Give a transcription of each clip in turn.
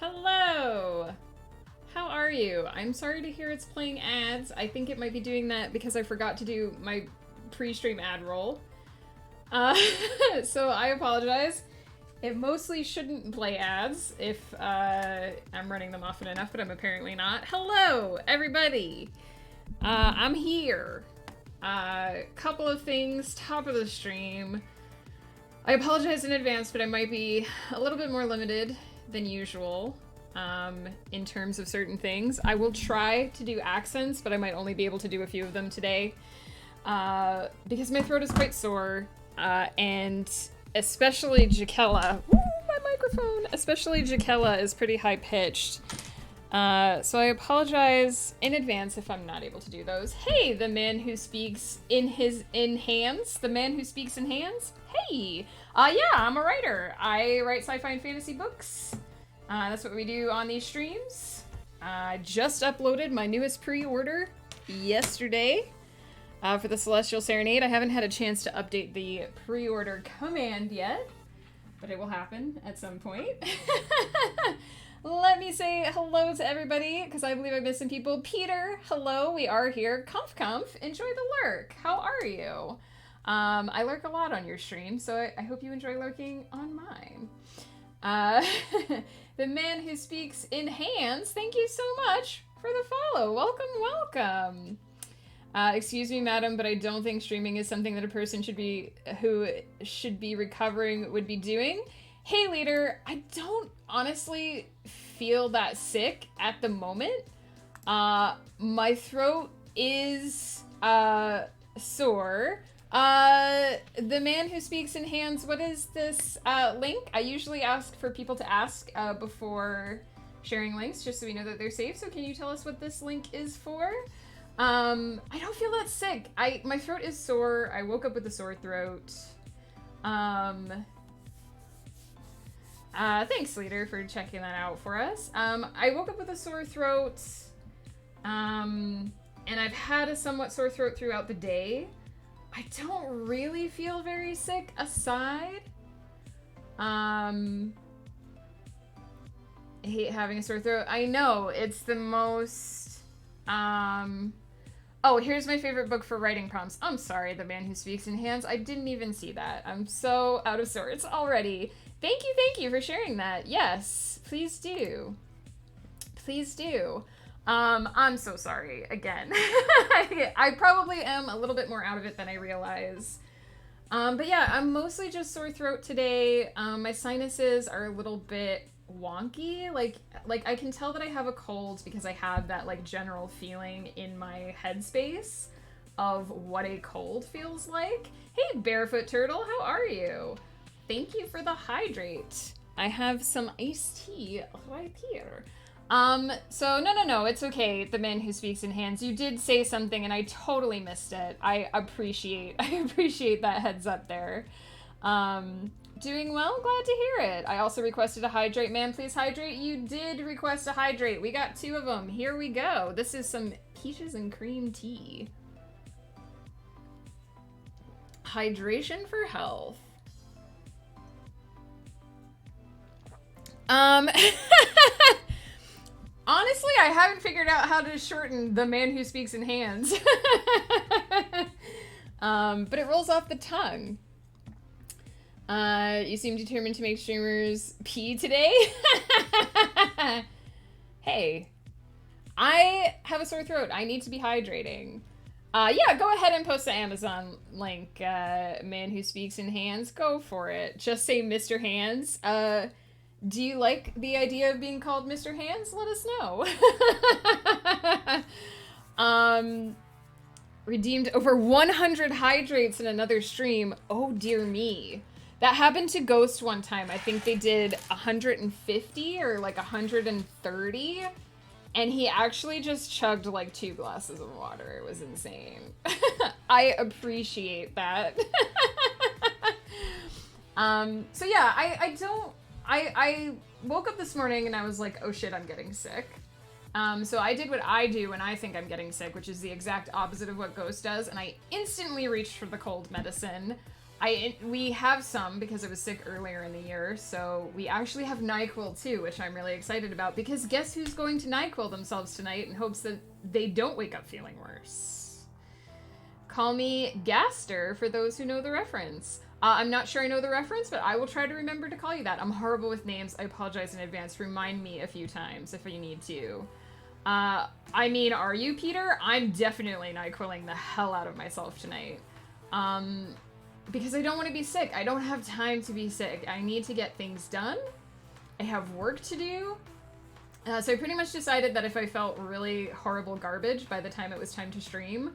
Hello! How are you? I'm sorry to hear it's playing ads. I think it might be doing that because I forgot to do my pre-stream ad roll. So I apologize. It mostly shouldn't play ads if I'm running them often enough, but I'm apparently not. Hello, everybody! I'm here. Couple of things, top of the stream. I apologize in advance, but I might be a little bit more limited than usual in terms of certain things. I will try to do accents, but I might only be able to do a few of them today because my throat is quite sore, and especially Jakella. Woo, my microphone! Especially Jakella is pretty high-pitched. So I apologize in advance if I'm not able to do those. Hey, the man who speaks in hands? The man who speaks in hands? Hey! Yeah, I'm a writer. I write sci-fi and fantasy books. That's what we do on these streams. I just uploaded my newest pre-order yesterday for the Celestial Serenade. I haven't had a chance to update the pre-order command yet, but it will happen at some point. Let me say hello to everybody, because I believe I'm missing people. Peter, hello, we are here. Comf, enjoy the lurk. How are you? I lurk a lot on your stream, so I hope you enjoy lurking on mine. The man who speaks in hands, thank you so much for the follow. Welcome. Excuse me, madam, but I don't think streaming is something that a person who should be recovering would be doing. Hey, leader, I don't honestly feel that sick at the moment. My throat is sore. The man who speaks in hands, what is this link? I usually ask for people to ask before sharing links, just so we know that they're safe. So can you tell us what this link is for? I don't feel that sick. My throat is sore. I woke up with a sore throat. Thanks, leader, for checking that out for us. I woke up with a sore throat, and I've had a somewhat sore throat throughout the day. I don't really feel very sick aside. I hate having a sore throat. I know, it's the most, Oh, here's my favorite book for writing prompts. I'm sorry, The Man Who Speaks in Hands. I didn't even see that. I'm so out of sorts already. Thank you for sharing that. Yes, please do. Please do. I'm so sorry, again. I probably am a little bit more out of it than I realize. But yeah, I'm mostly just sore throat today. My sinuses are a little bit wonky. Like I can tell that I have a cold because I have that like general feeling in my headspace of what a cold feels like. Hey, Barefoot Turtle, how are you? Thank you for the hydrate. I have some iced tea right here. So no, it's okay, the man who speaks in hands. You did say something and I totally missed it. I appreciate that heads up there. Doing well, glad to hear it. I also requested a hydrate, man, please hydrate. You did request a hydrate. We got 2 of them. Here we go. This is some peaches and cream tea. Hydration for health. Honestly, I haven't figured out how to shorten the man who speaks in hands. But it rolls off the tongue. You seem determined to make streamers pee today? Hey, I have a sore throat. I need to be hydrating. Yeah, go ahead and post the Amazon link, man who speaks in hands. Go for it. Just say Mr. Hands. Do you like the idea of being called Mr. Hands? Let us know. Redeemed over 100 hydrates in another stream. Oh dear me. That happened to Ghost one time. I think they did 150 or like 130. And he actually just chugged like 2 glasses of water. It was insane. I appreciate that. So yeah, I woke up this morning and I was like, oh shit, I'm getting sick. So I did what I do when I think I'm getting sick, which is the exact opposite of what Ghost does, and I instantly reached for the cold medicine. we have some because I was sick earlier in the year, so we actually have NyQuil too, which I'm really excited about, because guess who's going to NyQuil themselves tonight in hopes that they don't wake up feeling worse? Call me Gaster for those who know the reference. I'm not sure I know the reference, but I will try to remember to call you that. I'm horrible with names. I apologize in advance. Remind me a few times if you need to. I mean, are you, Peter? I'm definitely NyQuiling the hell out of myself tonight. Because I don't want to be sick. I don't have time to be sick. I need to get things done. I have work to do. So I pretty much decided that if I felt really horrible garbage by the time it was time to stream,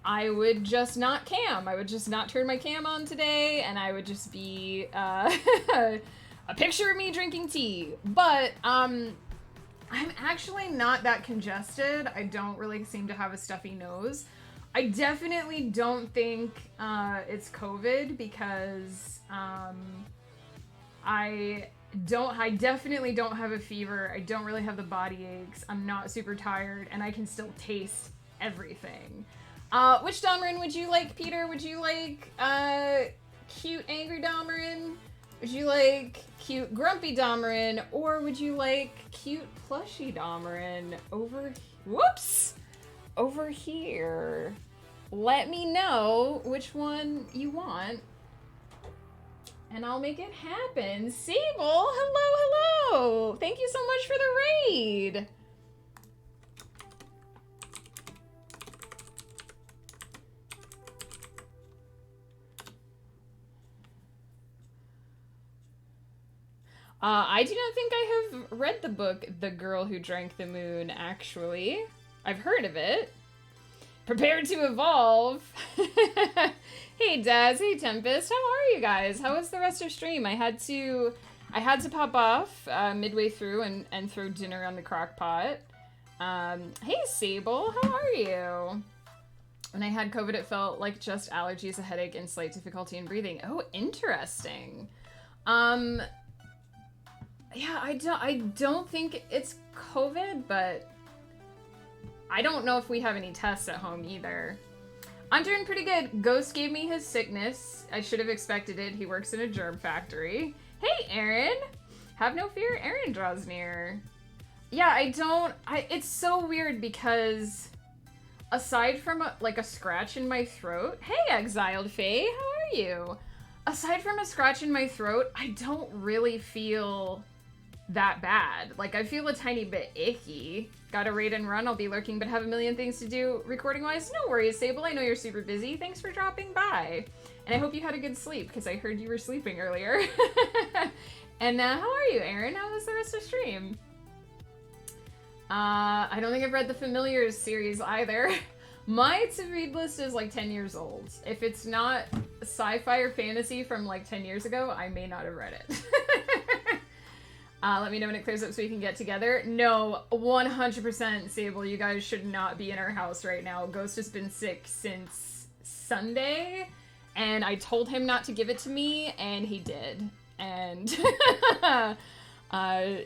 I would just not cam. I would just not turn my cam on today, and I would just be a picture of me drinking tea. But I'm actually not that congested. I don't really seem to have a stuffy nose. I definitely don't think it's COVID because I definitely don't have a fever. I don't really have the body aches. I'm not super tired, and I can still taste everything. Which Domarin would you like, Peter? Would you like cute angry Domarin? Would you like cute grumpy Domarin? Or would you like cute plushy Domarin over here? Let me know which one you want, and I'll make it happen. Sable, hello! Thank you so much for the raid! I do not think I have read the book The Girl Who Drank the Moon, actually. I've heard of it. Prepare to evolve. Hey Daz, hey Tempest, how are you guys? How was the rest of stream? I had to pop off midway through and throw dinner on the crock pot. Hey Sable, how are you? When I had COVID, it felt like just allergies, a headache, and slight difficulty in breathing. Oh, interesting. Yeah, I don't think it's COVID, but I don't know if we have any tests at home either. I'm doing pretty good. Ghost gave me his sickness. I should have expected it. He works in a germ factory. Hey, Aaron. Have no fear. Aaron draws near. Yeah, it's so weird because aside from a scratch in my throat. Hey, Exiled Faye. How are you? Aside from a scratch in my throat, I don't really feel that bad. Like, I feel a tiny bit icky. Gotta raid and run. I'll be lurking, but have a million things to do recording-wise. No worries, Sable. I know you're super busy. Thanks for dropping by. And I hope you had a good sleep, because I heard you were sleeping earlier. And how are you, Aaron? How was the rest of stream? I don't think I've read the Familiars series either. My to-read list is like 10 years old. If it's not sci-fi or fantasy from like 10 years ago, I may not have read it. Let me know when it clears up so we can get together. No, 100% Sable, you guys should not be in our house right now. Ghost has been sick since Sunday, and I told him not to give it to me, and he did. And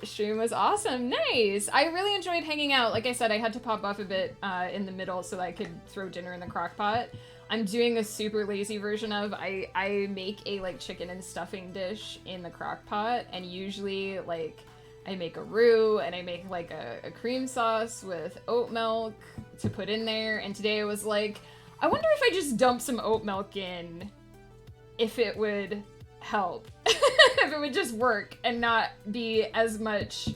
stream was awesome. Nice! I really enjoyed hanging out. Like I said, I had to pop off a bit in the middle so that I could throw dinner in the crock pot. I'm doing a super lazy version of, I make a like chicken and stuffing dish in the crock pot, and usually like I make a roux and I make like a cream sauce with oat milk to put in there. And today I was like, I wonder if I just dump some oat milk in, if it would help. If it would just work and not be as much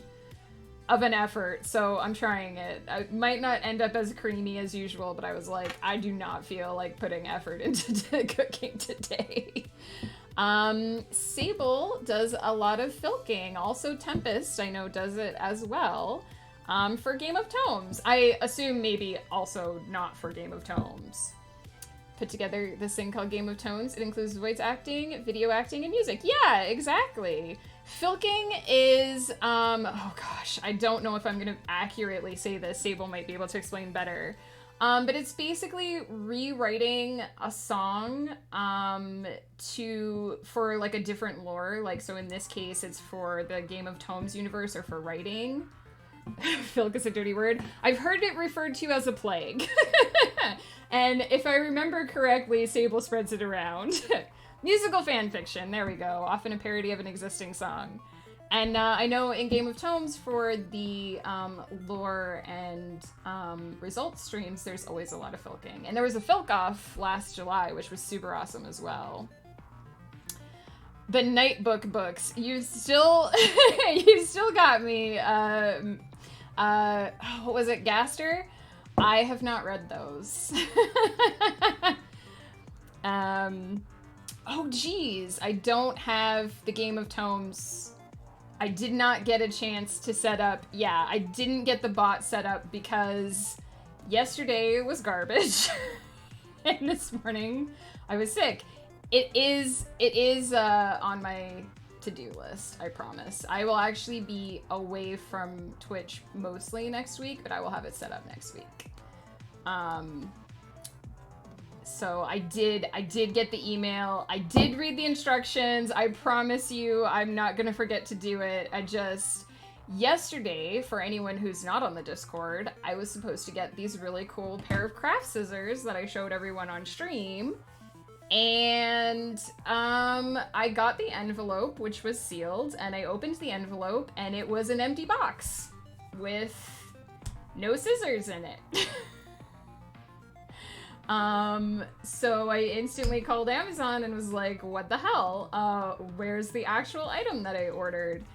of an effort. So I'm trying it. I might not end up as creamy as usual, but I was like, I do not feel like putting effort into cooking today. Sable does a lot of filking. Also Tempest, I know, does it as well. For Game of Tomes. I assume maybe also not for Game of Tomes. Put together this thing called Game of Tones. It includes voice acting, video acting, and music. Yeah, exactly. Filking is, oh gosh, I don't know if I'm gonna accurately say this. Sable might be able to explain better. But it's basically rewriting a song, for like a different lore. Like, so in this case, it's for the Game of Tomes universe or for writing. Filk is a dirty word. I've heard it referred to as a plague. And if I remember correctly, Sable spreads it around. Musical fan fiction, there we go. Often a parody of an existing song. And I know in Game of Tomes for the lore and results streams, there's always a lot of filking. And there was a filk off last July, which was super awesome as well. The Nightbook books. You still got me. What was it, Gaster? I have not read those. Oh geez, I don't have the Game of Tomes. I did not get a chance to set up. Yeah, I didn't get the bot set up because yesterday was garbage. And this morning I was sick. It is on my to-do list, I promise. I will actually be away from Twitch mostly next week, but I will have it set up next week. So I did get the email. I did read the instructions. I promise you I'm not gonna forget to do it. Yesterday, for anyone who's not on the Discord, I was supposed to get these really cool pair of craft scissors that I showed everyone on stream. And I got the envelope, which was sealed, and I opened the envelope and it was an empty box with no scissors in it. So I instantly called Amazon and was like, what the hell? Where's the actual item that I ordered?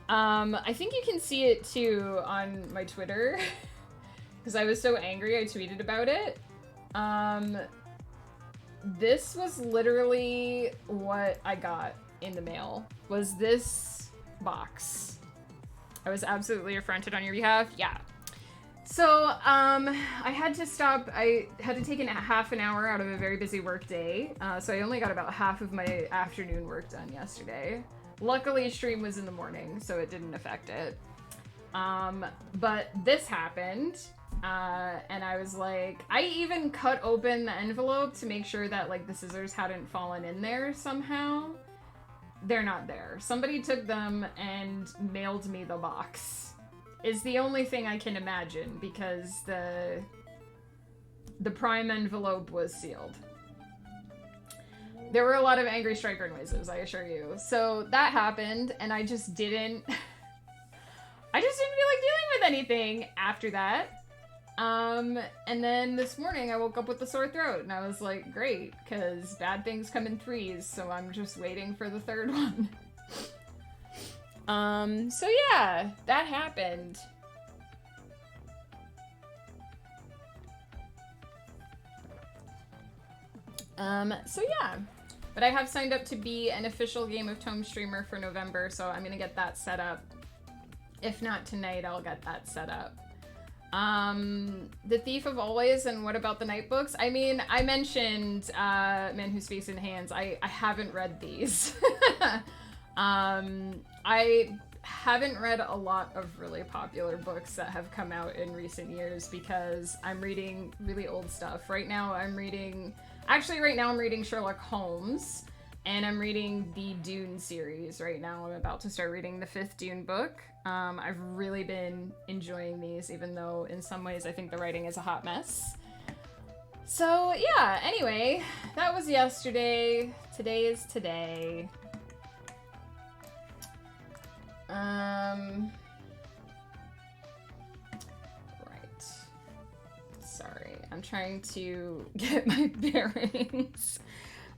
I think you can see it too on my Twitter because I was so angry I tweeted about it. This was literally what I got in the mail, was this box. I was absolutely affronted on your behalf. Yeah. So, I had to stop. I had to take half an hour out of a very busy work day. So I only got about half of my afternoon work done yesterday. Luckily, stream was in the morning, so it didn't affect it. But this happened. And I was like, I even cut open the envelope to make sure that like the scissors hadn't fallen in there somehow. They're not there. Somebody took them and mailed me the box. Is the only thing I can imagine because the prime envelope was sealed. There were a lot of angry striker noises, I assure you. So that happened, and I just didn't feel like dealing with anything after that. And then this morning I woke up with a sore throat and I was like, great, because bad things come in threes, so I'm just waiting for the third one. So yeah, that happened. So yeah, but I have signed up to be an official Game of Tome streamer for November, so I'm gonna get that set up. If not tonight, I'll get that set up. The Thief of Always and What About the Night Books? I mean, I mentioned Man Who Speaks in Hands. I haven't read these. I haven't read a lot of really popular books that have come out in recent years because I'm reading really old stuff. Right now I'm reading Sherlock Holmes, and I'm reading the Dune series right now. I'm about to start reading the 5th Dune book. I've really been enjoying these, even though in some ways I think the writing is a hot mess. So yeah, anyway, that was yesterday. Today is today. Right. Sorry, I'm trying to get my bearings.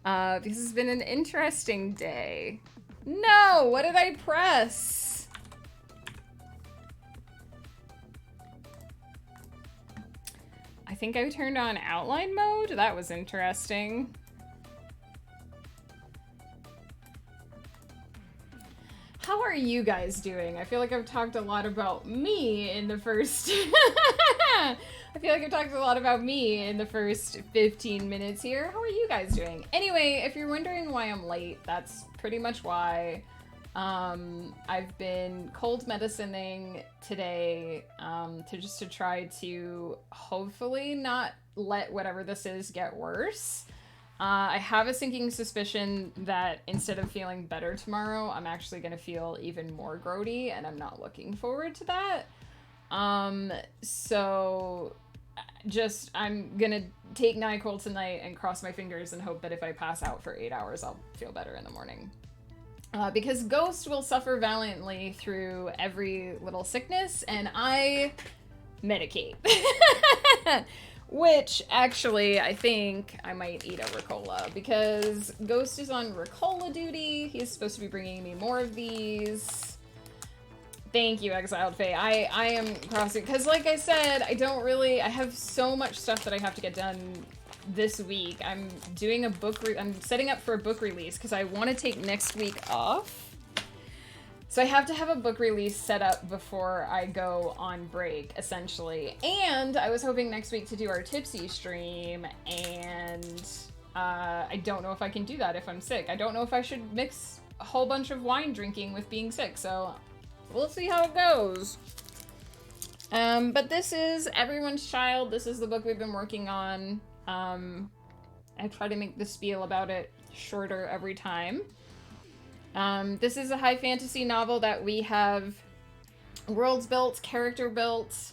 This has been an interesting day. No, what did I press? I think I turned on outline mode. That was interesting. How are you guys doing? I feel like I've talked a lot about me in the first... I feel like I've talked a lot about me in the first 15 minutes here. How are you guys doing? Anyway, if you're wondering why I'm late, that's pretty much why. I've been cold medicining today to try to hopefully not let whatever this is get worse. I have a sinking suspicion that instead of feeling better tomorrow, I'm actually going to feel even more grody, and I'm not looking forward to that. So I'm gonna take NyQuil tonight and cross my fingers and hope that if I pass out for 8 hours, I'll feel better in the morning. Because Ghost will suffer valiantly through every little sickness, and I medicate. Which, actually, I think I might eat a Ricola, because Ghost is on Ricola duty. He's supposed to be bringing me more of these. Thank you, Exiled Fae. I am crossing, because like I said, I have so much stuff that I have to get done this week. I'm doing I'm setting up for a book release, because I want to take next week off. So I have to have a book release set up before I go on break, essentially. And I was hoping next week to do our Tipsy stream, and I don't know if I can do that if I'm sick. I don't know if I should mix a whole bunch of wine drinking with being sick, so we'll see how it goes. But this is Everyone's Child. This is the book we've been working on. I try to make the spiel about it shorter every time. This is a high fantasy novel that we have worlds built, character built,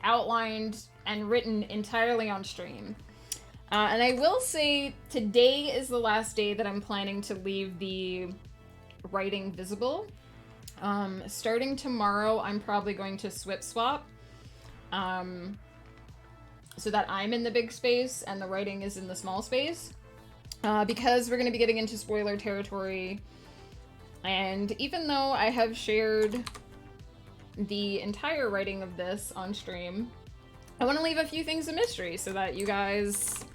outlined, and written entirely on stream. And I will say today is the last day that I'm planning to leave the writing visible. Starting tomorrow, I'm probably going to swap, so that I'm in the big space and the writing is in the small space. Because we're going to be getting into spoiler territory. And even though I have shared the entire writing of this on stream, I want to leave a few things a mystery so that you guys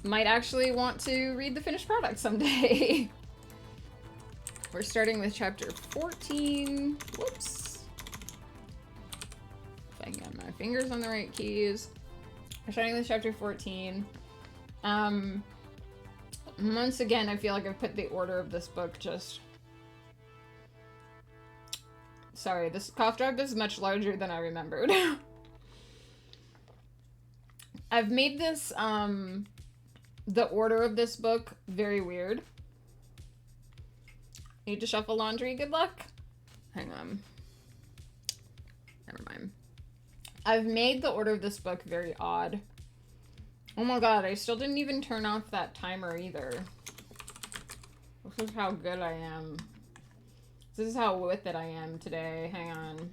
might actually want to read the finished product someday. We're starting with chapter 14. Whoops. If I can get my fingers on the right keys. We're starting with chapter 14. Once again, I feel like I've put the order of this book just... Sorry, this cough drop is much larger than I remembered. I've made this, the order of this book very weird. Need to shuffle laundry? Good luck. Hang on. Never mind. I've made the order of this book very odd. Oh my god, I still didn't even turn off that timer either. This is how good I am. This is how with it I am today. Hang on.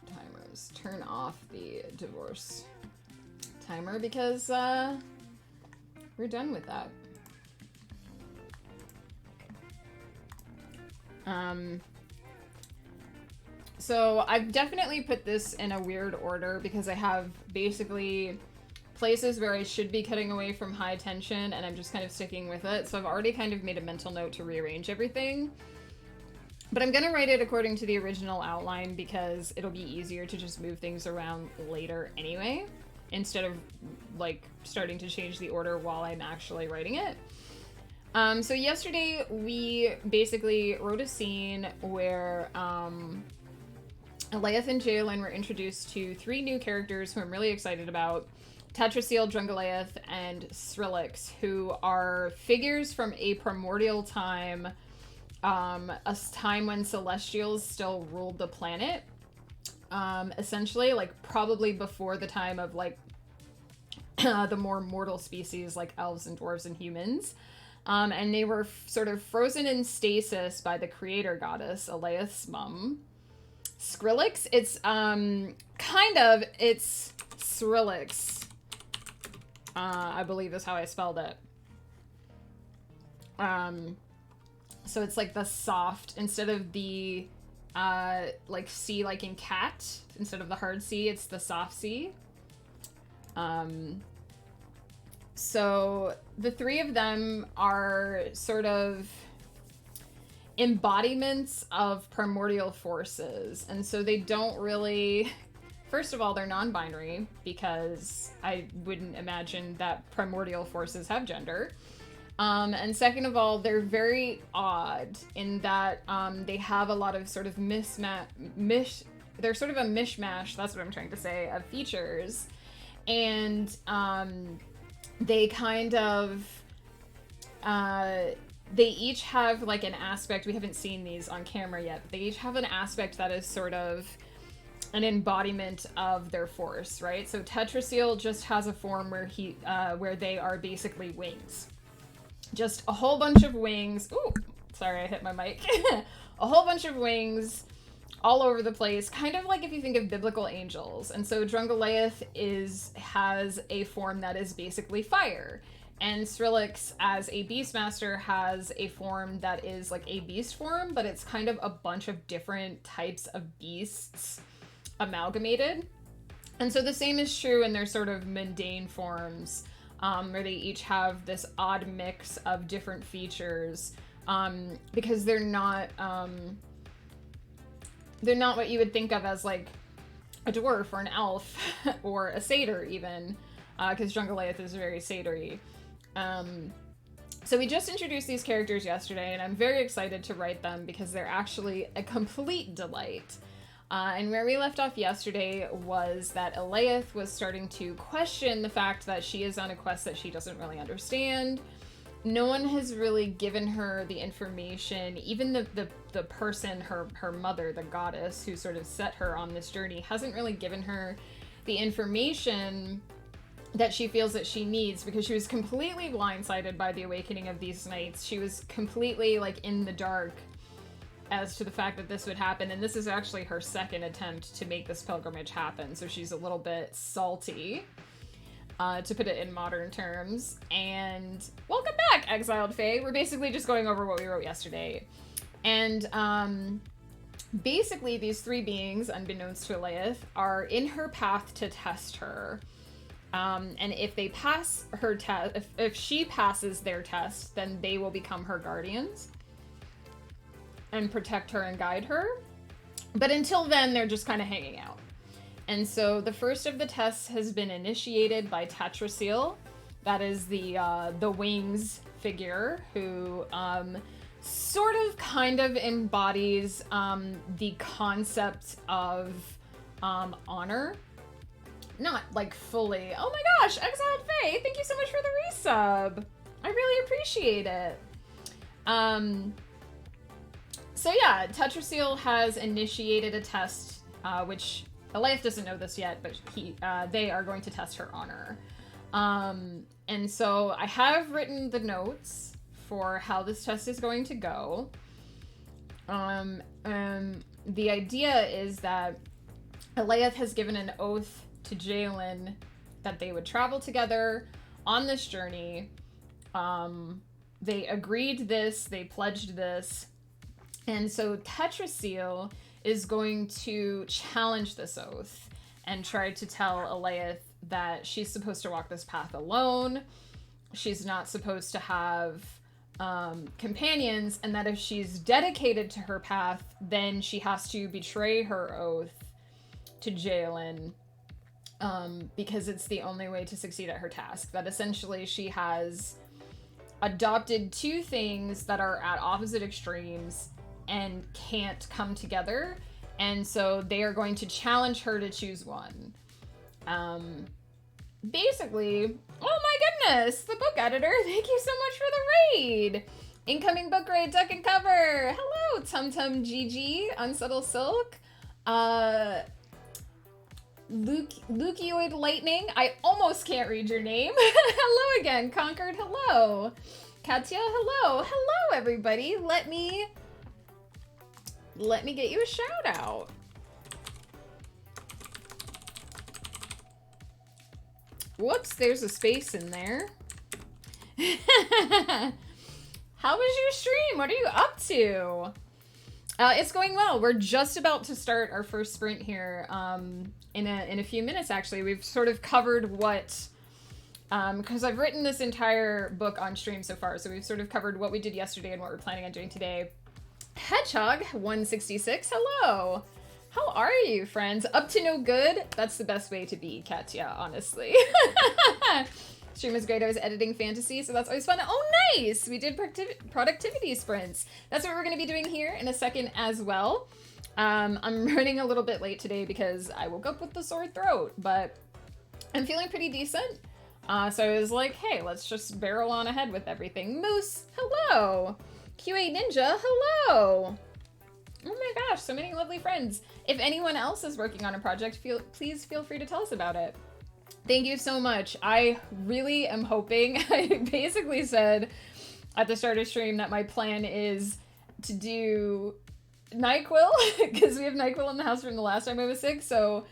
Timers. Turn off the divorce timer because we're done with that. So I've definitely put this in a weird order because I have basically places where I should be cutting away from high tension and I'm just kind of sticking with it. So I've already kind of made a mental note to rearrange everything. But I'm gonna write it according to the original outline because it'll be easier to just move things around later anyway, instead of like starting to change the order while I'm actually writing it. So yesterday we basically wrote a scene where Alethea and Jalen were introduced to 3 new characters who I'm really excited about. Tetrasil, Drungalaeth, and Skrillex, who are figures from a primordial time, a time when Celestials still ruled the planet. Essentially, like, probably before the time of, like, the more mortal species, like elves and dwarves and humans. And they were sort of frozen in stasis by the creator goddess, Aleth's mum. Skrillex, it's Skrillex. I believe is how I spelled it. So it's like the soft, instead of the, like C like in cat, instead of the hard C, it's the soft C. So the 3 of them are sort of embodiments of primordial forces, and so they don't really... First of all, they're non-binary, because I wouldn't imagine that primordial forces have gender. And second of all, they're very odd in that they have a lot of sort of they're sort of a mishmash, that's what I'm trying to say, of features. And they kind of they each have like an aspect. We haven't seen these on camera yet, but they each have an aspect that is sort of an embodiment of their force, right? So Tetraseal just has a form where they are basically wings. Just a whole bunch of wings. Ooh, sorry, I hit my mic. A whole bunch of wings all over the place, kind of like if you think of biblical angels. And so Drungaleith has a form that is basically fire. And Skrillex, as a Beastmaster, has a form that is like a beast form, but it's kind of a bunch of different types of beasts amalgamated. And so the same is true in their sort of mundane forms, where they each have this odd mix of different features, because they're not what you would think of as like a dwarf or an elf or a satyr even, because Drungaleith is very satyry. So we just introduced these characters yesterday, and I'm very excited to write them because they're actually a complete delight. And where we left off yesterday was that Aleith was starting to question the fact that she is on a quest that she doesn't really understand. No one has really given her the information, even the person, her mother, the goddess who sort of set her on this journey, hasn't really given her the information that she feels that she needs, because she was completely blindsided by the awakening of these knights. She was completely like in the dark as to the fact that this would happen, and this is actually her second attempt to make this pilgrimage happen, so she's a little bit salty, to put it in modern terms. And welcome back, Exiled Fae. We're basically just going over what we wrote yesterday. And basically these three beings, unbeknownst to Aleith, are in her path to test her. And if they pass her test, if she passes their test, then they will become her guardians and protect her and guide her. But until then, they're just kind of hanging out. And so the first of the tests has been initiated by Tetraseal. That is the wings figure who sort of kind of embodies the concept of honor. Not like fully. Oh my gosh, Exiled Fae, thank you so much for the resub. I really appreciate it. So yeah, Tetraseal has initiated a test, which Aleith doesn't know this yet, but they are going to test her honor. And so I have written the notes for how this test is going to go. The idea is that Aleith has given an oath to Jalen that they would travel together on this journey. They agreed this, they pledged this, and so Tetraseal is going to challenge this oath and try to tell Aleith that she's supposed to walk this path alone, she's not supposed to have companions, and that if she's dedicated to her path, then she has to betray her oath to Jalen, because it's the only way to succeed at her task. That essentially she has adopted two things that are at opposite extremes and can't come together, and so they are going to challenge her to choose one. Basically, oh my goodness, the book editor, thank you so much for the raid! Incoming book raid, duck and cover! Hello, Tum Tum GG, Unsubtle Silk, Lukioid Lightning, I almost can't read your name. Hello again, Conquered, hello. Katya, hello. Hello, everybody. Let me get you a shout out. Whoops, there's a space in there. How was your stream? What are you up to? It's going well. We're just about to start our first sprint here in a few minutes, actually. We've sort of covered what, because I've written this entire book on stream so far, so we've sort of covered what we did yesterday and what we're planning on doing today. Hedgehog 166, hello. How are you, friends? Up to no good? That's the best way to be, Katya, honestly. Stream was great. I was editing fantasy, so that's always fun. Oh, nice! We did productivity sprints. That's what we're going to be doing here in a second as well. I'm running a little bit late today because I woke up with the sore throat, but I'm feeling pretty decent. So I was like, hey, let's just barrel on ahead with everything. Moose, hello. QA Ninja, hello. Oh my gosh, so many lovely friends. If anyone else is working on a project, please feel free to tell us about it. Thank you so much. I really am hoping, I basically said at the start of stream that my plan is to do NyQuil, because we have NyQuil in the house from the last time I was sick, so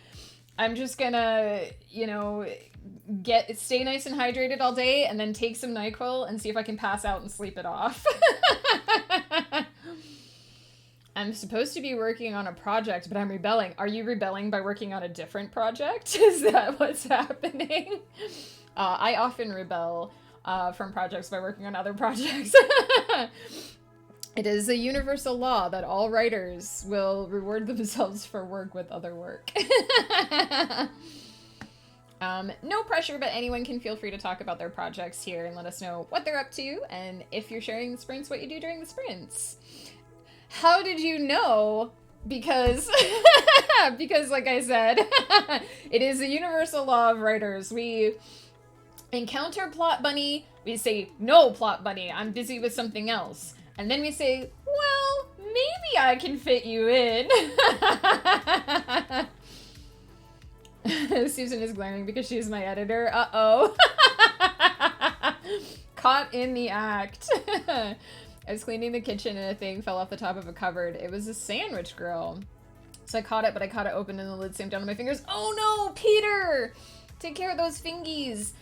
I'm just gonna, you know, stay nice and hydrated all day and then take some NyQuil and see if I can pass out and sleep it off. I'm supposed to be working on a project, but I'm rebelling. Are you rebelling by working on a different project? Is that what's happening? I often rebel from projects by working on other projects. It is a universal law that all writers will reward themselves for work with other work. No pressure, but anyone can feel free to talk about their projects here and let us know what they're up to, and if you're sharing the sprints, what you do during the sprints. How did you know? Because, because like I said, it is a universal law of writers. We encounter Plot Bunny, we say, no, Plot Bunny, I'm busy with something else. And then we say, well, maybe I can fit you in. Susan is glaring because she's my editor. Uh-oh. Caught in the act. I was cleaning the kitchen and a thing fell off the top of a cupboard. It was a sandwich grill. So I caught it, but I caught it open and the lid slammed down on my fingers. Oh no, Peter! Take care of those fingies.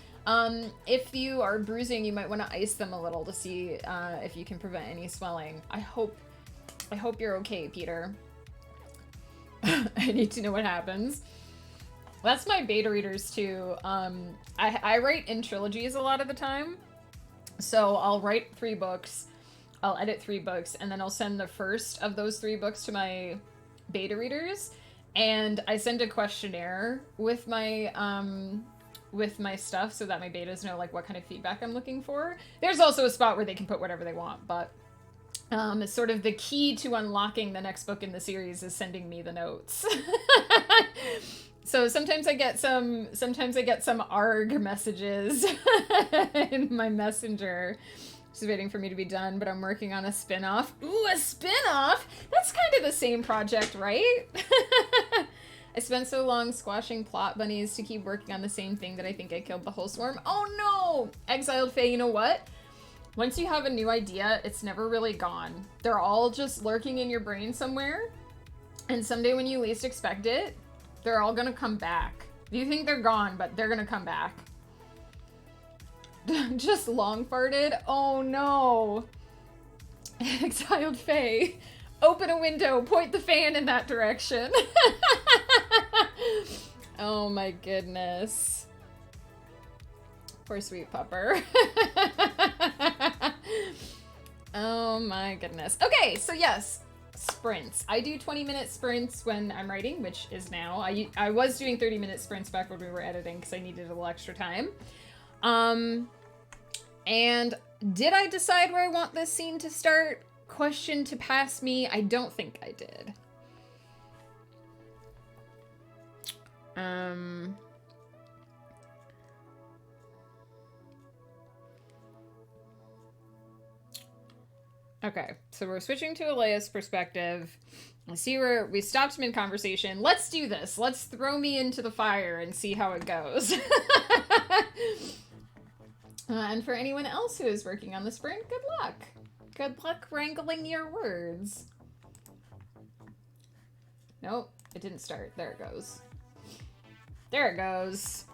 If you are bruising, you might want to ice them a little to see if you can prevent any swelling. I hope you're okay, Peter. I need to know what happens. That's my beta readers too. I write in trilogies a lot of the time. So I'll write 3 books, I'll edit 3 books, and then I'll send the first of those 3 books to my beta readers. And I send a questionnaire with my stuff so that my betas know like what kind of feedback I'm looking for. There's also a spot where they can put whatever they want, but it's sort of the key to unlocking the next book in the series is sending me the notes. So sometimes I get some ARG messages in my messenger. Just waiting for me to be done, but I'm working on a spin-off. Ooh, a spin-off? That's kind of the same project, right? I spent so long squashing plot bunnies to keep working on the same thing that I think I killed the whole swarm. Oh no! Exiled Faye, you know what? Once you have a new idea, it's never really gone. They're all just lurking in your brain somewhere, and someday when you least expect it, they're all gonna come back. You think they're gone, but they're gonna come back. Just long farted? Oh no. Exiled Faye. Open a window, point the fan in that direction. Oh my goodness. Poor sweet pupper. Oh my goodness. Okay, so yes. Sprints. I do 20-minute sprints when I'm writing, which is now. I was doing 30-minute sprints back when we were editing because I needed a little extra time. And did I decide where I want this scene to start? Question to pass me. I don't think I did. Okay, so we're switching to Alea's perspective. I see where we stopped mid-conversation. Let's do this. Let's throw me into the fire and see how it goes. And for anyone else who is working on the sprint, good luck. Good luck wrangling your words. Nope, it didn't start. There it goes. There it goes.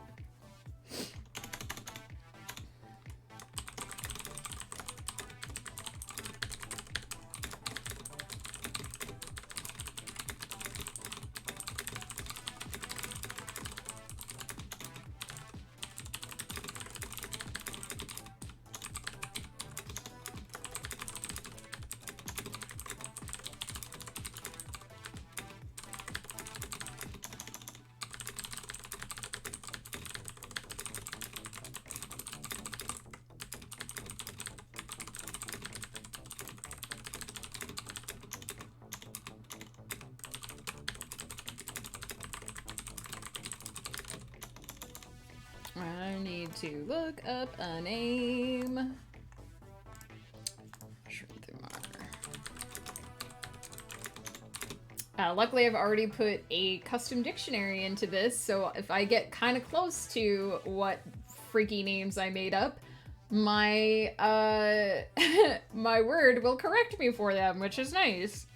to look up a name. Luckily, I've already put a custom dictionary into this, so if I get kind of close to what freaky names I made up, my my word will correct me for them, which is nice.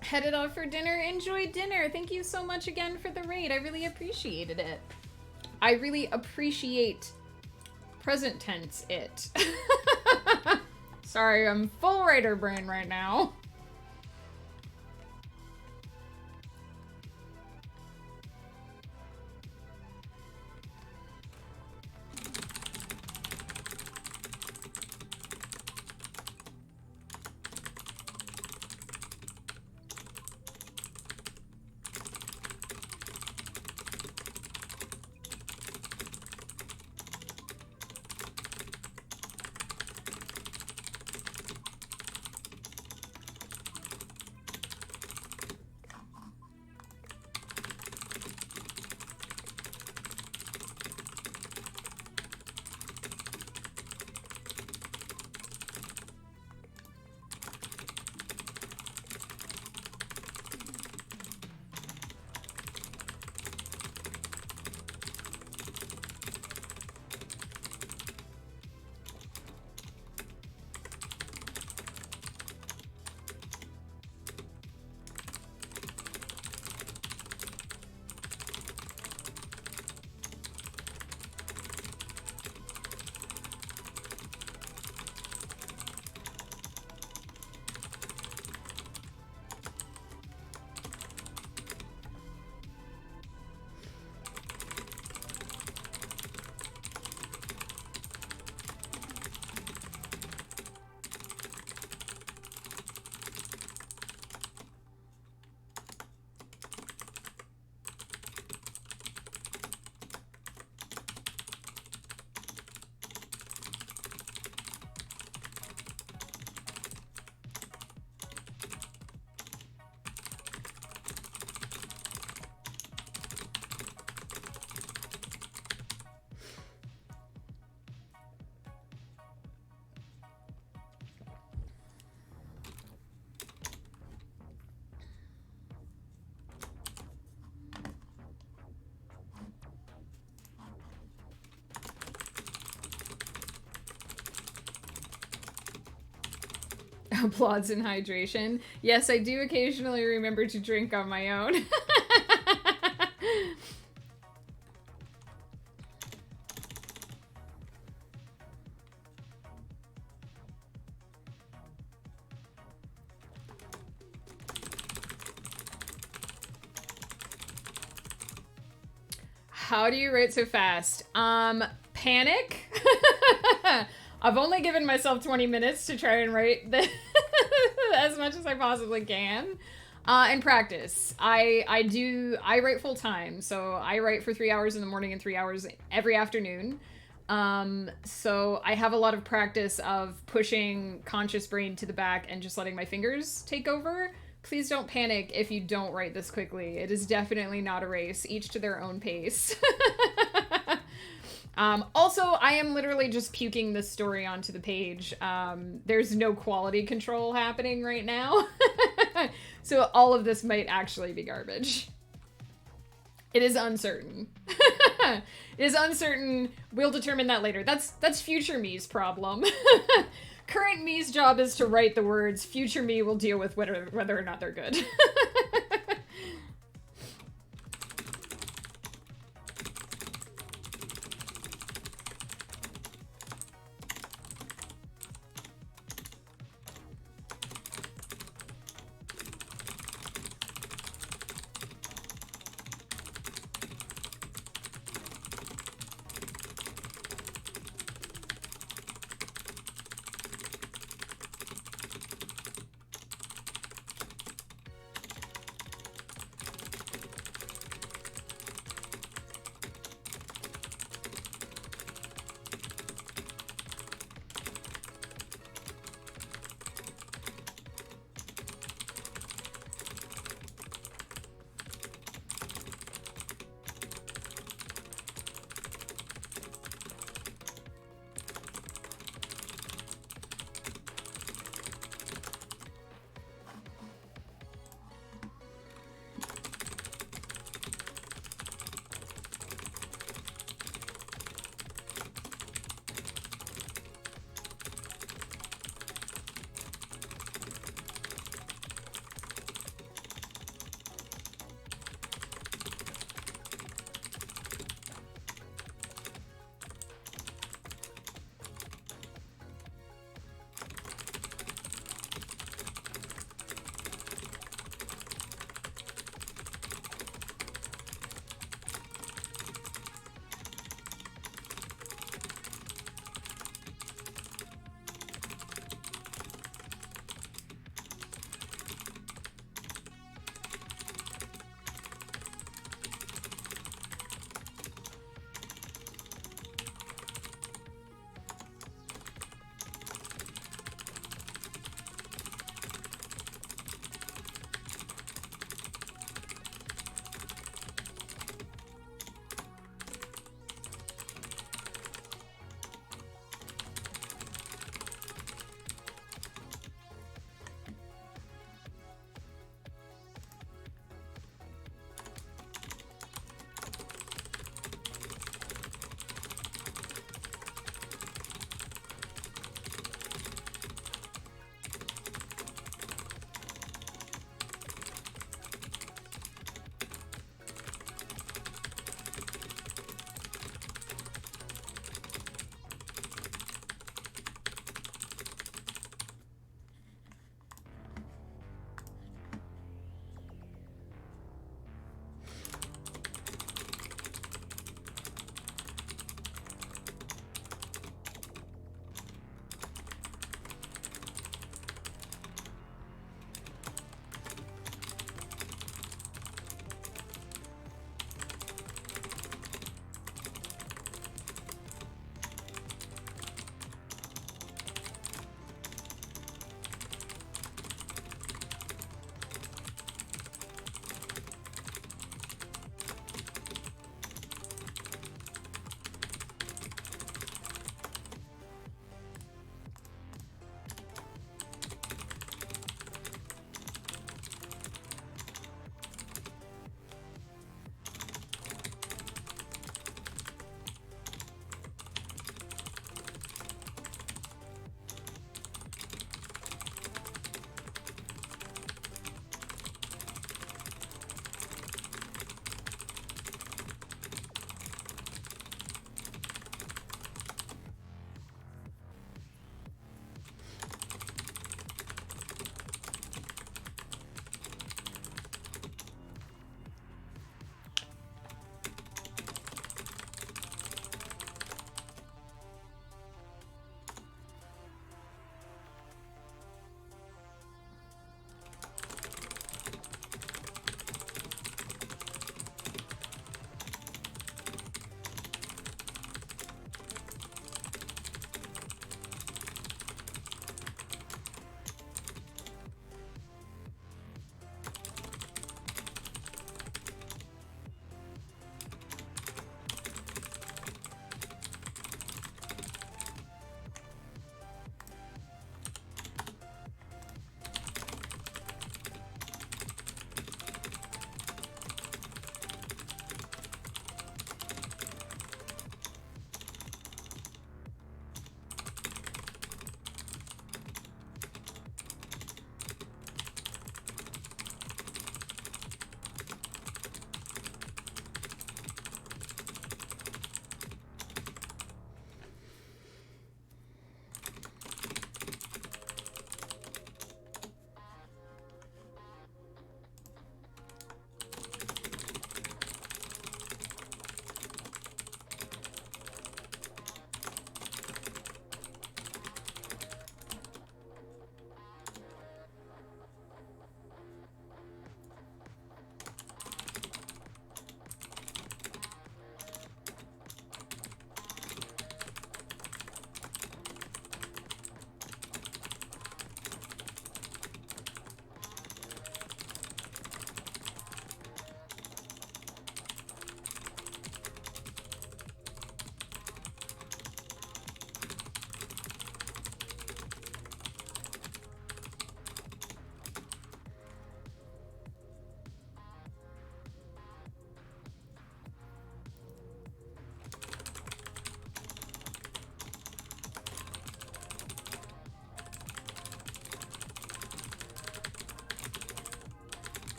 Headed off for dinner. Enjoy dinner. Thank you so much again for the raid. I really appreciated it. I really appreciate present tense it. Sorry, I'm full writer brain right now. Applauds in hydration. Yes, I do occasionally remember to drink on my own. How do you write so fast? Panic. I've only given myself 20 minutes to try and write as much as I possibly can. And practice. I write full time, so I write for 3 hours in the morning and 3 hours every afternoon. So I have a lot of practice of pushing conscious brain to the back and just letting my fingers take over. Please don't panic if you don't write this quickly. It is definitely not a race, each to their own pace. Also, I am literally just puking this story onto the page. There's no quality control happening right now. So all of this might actually be garbage. It is uncertain. It is uncertain. We'll determine that later. That's future me's problem. Current me's job is to write the words. Future me will deal with whether or not they're good.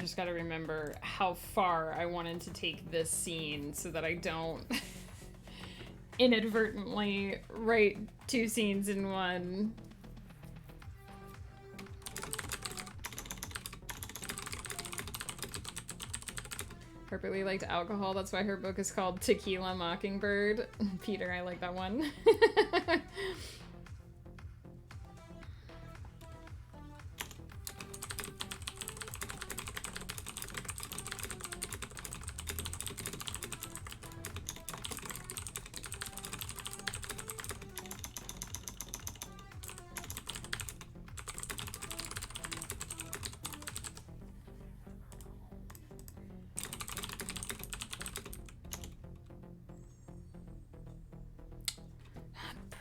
just gotta remember how far I wanted to take this scene so that I don't inadvertently write 2 scenes in one. Harper Lee liked alcohol, that's why her book is called Tequila Mockingbird. Peter, I like that one.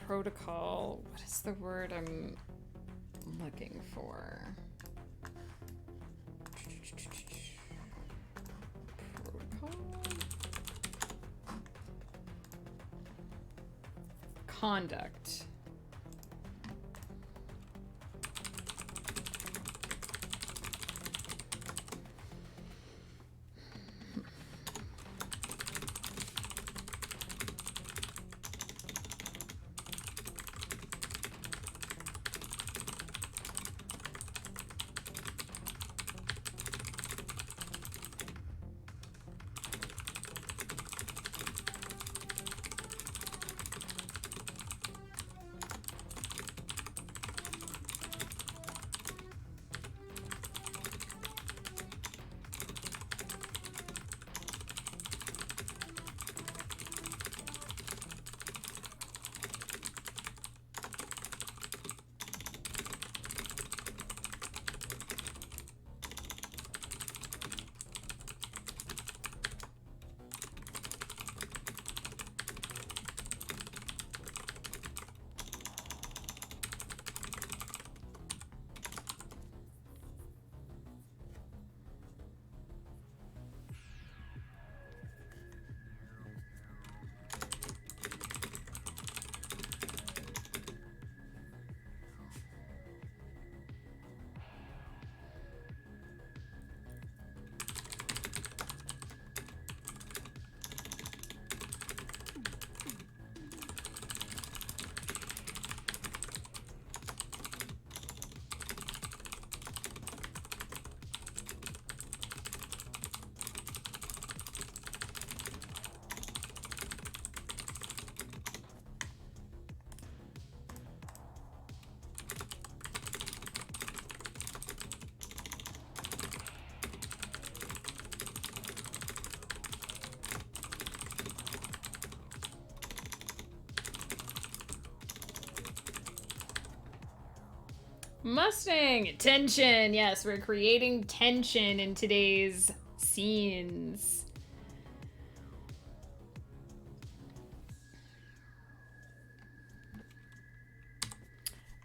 Protocol. What is the word I'm looking for? Protocol? Conduct. Mustang! Tension! Yes, we're creating tension in today's scenes.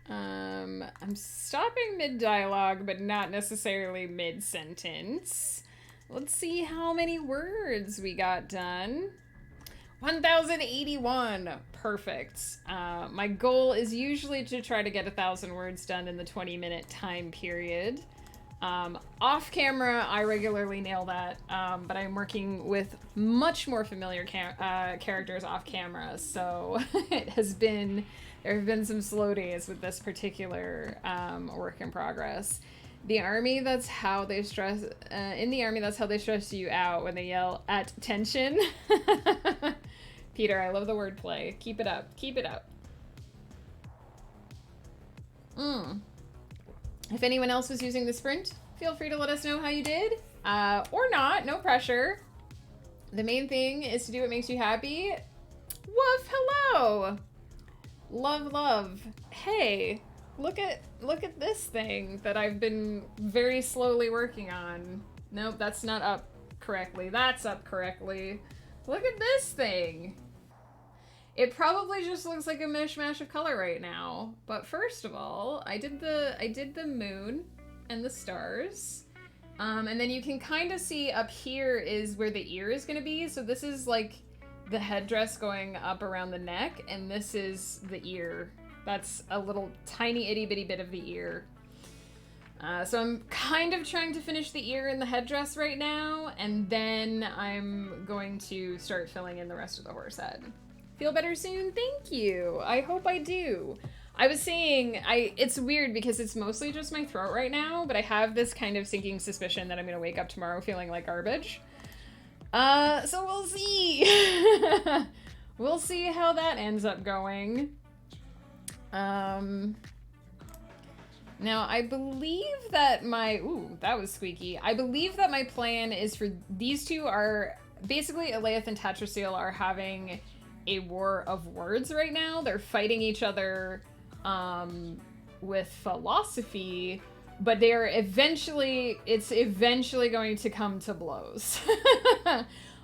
I'm stopping mid-dialogue, but not necessarily mid-sentence. Let's see how many words we got done. 1,081. Perfect. My goal is usually to try to get 1,000 words done in the 20-minute time period. Off camera, I regularly nail that, but I'm working with much more familiar characters off camera, so there have been some slow days with this particular work in progress. The army, that's how they stress, in the army, that's how they stress you out when they yell at tension. Peter, I love the wordplay. Keep it up. Keep it up. If anyone else was using the sprint, feel free to let us know how you did. Or not, no pressure. The main thing is to do what makes you happy. Woof, hello! Love, love. Hey, look at this thing that I've been very slowly working on. Nope, that's not up correctly. That's up correctly. Look at this thing. It probably just looks like a mishmash of color right now. But first of all, I did the moon and the stars. And then you can kind of see up here is where the ear is going to be. So this is like the headdress going up around the neck, and this is the ear. That's a little tiny itty bitty bit of the ear. So I'm kind of trying to finish the ear and the headdress right now, and then I'm going to start filling in the rest of the horse head. Feel better soon? Thank you. I hope I do. I was saying, it's weird because it's mostly just my throat right now, but I have this kind of sinking suspicion that I'm gonna wake up tomorrow feeling like garbage. So we'll see. We'll see how that ends up going. Now, I believe that ooh, that was squeaky. I believe that my plan is for these two are, basically Aleith and Tatrasil are having a war of words right now. They're fighting each other with philosophy, but it's eventually going to come to blows.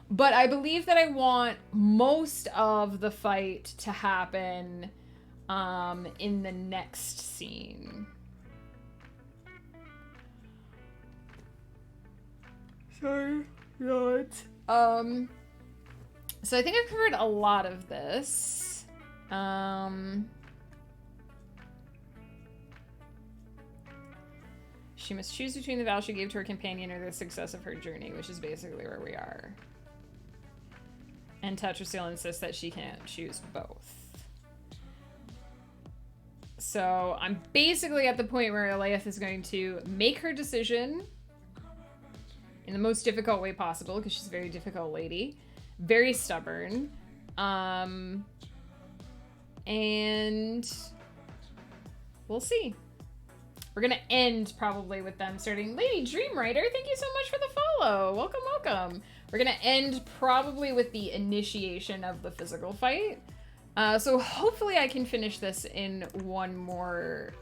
But I believe that I want most of the fight to happen in the next scene. Sorry, not. So I think I've covered a lot of this. She must choose between the vow she gave to her companion or the success of her journey, which is basically where we are. And Tatrasil insists that she can't choose both. So I'm basically at the point where Aleith is going to make her decision in the most difficult way possible, because she's a very difficult lady. Very stubborn. And we'll see. We're gonna end probably with them starting, Lady Dreamwriter, thank you so much for the follow. Welcome, welcome. We're gonna end probably with the initiation of the physical fight. So hopefully I can finish this in one more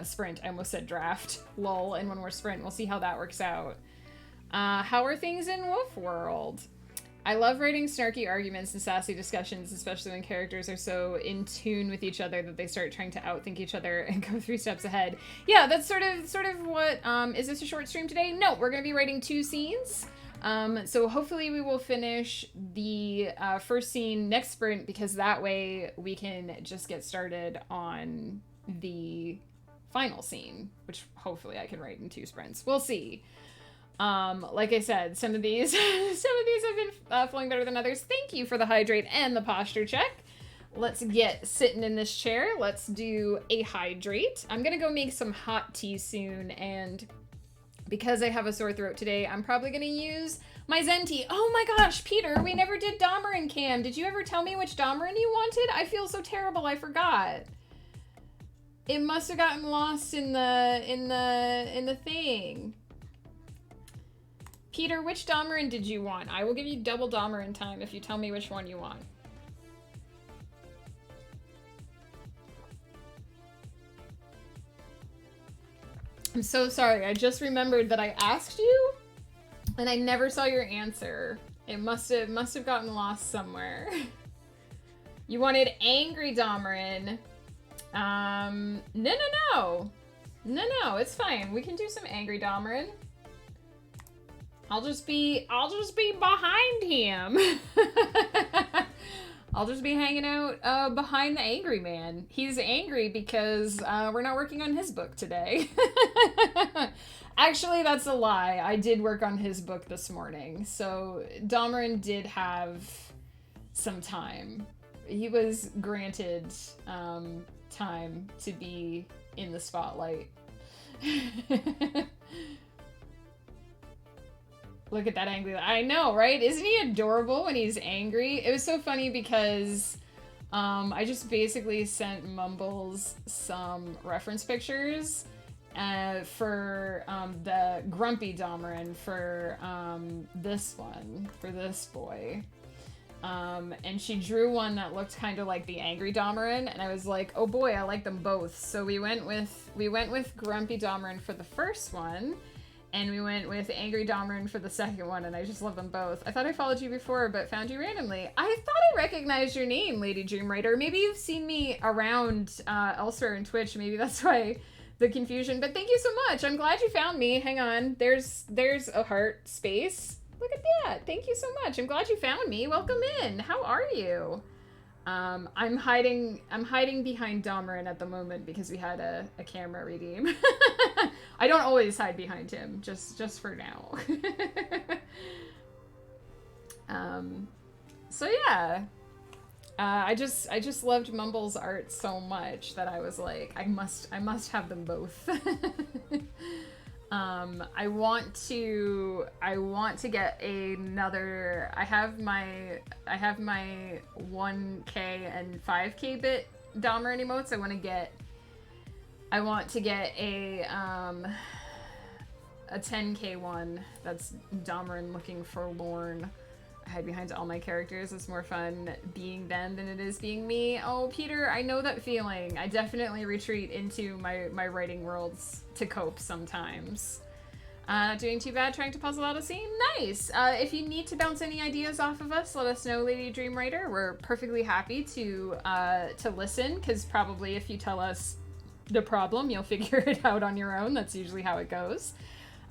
sprint. I almost said draft. Lol, in one more sprint. We'll see how that works out. How are things in Wolf World? I love writing snarky arguments and sassy discussions, especially when characters are so in tune with each other that they start trying to outthink each other and go 3 steps ahead. Yeah, that's sort of what, is this a short stream today? No, we're going to be writing 2 scenes. So hopefully we will finish the first scene next sprint, because that way we can just get started on the final scene, which hopefully I can write in 2 sprints. We'll see. Like I said, some of these have been flowing better than others. Thank you for the hydrate and the posture check. Let's get sitting in this chair. Let's do a hydrate. I'm gonna go make some hot tea soon, and because I have a sore throat today, I'm probably gonna use my Zen tea. Oh my gosh, Peter, we never did Damarin Cam. Did you ever tell me which Damarin you wanted? I feel so terrible, I forgot. It must have gotten lost in the thing. Peter, which Damarin did you want? I will give you double Damarin time if you tell me which one you want. I'm so sorry. I just remembered that I asked you, and I never saw your answer. It must have gotten lost somewhere. You wanted Angry Damarin. No. It's fine. We can do some Angry Damarin. I'll just be behind him. I'll just be hanging out behind the angry man. He's angry because we're not working on his book today. Actually, that's a lie. I did work on his book this morning. So Damarin did have some time. He was granted time to be in the spotlight. Look at that angry. I know, right? Isn't he adorable when he's angry? It was so funny because I just basically sent Mumbles some reference pictures for the grumpy Damarin for this one, for this boy. And she drew one that looked kind of like the angry Damarin, and I was like, oh boy, I like them both. So we went with grumpy Damarin for the first one. And we went with Angry Damarin for the second one, and I just love them both. I thought I followed you before, but found you randomly. I thought I recognized your name, Lady Dreamwriter. Maybe you've seen me around elsewhere in Twitch. Maybe that's why the confusion. But thank you so much. I'm glad you found me. Hang on. There's a heart space. Look at that. Thank you so much. I'm glad you found me. Welcome in. How are you? I'm hiding behind Damarin at the moment because we had a camera redeem. I don't always hide behind him, just for now. So yeah. I just loved Mumble's art so much that I was like, I must have them both. I want to get another. I have my 1K and 5K bit Dahmer emotes. I want to get a 10K one that's Dahmer looking forlorn. I hide behind all my characters. It's more fun being them than it is being me. Oh, Peter, I know that feeling. I definitely retreat into my writing worlds to cope sometimes. Not doing too bad, trying to puzzle out a scene. Nice! If you need to bounce any ideas off of us, let us know, Lady Dreamwriter. We're perfectly happy to listen, because probably if you tell us the problem, you'll figure it out on your own. That's usually how it goes.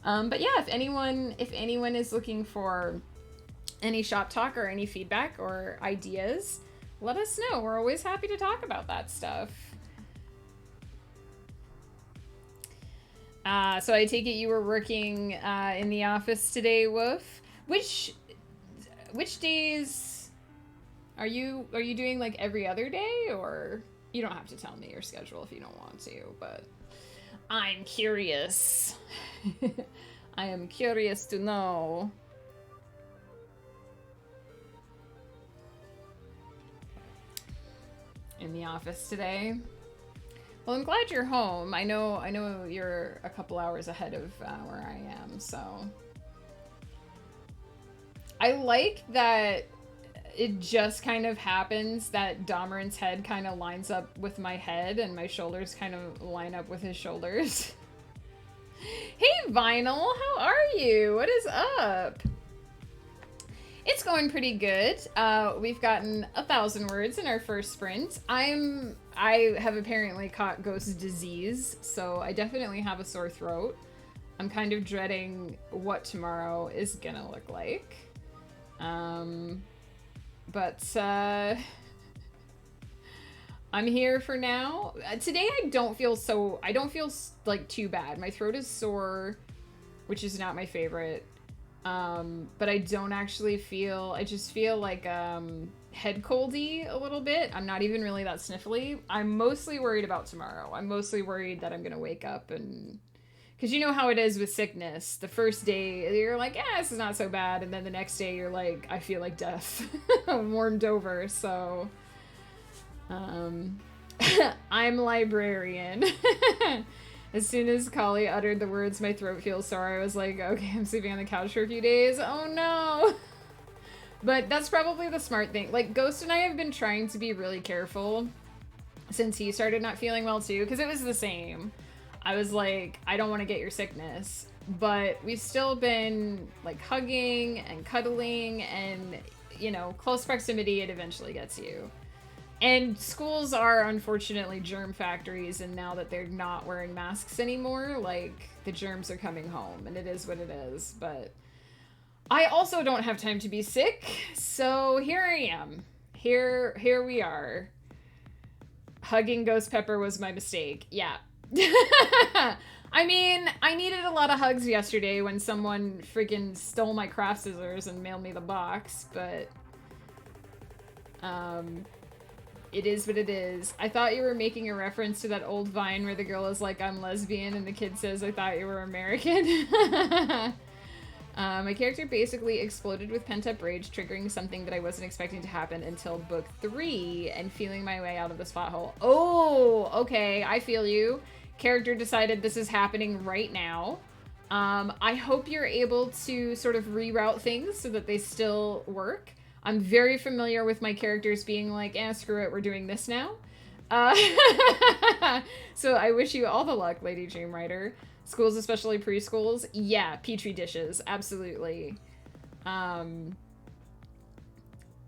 But yeah, if anyone is looking for any shop talk or any feedback or ideas, let us know. We're always happy to talk about that stuff. So I take it you were working in the office today, Woof. Which days are you doing, like every other day, or you don't have to tell me your schedule if you don't want to, but I'm curious. I am curious to know. In the office today. Well, I'm glad you're home. I know you're a couple hours ahead of where I am, so. I like that it just kind of happens that Dahmeren's head kind of lines up with my head and my shoulders kind of line up with his shoulders. Hey, Vinyl, how are you? What is up? It's going pretty good. We've gotten 1,000 words in our first sprint. I have apparently caught ghost disease, so I definitely have a sore throat. I'm kind of dreading what tomorrow is gonna look like. But I'm here for now. Today I don't feel like too bad. My throat is sore, which is not my favorite. But I don't actually feel, I just feel like, head coldy a little bit. I'm not even really that sniffly. I'm mostly worried about tomorrow. I'm mostly worried that I'm gonna wake up and, because you know how it is with sickness. The first day, you're like, yeah, this is not so bad. And then the next day, you're like, I feel like death. Warmed over, so. I'm librarian. As soon as Kali uttered the words, my throat feels sore, I was like, okay, I'm sleeping on the couch for a few days. Oh no! But that's probably the smart thing. Like, Ghost and I have been trying to be really careful since he started not feeling well too, because it was the same. I was like, I don't want to get your sickness. But we've still been, like, hugging and cuddling and, you know, close proximity, it eventually gets you. And schools are unfortunately germ factories, and now that they're not wearing masks anymore, like, the germs are coming home, and it is what it is. But I also don't have time to be sick, so here I am. Here we are. Hugging Ghost Pepper was my mistake. Yeah. I mean, I needed a lot of hugs yesterday when someone freaking stole my craft scissors and mailed me the box, but it is what it is. I thought you were making a reference to that old Vine where the girl is like, I'm lesbian, and the kid says, I thought you were American. My character basically exploded with pent-up rage, triggering something that I wasn't expecting to happen until book 3, and feeling my way out of the spot hole. Oh, okay, I feel you. Character decided this is happening right now. I hope you're able to sort of reroute things so that they still work. I'm very familiar with my characters being like, screw it, we're doing this now. So I wish you all the luck, Lady Dreamwriter. Schools, especially preschools, yeah, petri dishes, absolutely.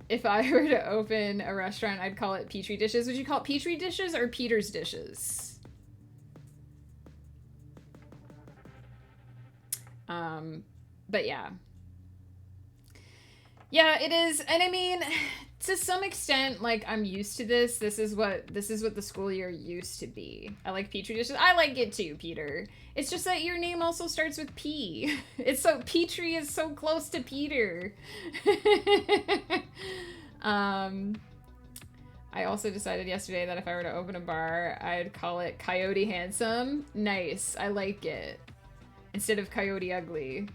If I were to open a restaurant, I'd call it Petri Dishes. Would you call it Petri Dishes or Peter's Dishes? But yeah. Yeah, it is, and I mean, To some extent, like, I'm used to this. This is what the school year used to be. I like Petri dishes. I like it too, Peter. It's just that your name also starts with P. It's so Petri is so close to Peter. I also decided yesterday that if I were to open a bar, I'd call it Coyote Handsome. Nice. I like it. Instead of Coyote Ugly.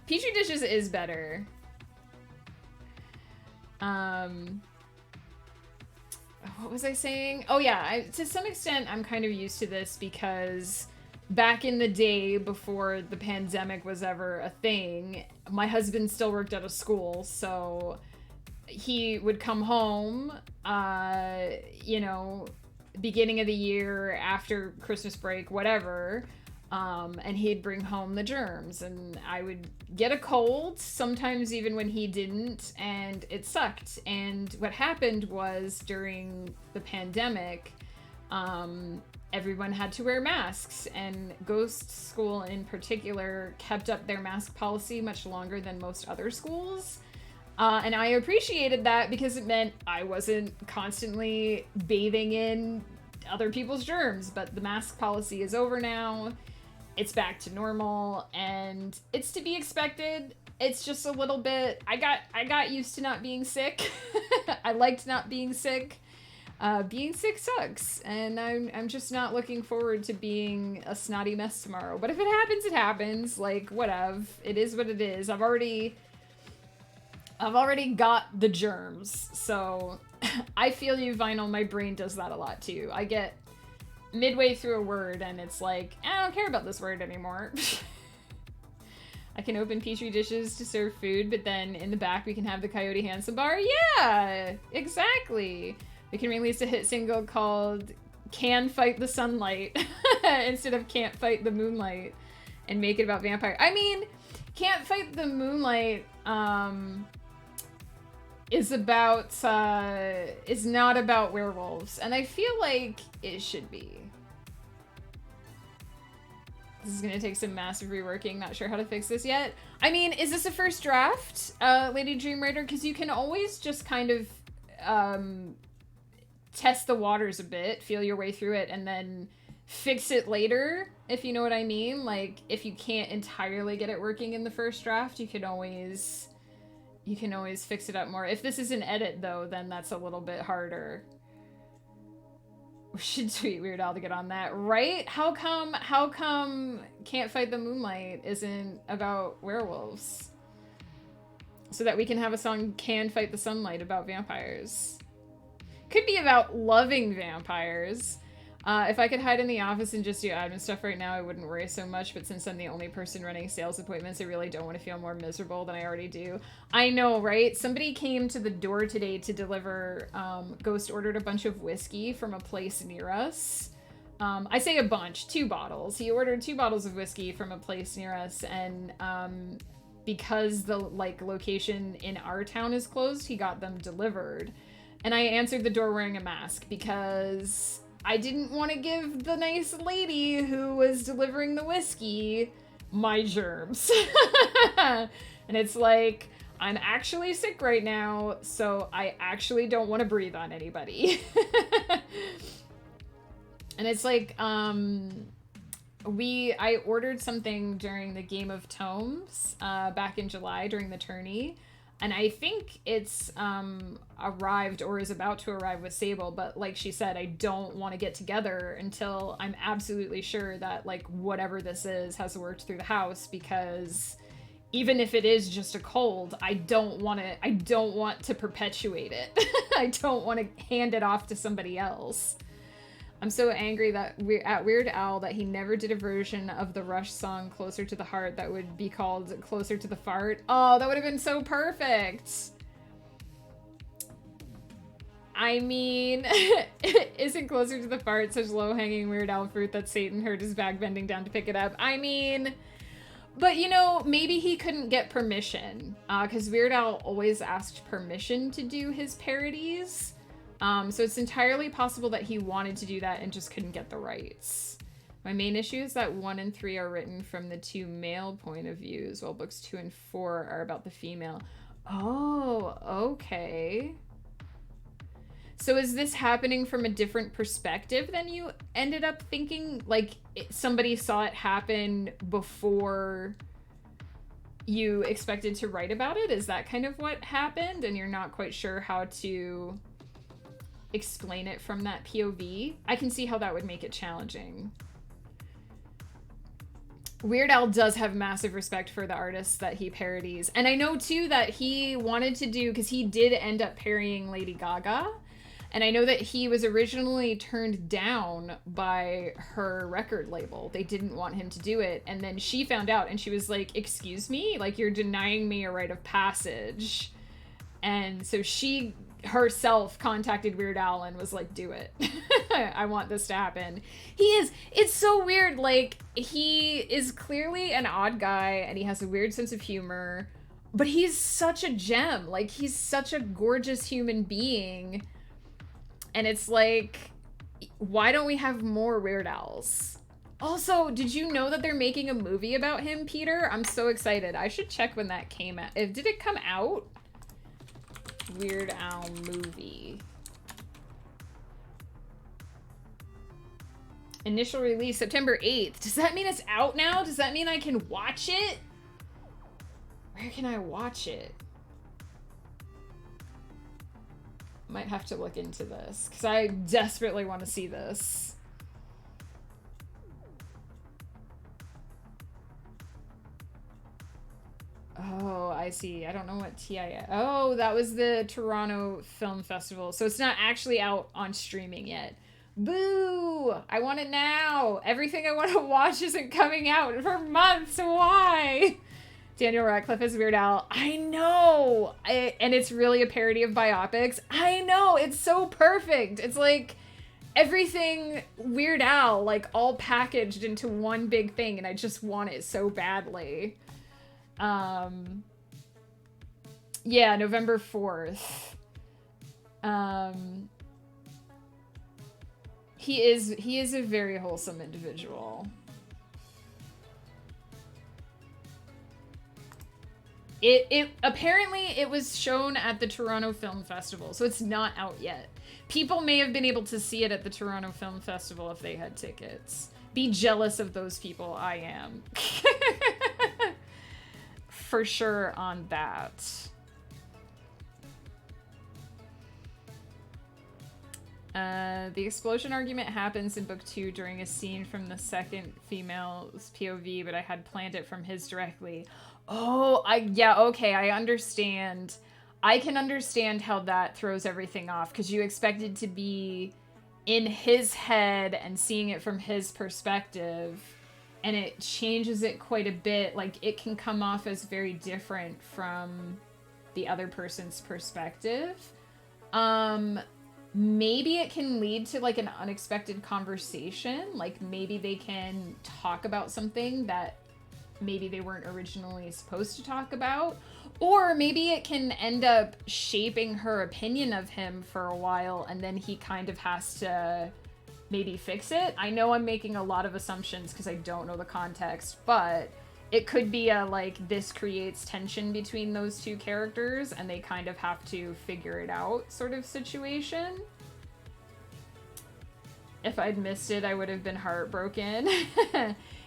Petri dishes is better. What was I saying? Oh yeah, to some extent I'm kind of used to this because back in the day before the pandemic was ever a thing, my husband still worked at a school, so he would come home, you know, beginning of the year, after Christmas break, whatever, and he'd bring home the germs, and I would get a cold, sometimes even when he didn't, and it sucked. And what happened was, during the pandemic, everyone had to wear masks, and Ghost School in particular kept up their mask policy much longer than most other schools. And I appreciated that because it meant I wasn't constantly bathing in other people's germs. But the mask policy is over now. It's back to normal, and it's to be expected. It's just a little bit. I got used to not being sick. I liked not being sick. Being sick sucks, and I'm just not looking forward to being a snotty mess tomorrow. But if it happens, it happens. Like, whatever. It is what it is. I've already got the germs, so I feel you, Vinyl. My brain does that a lot too. I get midway through a word and it's like, I don't care about this word anymore. I can open Petri dishes to serve food, but then in the back we can have the Coyote Handsome bar. Yeah, exactly. We can release a hit single called Can Fight the Sunlight instead of Can't Fight the Moonlight, and make it about vampire. I mean, Can't Fight the Moonlight is not about werewolves, and I feel like it should be. This is gonna take some massive reworking. Not sure how to fix this yet. I mean, is this a first draft, Lady Dreamwriter? Because you can always just kind of test the waters a bit, feel your way through it, and then fix it later, if you know what I mean. Like, if you can't entirely get it working in the first draft, you can always fix it up more. If this is an edit, though, then that's a little bit harder. We should tweet Weird Al to get on that, right? How come Can't Fight the Moonlight isn't about werewolves? So that we can have a song, Can Fight the Sunlight, about vampires. Could be about loving vampires. If I could hide in the office and just do admin stuff right now, I wouldn't worry so much, but since I'm the only person running sales appointments, I really don't want to feel more miserable than I already do. I know, right? Somebody came to the door today to deliver, Ghost ordered a bunch of whiskey from a place near us. I say a bunch, 2 bottles. He ordered 2 bottles of whiskey from a place near us, and because the, like, location in our town is closed, he got them delivered. And I answered the door wearing a mask because I didn't want to give the nice lady who was delivering the whiskey my germs. And it's like, I'm actually sick right now, so I actually don't want to breathe on anybody. And it's like, I ordered something during the Game of Tomes back in July during the tourney. And I think it's arrived or is about to arrive with Sable, but like she said, I don't want to get together until I'm absolutely sure that, like, whatever this is has worked through the house, because even if it is just a cold, I don't want to perpetuate it. I don't want to hand it off to somebody else. I'm so angry that at Weird Al that he never did a version of the Rush song Closer to the Heart that would be called Closer to the Fart. Oh, that would have been so perfect. I mean, isn't Closer to the Fart such low-hanging Weird Al fruit that Satan hurt his back bending down to pick it up? I mean, but you know, maybe he couldn't get permission, because Weird Al always asked permission to do his parodies. So it's entirely possible that he wanted to do that and just couldn't get the rights. My main issue is that 1 and 3 are written from the 2 male point of views, while books 2 and 4 are about the female. Oh, okay. So is this happening from a different perspective than you ended up thinking? Like somebody saw it happen before you expected to write about it? Is that kind of what happened and you're not quite sure how to explain it from that POV? I can see how that would make it challenging. Weird Al does have massive respect for the artists that he parodies. And I know too that he wanted to do, because he did end up parodying Lady Gaga. And I know that he was originally turned down by her record label. They didn't want him to do it. And then she found out and she was like, excuse me? Like, you're denying me a rite of passage. And so she herself contacted Weird Al and was like, do it. I want this to happen. It's so weird. Like, he is clearly an odd guy and he has a weird sense of humor, but he's such a gem. Like, he's such a gorgeous human being. And it's like, why don't we have more Weird Als? Also, did you know that they're making a movie about him, Peter? I'm so excited. I should check when that came out. Did it come out? Weird Al movie. Initial release, September 8th. Does that mean it's out now? Does that mean I can watch it? Where can I watch it? Might have to look into this because I desperately want to see this. Oh, I see. I don't know what TIS. Oh, that was the Toronto Film Festival. So it's not actually out on streaming yet. Boo! I want it now. Everything I want to watch isn't coming out for months. Why? Daniel Radcliffe is Weird Al. I know! And it's really a parody of biopics. I know! It's so perfect! It's like everything Weird Al, like all packaged into one big thing, and I just want it so badly. Yeah, November 4th. He is a very wholesome individual. It apparently it was shown at the Toronto Film Festival, so it's not out yet. People may have been able to see it at the Toronto Film Festival if they had tickets. Be jealous of those people. I am. For sure on that. The explosion argument happens in book 2 during a scene from the second female's POV, but I had planned it from his directly. Oh, yeah, okay, I understand. I can understand how that throws everything off, because you expected to be in his head and seeing it from his perspective, and it changes it quite a bit. Like, it can come off as very different from the other person's perspective. Maybe it can lead to, like, an unexpected conversation. Like, maybe they can talk about something that maybe they weren't originally supposed to talk about. Or maybe it can end up shaping her opinion of him for a while, and then he kind of has to maybe fix it. I know I'm making a lot of assumptions because I don't know the context, but it could be a, like, this creates tension between those two characters and they kind of have to figure it out sort of situation. If I'd missed it, I would have been heartbroken.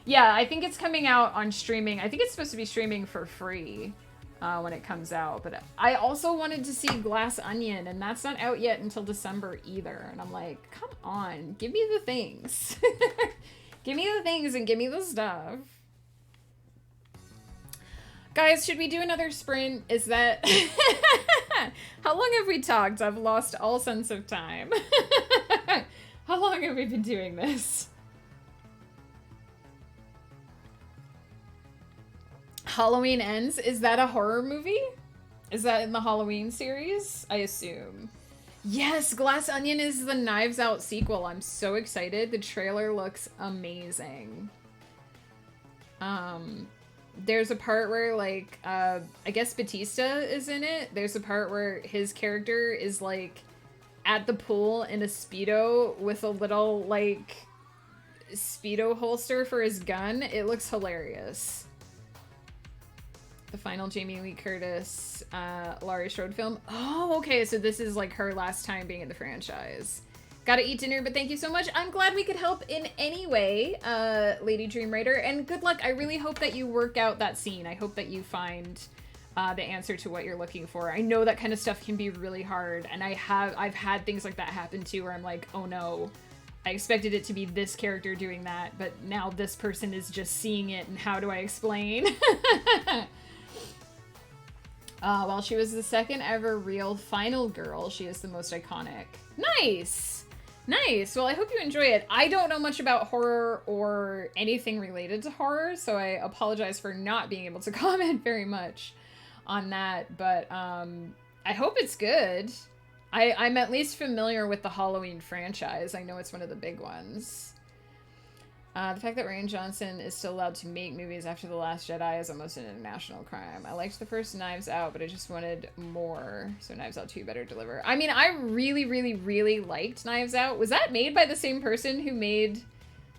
Yeah, I think it's coming out on streaming. I think it's supposed to be streaming for free when it comes out. But I also wanted to see Glass Onion, and that's not out yet until December either. And I'm like, come on, give me the things. Give me the things and give me the stuff. Guys, should we do another sprint? Is that... How long have we talked? I've lost all sense of time. How long have we been doing this? Halloween Ends? Is that a horror movie? Is that in the Halloween series? I assume. Yes, Glass Onion is the Knives Out sequel. I'm so excited. The trailer looks amazing. There's a part where, like, I guess Batista is in it. There's a part where his character is, like, at the pool in a Speedo with a little, like, Speedo holster for his gun. It looks hilarious. The final Jamie Lee Curtis, Laurie Strode film. Oh, okay, so this is like her last time being in the franchise. Gotta eat dinner, but thank you so much. I'm glad we could help in any way, Lady Dreamwriter, and good luck. I really hope that you work out that scene. I hope that you find the answer to what you're looking for. I know that kind of stuff can be really hard, and I've had things like that happen too, where I'm like, oh no, I expected it to be this character doing that, but now this person is just seeing it, and how do I explain? While she was the second ever real final girl, she is the most iconic. Nice! Nice! Well, I hope you enjoy it. I don't know much about horror or anything related to horror, so I apologize for not being able to comment very much on that, but I hope it's good. I'm at least familiar with the Halloween franchise. I know it's one of the big ones. The fact that Rian Johnson is still allowed to make movies after The Last Jedi is almost an international crime. I liked the first Knives Out, but I just wanted more, so Knives Out 2 better deliver. I mean, I really, really, really liked Knives Out. Was that made by the same person who made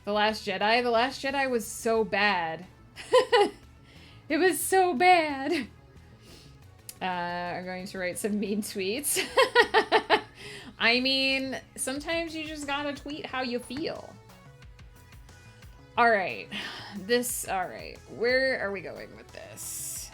The Last Jedi? The Last Jedi was so bad. It was so bad. I'm going to write some mean tweets. I mean, sometimes you just gotta tweet how you feel. Alright. Alright. Where are we going with this?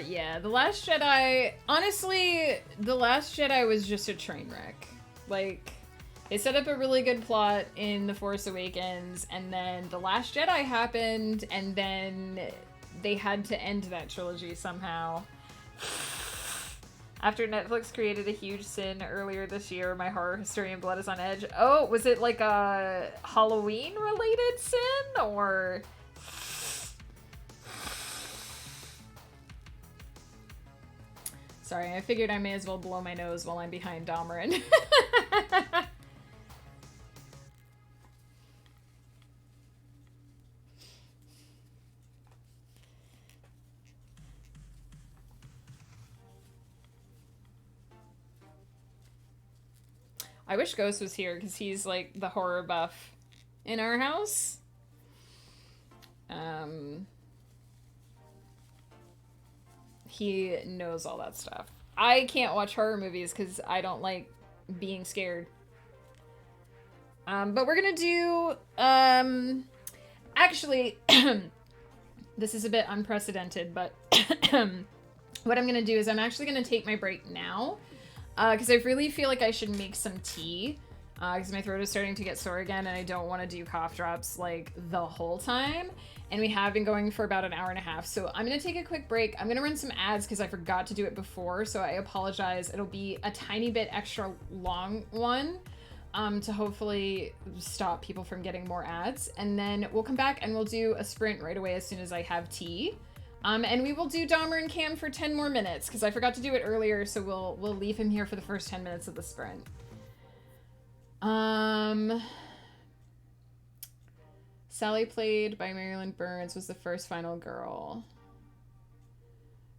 Yeah, The Last Jedi, honestly, The Last Jedi was just a train wreck. Like, they set up a really good plot in The Force Awakens, and then The Last Jedi happened, and then they had to end that trilogy somehow. After Netflix created a huge sin earlier this year, my horror history and blood is on edge. Oh, was it like a Halloween-related sin, or... Sorry, I figured I may as well blow my nose while I'm behind Dameron. I wish Ghost was here, because he's, like, the horror buff in our house. He knows all that stuff. I can't watch horror movies because I don't like being scared. But we're gonna do, actually, this is a bit unprecedented, but what I'm gonna do is I'm actually gonna take my break now, because I really feel like I should make some tea, because my throat is starting to get sore again, and I don't want to do cough drops, like, the whole time. And we have been going for about an hour and a half, so I'm going to take a quick break. I'm going to run some ads because I forgot to do it before, so I apologize. It'll be a tiny bit extra long one, to hopefully stop people from getting more ads. And then we'll come back and we'll do a sprint right away as soon as I have tea. And we will do Dahmer and Cam for 10 more minutes, because I forgot to do it earlier, so we'll leave him here for the first 10 minutes of the sprint. Sally, played by Marilyn Burns, was the first final girl.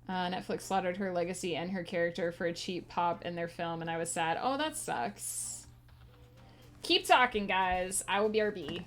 Netflix slaughtered her legacy and her character for a cheap pop in their film, and I was sad. Oh, that sucks. Keep talking, guys. I will BRB.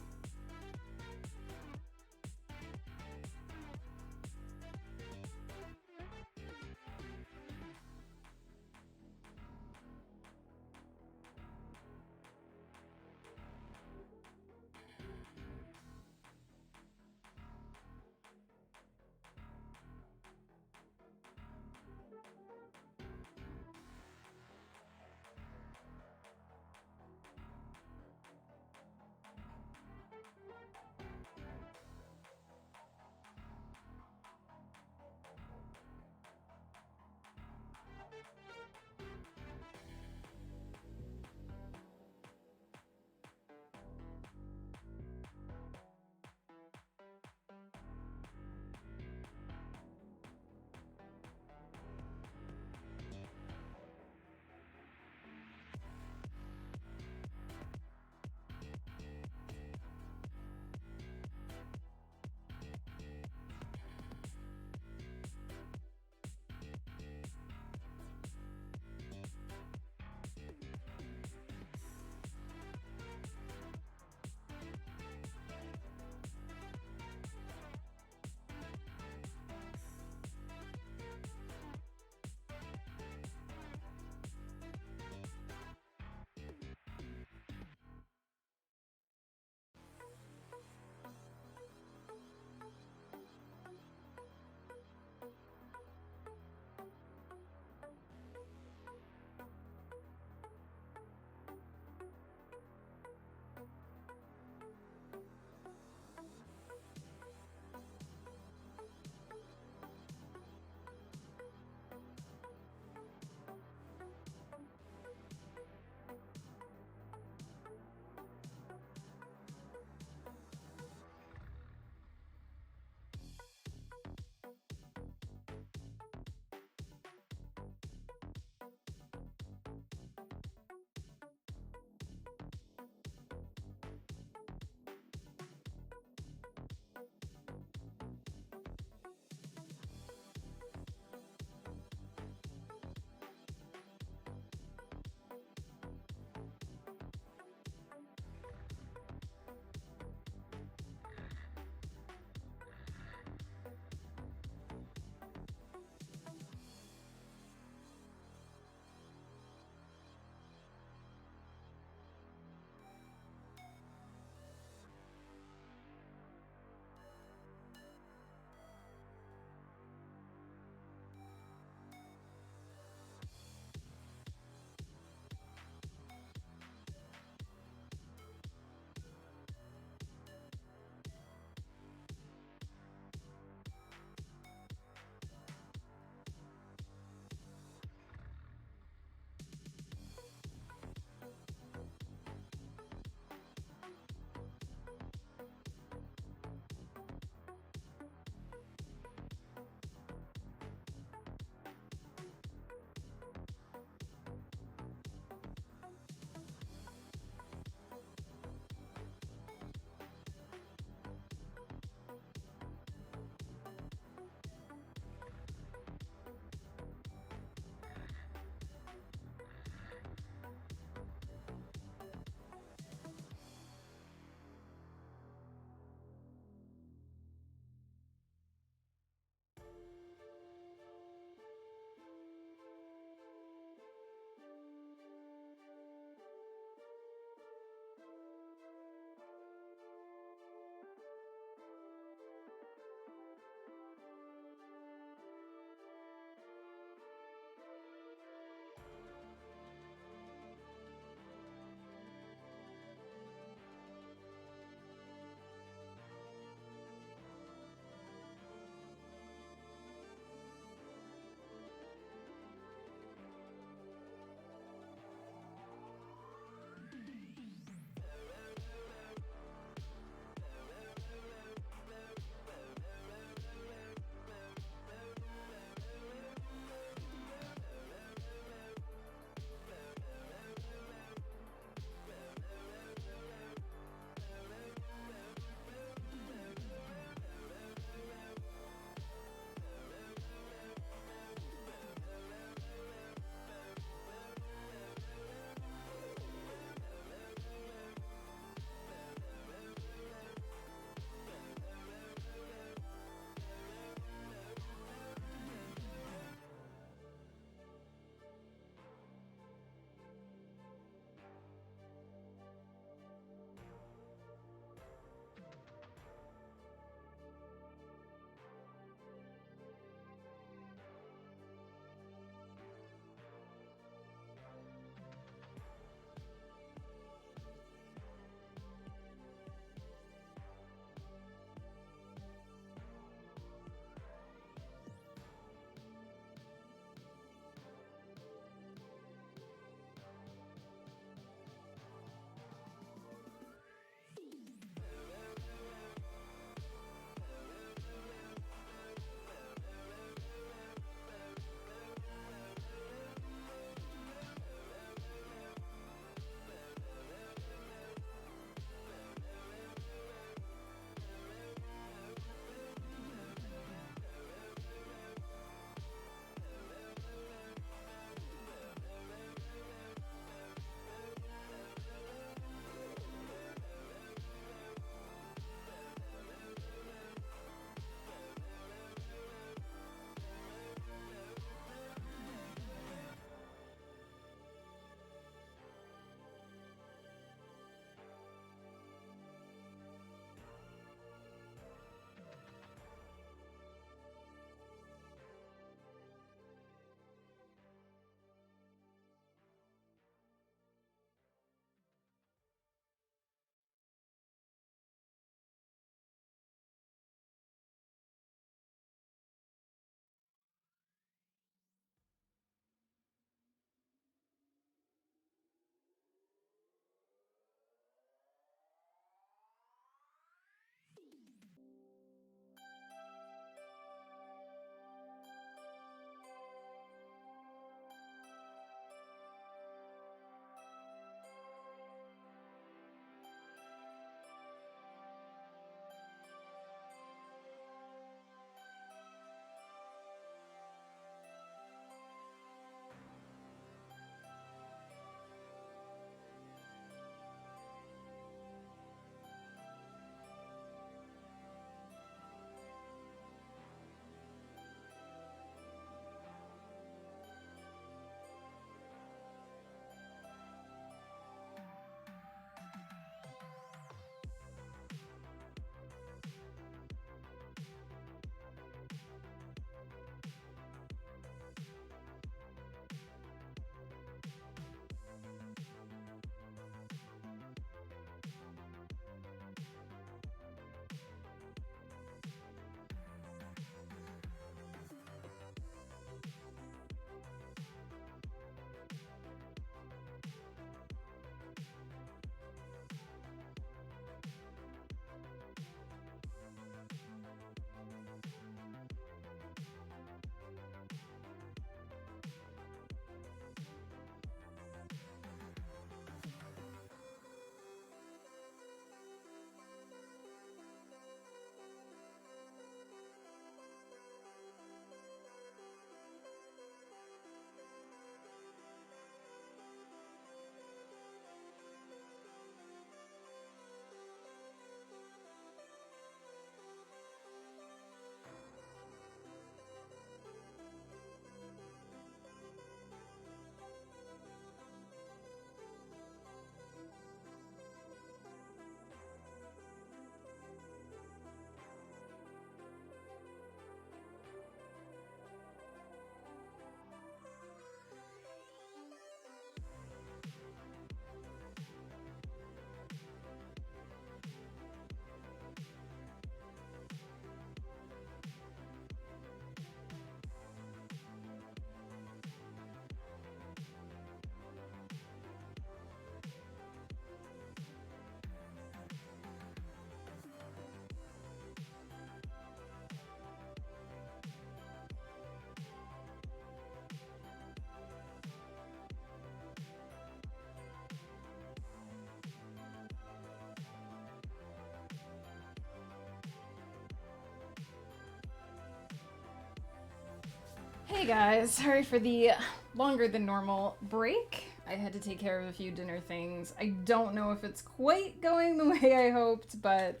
Hey guys, sorry for the longer than normal break. I had to take care of a few dinner things. I don't know if it's quite going the way I hoped, but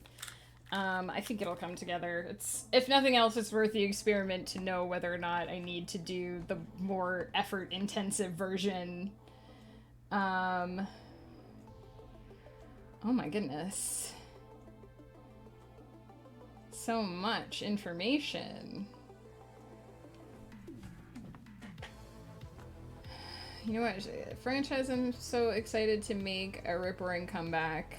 I think it'll come together. It's, if nothing else, it's worth the experiment to know whether or not I need to do the more effort-intensive version. Oh my goodness. So much information. You know what? Franchise I'm so excited to make a rip-roaring comeback.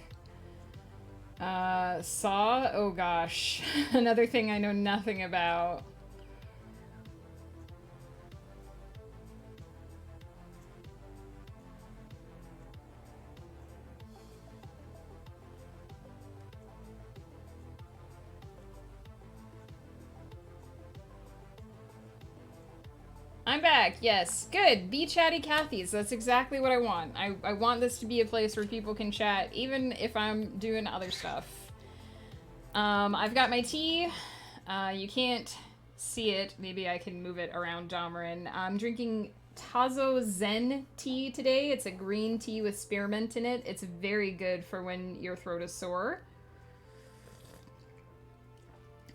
Saw? Oh gosh. Another thing I know nothing about. I'm back, yes. Good. Be chatty Cathy's. That's exactly what I want. I want this to be a place where people can chat, even if I'm doing other stuff. I've got my tea. You can't see it. Maybe I can move it around Domarin. I'm drinking Tazo Zen tea today. It's a green tea with spearmint in it. It's very good for when your throat is sore.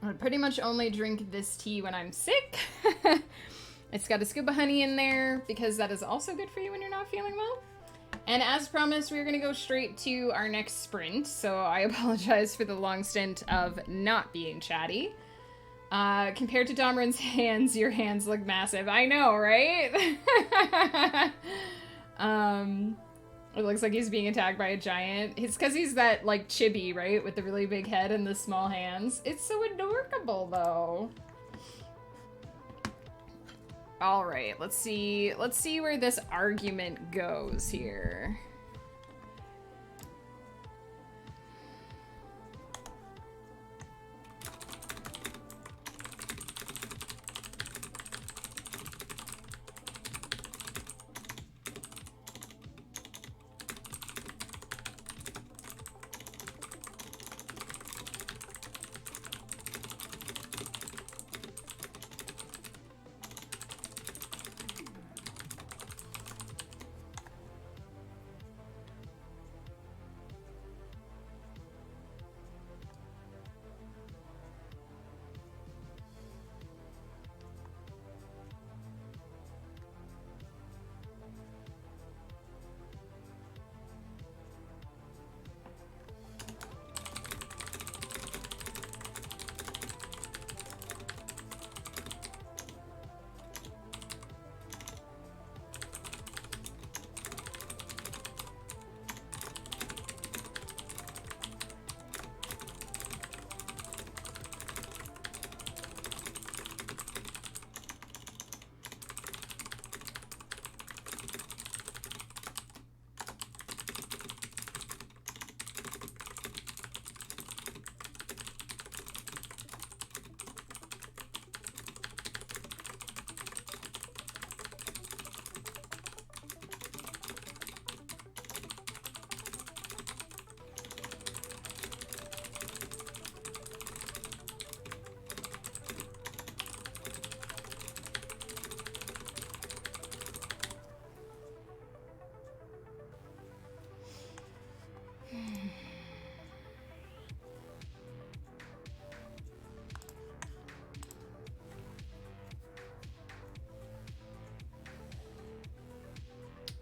I pretty much only drink this tea when I'm sick. It's got a scoop of honey in there because that is also good for you when you're not feeling well. And as promised, we're going to go straight to our next sprint. So I apologize for the long stint of not being chatty. Compared to Domarin's hands, your hands look massive. I know, right? It looks like he's being attacked by a giant. It's because he's that, like, chibi, right? With the really big head and the small hands. It's so adorable, though. All right, let's see where this argument goes here.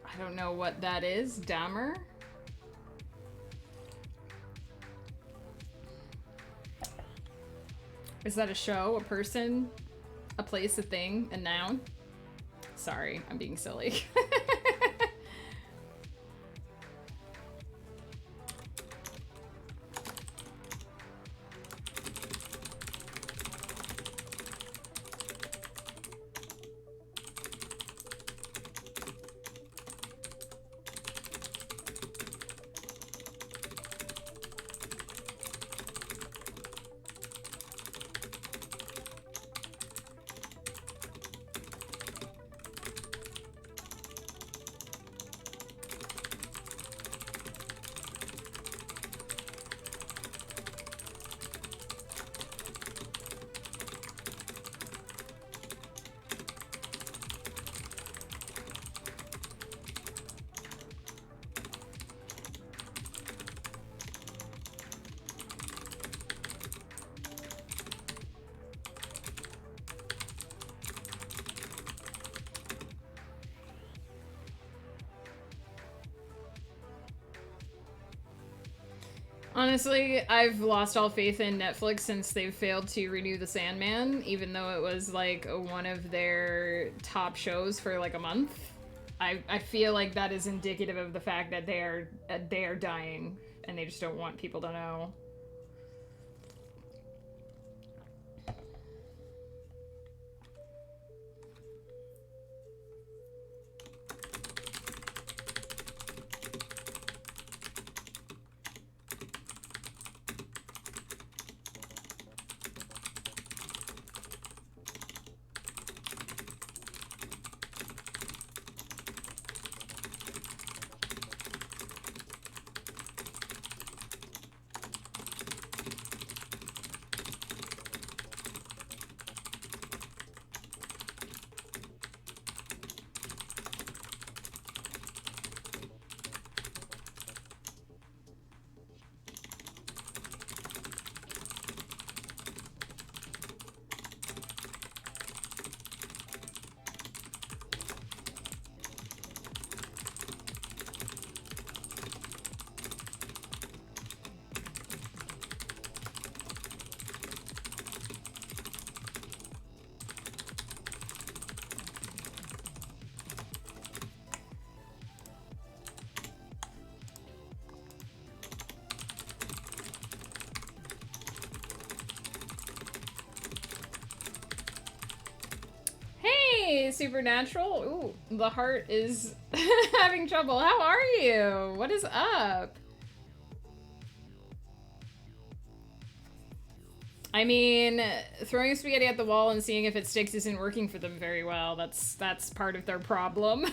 I don't know what that is. Dahmer? Is that a show, a person, a place, a thing, a noun? Sorry, I'm being silly. Honestly, I've lost all faith in Netflix since they've failed to renew The Sandman, even though it was like one of their top shows for like a month. I feel like that is indicative of the fact that they are dying, and they just don't want people to know. Supernatural. Ooh, the heart is having trouble. How are you? What is up? I mean, throwing spaghetti at the wall and seeing if it sticks isn't working for them very well. That's part of their problem.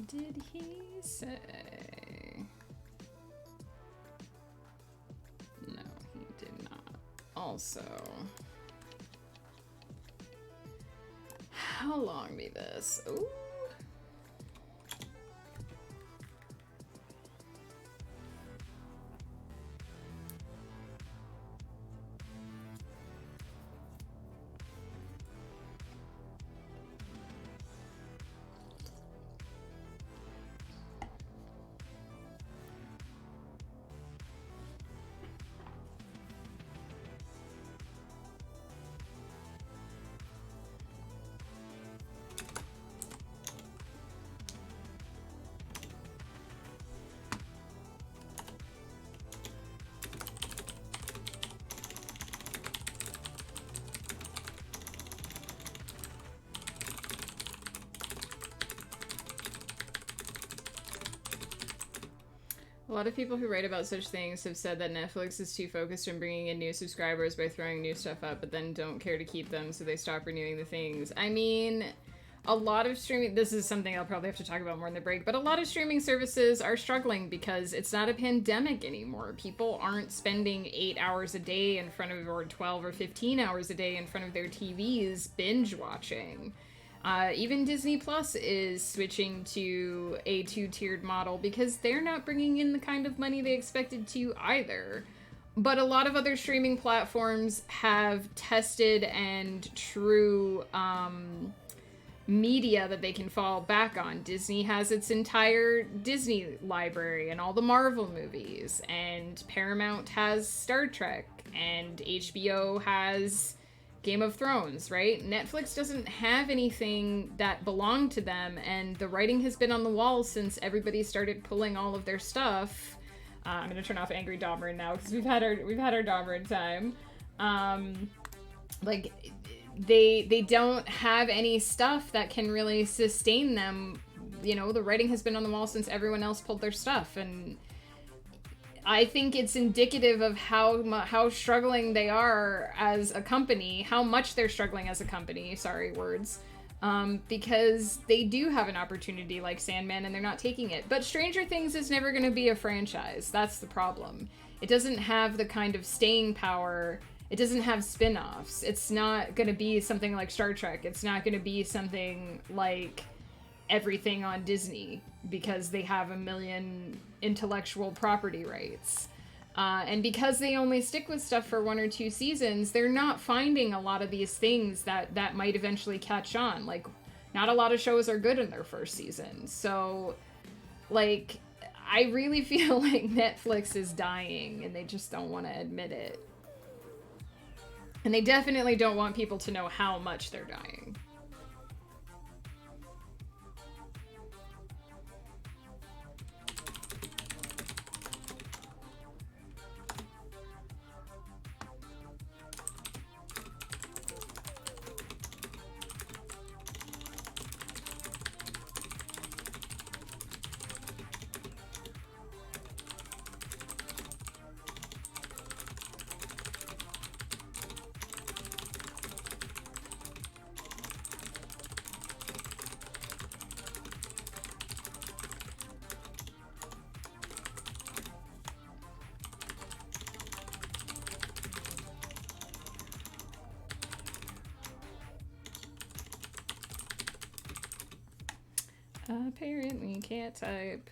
Did he say? Also, how long be this? Ooh. A lot of people who write about such things have said that Netflix is too focused on bringing in new subscribers by throwing new stuff up, but then don't care to keep them, so they stop renewing the things. I mean, a lot of streaming... This is something I'll probably have to talk about more in the break, but a lot of streaming services are struggling because it's not a pandemic anymore. People aren't spending 8 hours a day in front of, or 12 or 15 hours a day in front of their TVs binge watching. Even Disney Plus is switching to a two-tiered model because they're not bringing in the kind of money they expected to either. But a lot of other streaming platforms have tested and true media that they can fall back on. Disney has its entire Disney library and all the Marvel movies, and Paramount has Star Trek, and HBO has Game of Thrones, right? Netflix doesn't have anything that belonged to them, and the writing has been on the wall since everybody started pulling all of their stuff. I'm gonna turn off Angry Domrin now because we've had our Domrin time. Like, they don't have any stuff that can really sustain them. You know, the writing has been on the wall since everyone else pulled their stuff, and I think it's indicative of how struggling they are as a company, how much they're struggling as a company, because they do have an opportunity like Sandman and they're not taking it. But Stranger Things is never going to be a franchise. That's the problem. It doesn't have the kind of staying power. It doesn't have spin-offs. It's not going to be something like Star Trek. It's not going to be something like everything on Disney because they have a million intellectual property rights. And because they only stick with stuff for 1 or 2 seasons, they're not finding a lot of these things that might eventually catch on. Like, not a lot of shows are good in their first season. So, like, I really feel like Netflix is dying and they just don't want to admit it. And they definitely don't want people to know how much they're dying. Apparently can't type.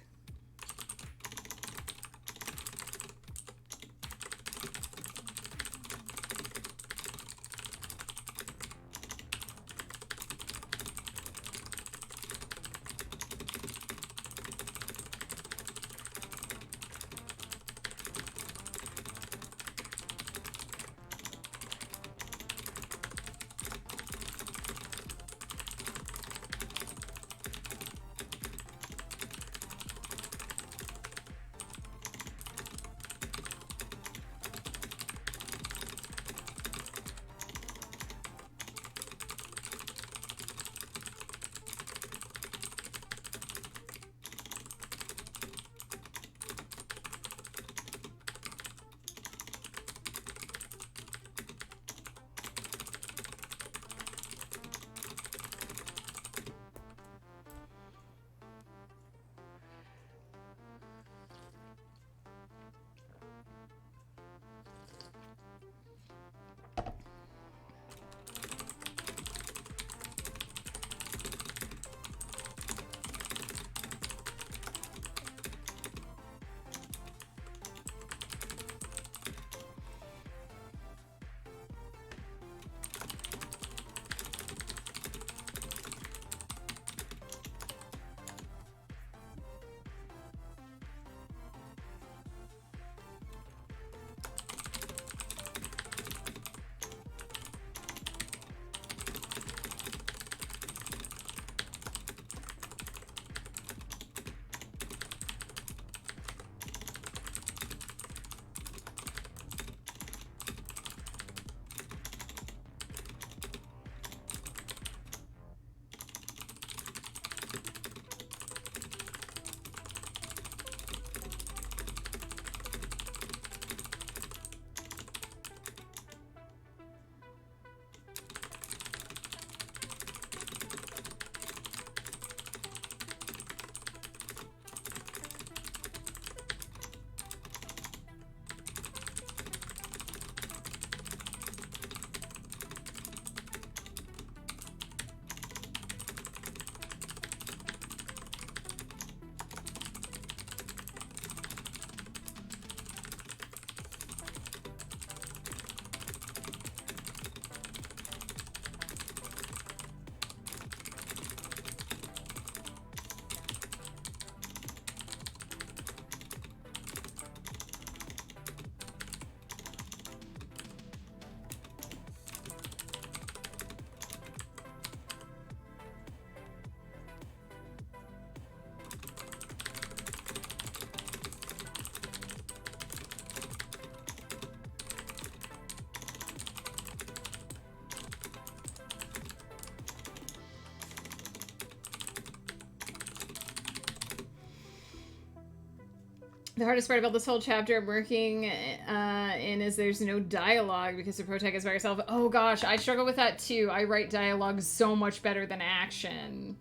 The hardest part about this whole chapter I'm working in is there's no dialogue because the protag is by herself. Oh gosh, I struggle with that too. I write dialogue so much better than action.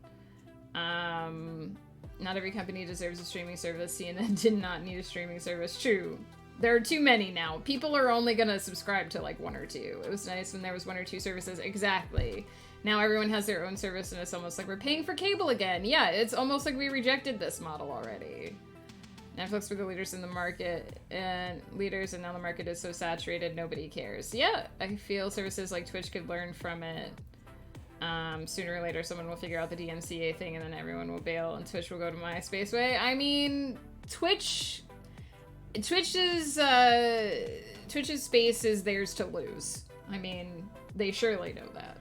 Not every company deserves a streaming service. CNN did not need a streaming service. True. There are too many now. People are only gonna subscribe to like one or two. It was nice when there was one or two services. Exactly. Now everyone has their own service and it's almost like we're paying for cable again. Yeah, it's almost like we rejected this model already. Netflix were the leaders in the market, and now the market is so saturated, nobody cares. Yeah, I feel services like Twitch could learn from it. Sooner or later, someone will figure out the DMCA thing, and then everyone will bail, and Twitch will go to MySpace way. I mean, Twitch's space is theirs to lose. I mean, they surely know that.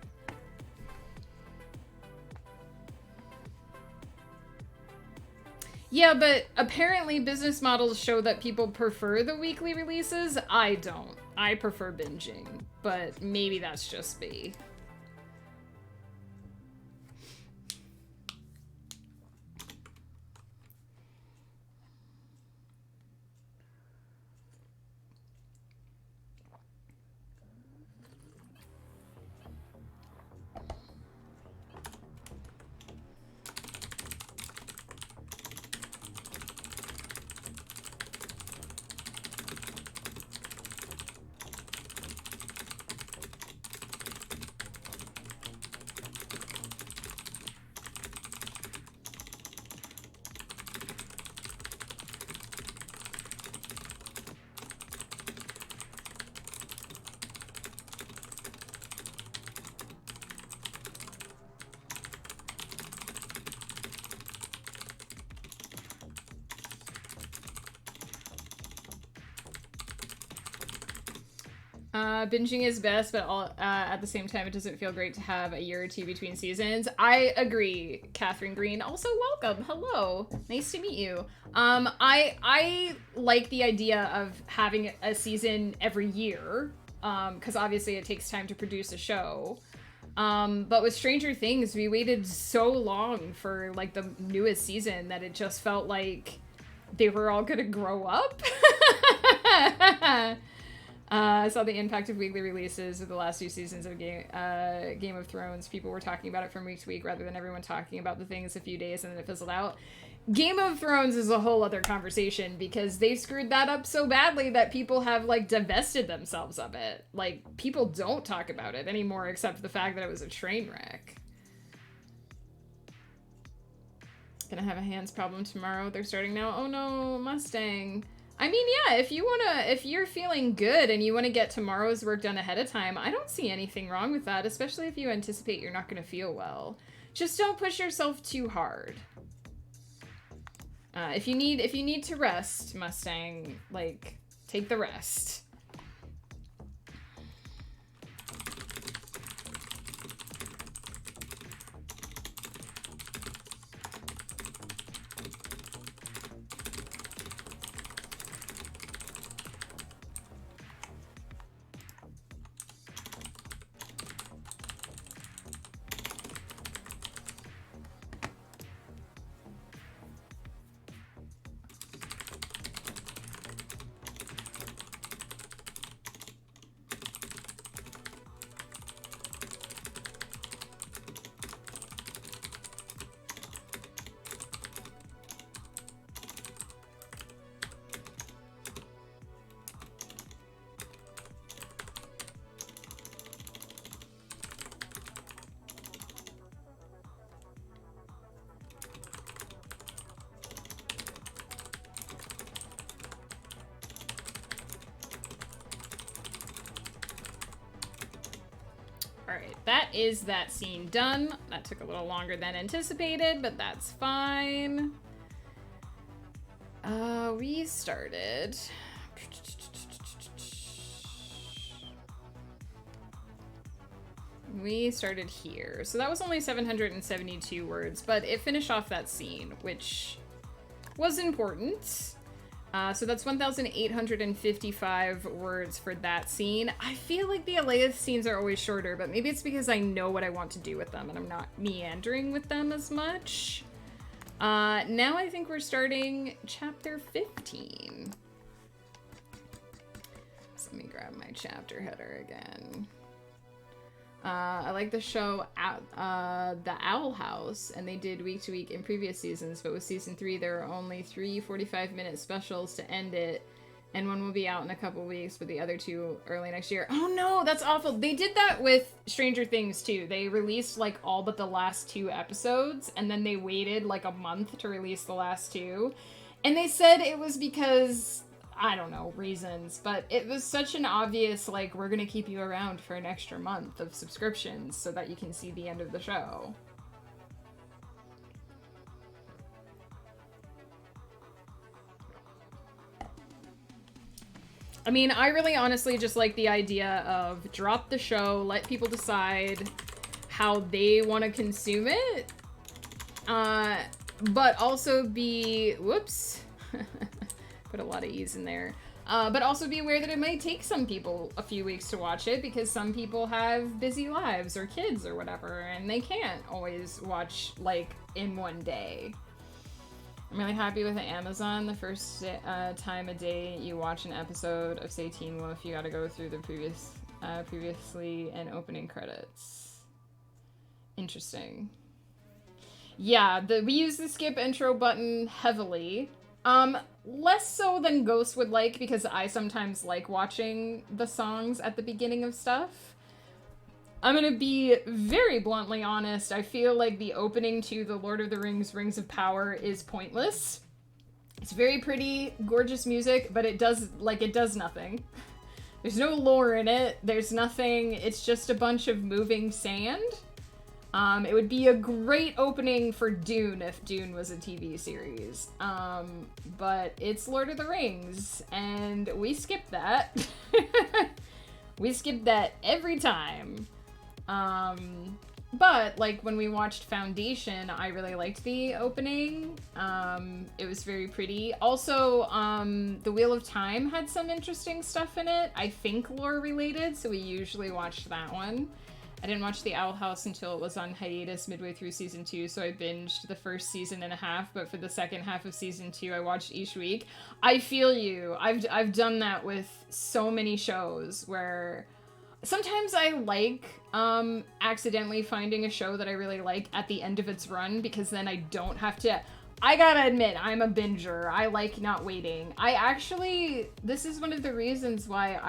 Yeah, but apparently business models show that people prefer the weekly releases. I don't. I prefer binging, but maybe that's just me. Binging is best, but at the same time, it doesn't feel great to have a year or two between seasons. I agree, Catherine Green. Also, welcome. Hello. Nice to meet you. I like the idea of having a season every year, because obviously it takes time to produce a show. But with Stranger Things, we waited so long for, like, the newest season that it just felt like they were all gonna grow up. I saw the impact of weekly releases of the last two seasons of Game of Thrones. People were talking about it from week to week rather than everyone talking about the things a few days and then it fizzled out. Game of Thrones is a whole other conversation because they screwed that up so badly that people have, like, divested themselves of it. Like, people don't talk about it anymore except for the fact that it was a train wreck. Gonna have a hands problem tomorrow. They're starting now. Oh no, Mustang. I mean, yeah, if you're feeling good and you want to get tomorrow's work done ahead of time, I don't see anything wrong with that, especially if you anticipate you're not going to feel well. Just don't push yourself too hard. If you need to rest, Mustang, like, take the rest. Alright, that is that scene done. That took a little longer than anticipated, but that's fine. We started... We started here. So that was only 772 words, but it finished off that scene, which was important. So that's 1,855 words for that scene. I feel like the Alea scenes are always shorter, but maybe it's because I know what I want to do with them and I'm not meandering with them as much. Now I think we're starting chapter 15. So let me grab my chapter header again. I like the show The Owl House, and they did week to week in previous seasons, but with season 3 there are only 3 45-minute specials to end it, and one will be out in a couple weeks, but the other 2 early next year. Oh no, that's awful. They did that with Stranger Things too. They released like all but the last 2 episodes, and then they waited like a month to release the last 2, and they said it was because, I don't know, reasons, but it was such an obvious, like, we're gonna keep you around for an extra month of subscriptions so that you can see the end of the show. I mean, I really honestly just like the idea of drop the show, let people decide how they want to consume it, but also be, whoops, put a lot of E's in there. But also be aware that it might take some people a few weeks to watch it because some people have busy lives or kids or whatever, and they can't always watch, like, in one day. I'm really happy with Amazon. The first time a day you watch an episode of, say, Teen Wolf, you gotta go through the previously and opening credits. Interesting. Yeah, we use the skip intro button heavily. Less so than Ghost would like, because I sometimes like watching the songs at the beginning of stuff. I'm gonna be very bluntly honest, I feel like the opening to The Lord of the Rings, Rings of Power is pointless. It's very pretty, gorgeous music, but it does nothing. There's no lore in it, there's nothing, it's just a bunch of moving sand. It would be a great opening for Dune if Dune was a TV series. But it's Lord of the Rings, and we skip that. We skip that every time. But, like, when we watched Foundation, I really liked the opening. It was very pretty. Also, The Wheel of Time had some interesting stuff in it. I think lore related, so we usually watched that one. I didn't watch The Owl House until it was on hiatus midway through season 2, so I binged the first season and a half, but for the second half of season 2, I watched each week. I feel you. I've done that with so many shows where sometimes I like accidentally finding a show that I really like at the end of its run, because then I don't have to... I gotta admit, I'm a binger. I like not waiting. This is one of the reasons why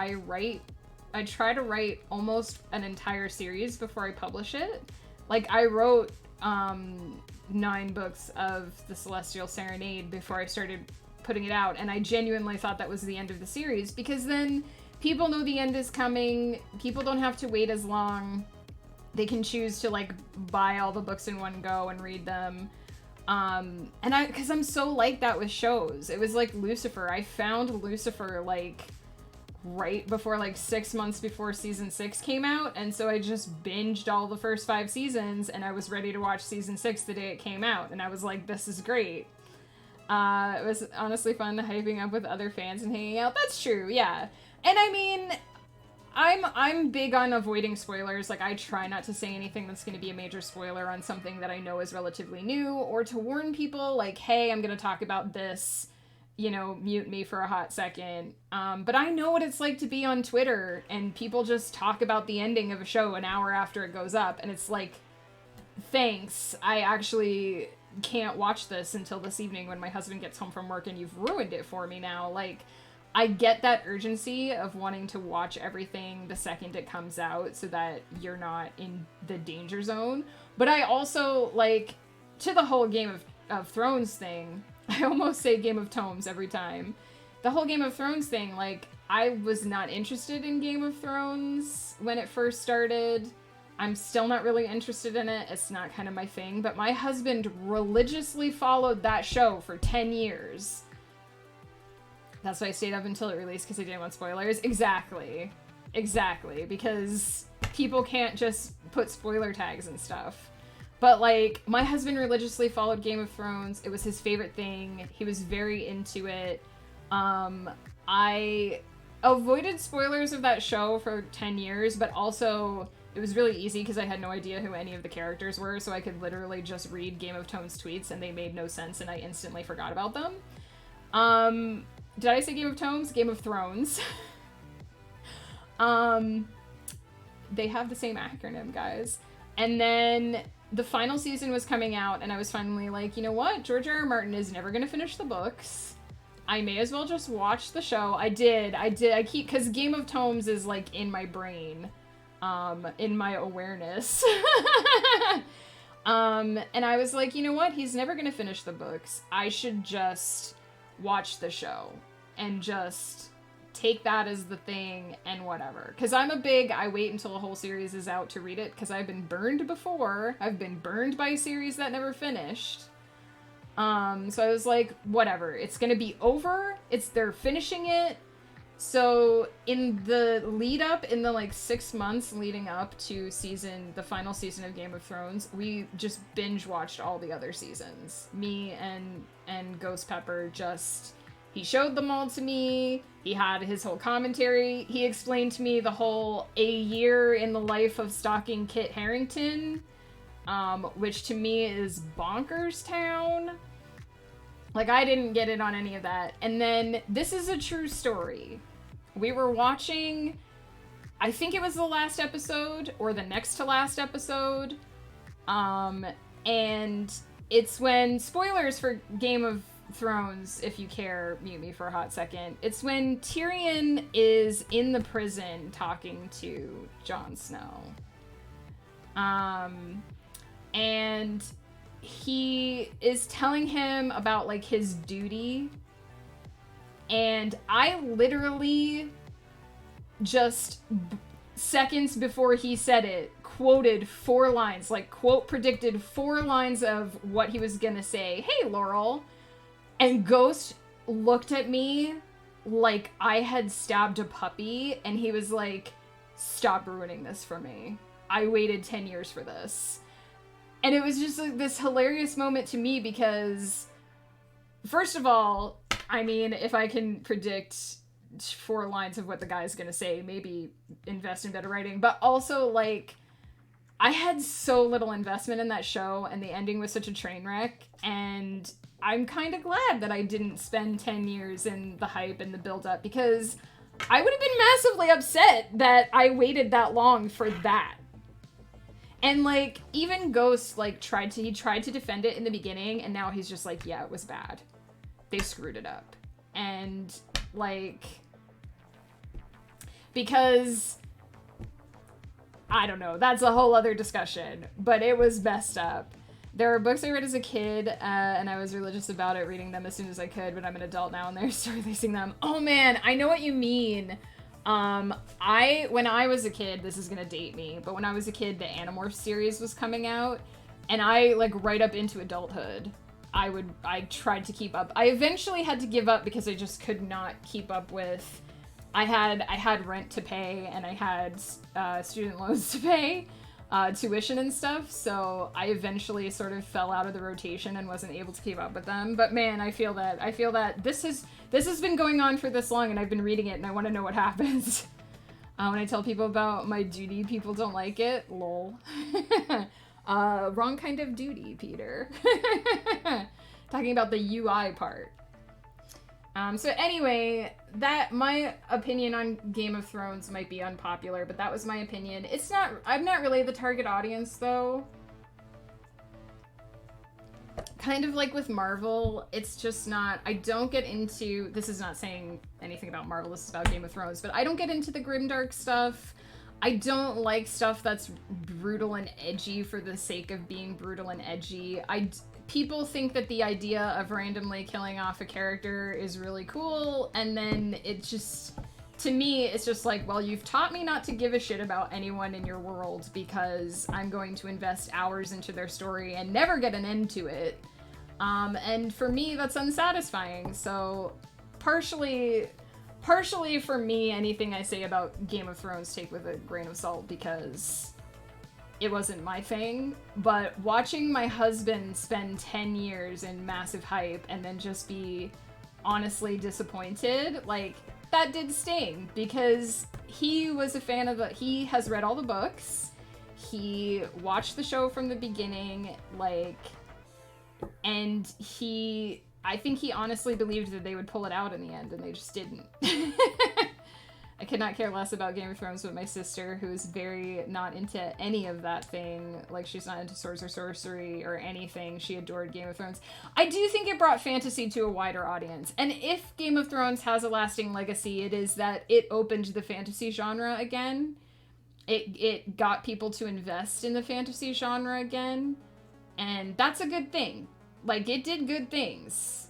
I try to write almost an entire series before I publish it. Like, I wrote 9 books of the Celestial Serenade before I started putting it out, and I genuinely thought that was the end of the series, because then people know the end is coming, people don't have to wait as long, they can choose to, like, buy all the books in one go and read them. Because I'm so like that with shows. It was like Lucifer. I found Lucifer, like, right before, like, 6 months before season 6 came out, and so I just binged all the first 5 seasons, and I was ready to watch season 6 the day it came out, and I was like, this is great. It was honestly fun hyping up with other fans and hanging out. That's true, yeah. And I mean, I'm big on avoiding spoilers. Like, I try not to say anything that's going to be a major spoiler on something that I know is relatively new, or to warn people, like, hey, I'm going to talk about this, you know, mute me for a hot second. But I know what it's like to be on Twitter, and people just talk about the ending of a show an hour after it goes up, and it's like, thanks, I actually can't watch this until this evening when my husband gets home from work, and you've ruined it for me now. Like, I get that urgency of wanting to watch everything the second it comes out so that you're not in the danger zone. But I also, like, to the whole Game of Thrones thing, I almost say Game of Tomes every time. The whole Game of Thrones thing, like, I was not interested in Game of Thrones when it first started. I'm still not really interested in it. It's not kind of my thing. But my husband religiously followed that show for 10 years. That's why I stayed up until it released, because I didn't want spoilers. Exactly. Exactly. Because people can't just put spoiler tags and stuff. But, like, my husband religiously followed Game of Thrones. It was his favorite thing. He was very into it. I avoided spoilers of that show for 10 years, but also it was really easy because I had no idea who any of the characters were, so I could literally just read Game of Thrones tweets and they made no sense and I instantly forgot about them. Did I say Game of Thrones? Game of Thrones. They have the same acronym, guys. And then the final season was coming out and I was finally like, you know what? George R. R. Martin is never gonna finish the books. I may as well just watch the show. I keep, because Game of Thrones is like in my brain, in my awareness. And I was like, you know what? He's never gonna finish the books. I should just watch the show and just take that as the thing and whatever. Because I wait until a whole series is out to read it because I've been burned before. I've been burned by a series that never finished. So I was like, whatever, it's gonna be over. They're finishing it. So in the lead up, in the like 6 months leading up to the final season of Game of Thrones, we just binge watched all the other seasons. Me and Ghost Pepper he showed them all to me. He had his whole commentary. He explained to me the whole a year in the life of stalking Kit Harington, which to me is bonkers town. Like, I didn't get it on any of that. And then, this is a true story. We were watching, I think it was the last episode, or the next to last episode, and it's when, spoilers for Game of Thrones, if you care, mute me for a hot second. It's when Tyrion is in the prison talking to Jon Snow. And he is telling him about, like, his duty. And I literally just seconds before he said it, quoted 4 lines, like, predicted 4 lines of what he was gonna say. Hey, Laurel. And Ghost looked at me like I had stabbed a puppy, and he was like, stop ruining this for me. I waited 10 years for this. And it was just like this hilarious moment to me because, first of all, I mean, if I can predict 4 lines of what the guy's gonna say, maybe invest in better writing. But also, like, I had so little investment in that show, and the ending was such a train wreck, and I'm kind of glad that I didn't spend 10 years in the hype and the build-up, because I would have been massively upset that I waited that long for that. And, like, even Ghost, like, tried to defend it in the beginning, and now he's just like, yeah, it was bad. They screwed it up. And, like, because, I don't know, that's a whole other discussion, but it was messed up. There are books I read as a kid, and I was religious about it, reading them as soon as I could, but I'm an adult now, and they're still releasing them. Oh man, I know what you mean. When I was a kid, this is gonna date me, but when I was a kid, the Animorphs series was coming out, and I, like, right up into adulthood, I tried to keep up. I eventually had to give up because I just could not keep up with, I had rent to pay, and I had, student loans to pay, tuition and stuff, so I eventually sort of fell out of the rotation and wasn't able to keep up with them. But man, I feel that this has been going on for this long, and I've been reading it, and I want to know what happens. When I tell people about my duty, people don't like it. Lol. Wrong kind of duty, Peter. Talking about the UI part. So anyway, my opinion on Game of Thrones might be unpopular, but that was my opinion. I'm not really the target audience, though. Kind of like with Marvel, it's just not, I don't get into, this is not saying anything about Marvel, this is about Game of Thrones, but I don't get into the grimdark stuff. I don't like stuff that's brutal and edgy for the sake of being brutal and edgy. People think that the idea of randomly killing off a character is really cool, and then it just, to me, it's just like, well, you've taught me not to give a shit about anyone in your world because I'm going to invest hours into their story and never get an end to it. And for me, that's unsatisfying. So partially for me, anything I say about Game of Thrones take with a grain of salt because it wasn't my thing. But watching my husband spend 10 years in massive hype and then just be honestly disappointed, like, that did sting because he was a fan of he has read all the books. He watched the show from the beginning, like, and I think he honestly believed that they would pull it out in the end, and they just didn't. I could not care less about Game of Thrones, but my sister, who is very not into any of that thing, like she's not into swords or sorcery or anything, she adored Game of Thrones. I do think it brought fantasy to a wider audience. And if Game of Thrones has a lasting legacy, it is that it opened the fantasy genre again. It got people to invest in the fantasy genre again. And that's a good thing. Like, it did good things.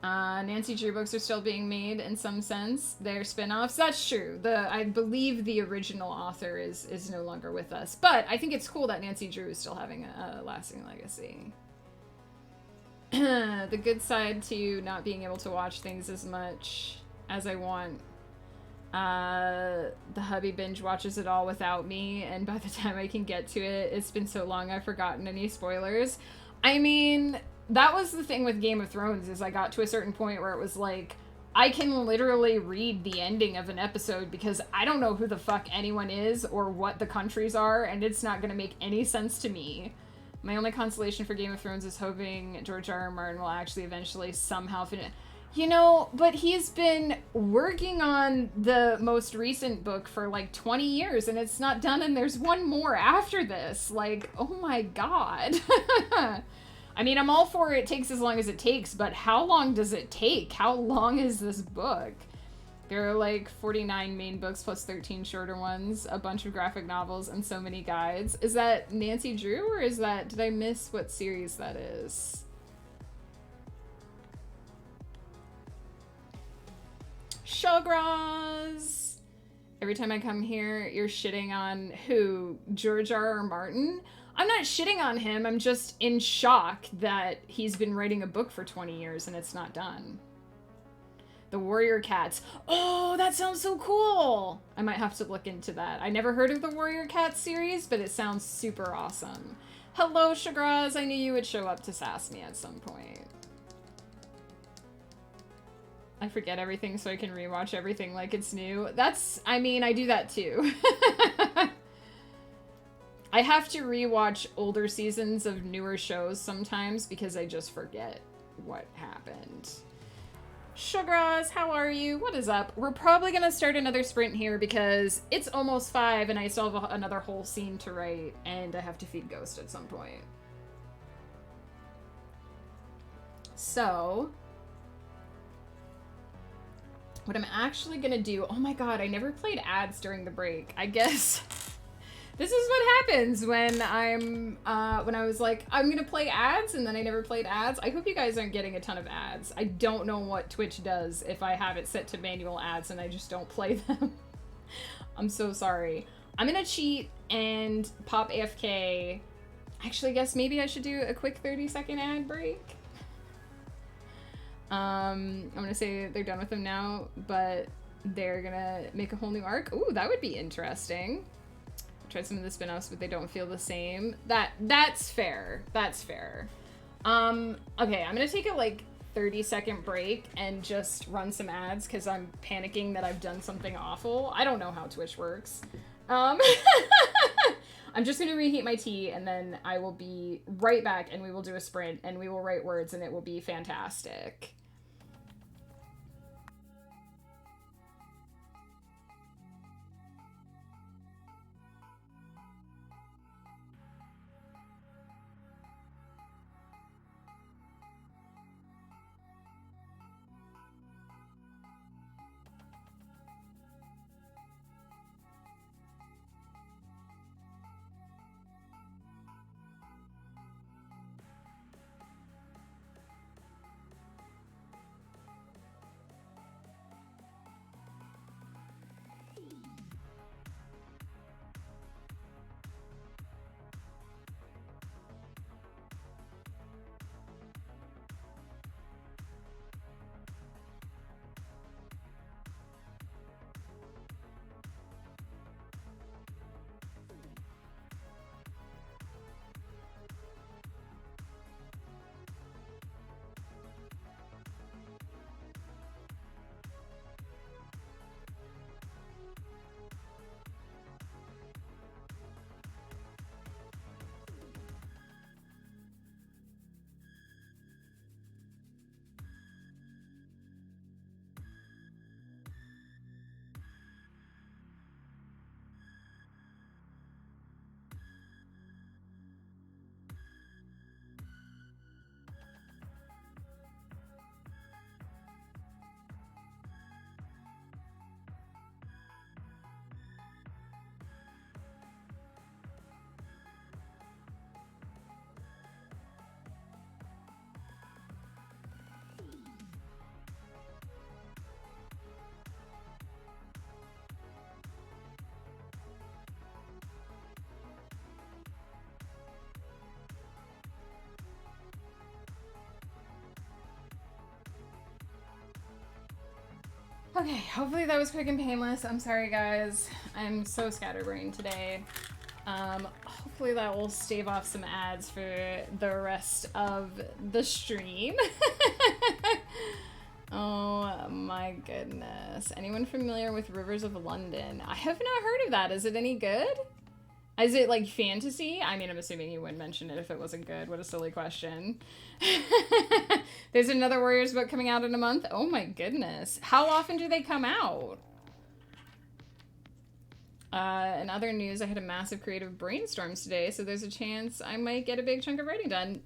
Nancy Drew books are still being made in some sense. They're spin-offs. That's true. I believe the original author is no longer with us. But I think it's cool that Nancy Drew is still having a lasting legacy. The good side to not being able to watch things as much as I want. The hubby binge watches it all without me, and by the time I can get to it, it's been so long I've forgotten any spoilers. I mean, that was the thing with Game of Thrones, is I got to a certain point where it was like, I can literally read the ending of an episode because I don't know who the fuck anyone is or what the countries are, and it's not going to make any sense to me. My only consolation for Game of Thrones is hoping George R. R. Martin will actually eventually somehow finish. You know, but he's been working on the most recent book for like 20 years and it's not done, and there's one more after this. Like, oh my god. I mean, I'm all for it takes as long as it takes, but how long does it take? How long is this book? There are like 49 main books plus 13 shorter ones, a bunch of graphic novels, and so many guides. Is that Nancy Drew, or is that, did I miss what series that is? Shograz! Every time I come here, you're shitting on who? George R. R. Martin? I'm not shitting on him, I'm just in shock that he's been writing a book for 20 years and it's not done. The Warrior Cats. Oh, that sounds so cool! I might have to look into that. I never heard of the Warrior Cats series, but it sounds super awesome. Hello, Shagraz. I knew you would show up to sass me at some point. I forget everything so I can rewatch everything like it's new. That's, I mean, I do that too. I have to rewatch older seasons of newer shows sometimes because I just forget what happened. Shugras, how are you? What is up? We're probably gonna start another sprint here because it's almost 5 and I still have another whole scene to write and I have to feed Ghost at some point. So, what I'm actually gonna do, oh my god, I never played ads during the break. I guess this is what happens when when I was like, I'm gonna play ads, and then I never played ads. I hope you guys aren't getting a ton of ads. I don't know what Twitch does if I have it set to manual ads and I just don't play them. I'm so sorry. I'm gonna cheat and pop AFK. Actually, I guess maybe I should do a quick 30-second ad break. I'm gonna say they're done with them now, but they're gonna make a whole new arc. Ooh, that would be interesting. Try some of the spin-offs, but they don't feel the same. That's fair. That's fair. Okay, I'm gonna take a like 30-second break and just run some ads because I'm panicking that I've done something awful. I don't know how Twitch works. I'm just gonna reheat my tea and then I will be right back and we will do a sprint and we will write words and it will be fantastic. Okay, hopefully that was quick and painless. I'm sorry, guys. I'm so scatterbrained today. Hopefully that will stave off some ads for the rest of the stream. Oh my goodness. Anyone familiar with Rivers of London? I have not heard of that. Is it any good? Is it like fantasy? I mean, I'm assuming you wouldn't mention it if it wasn't good. What a silly question. There's another Warriors book coming out in a month. Oh my goodness. How often do they come out? In other news, I had a massive creative brainstorms today, so there's a chance I might get a big chunk of writing done.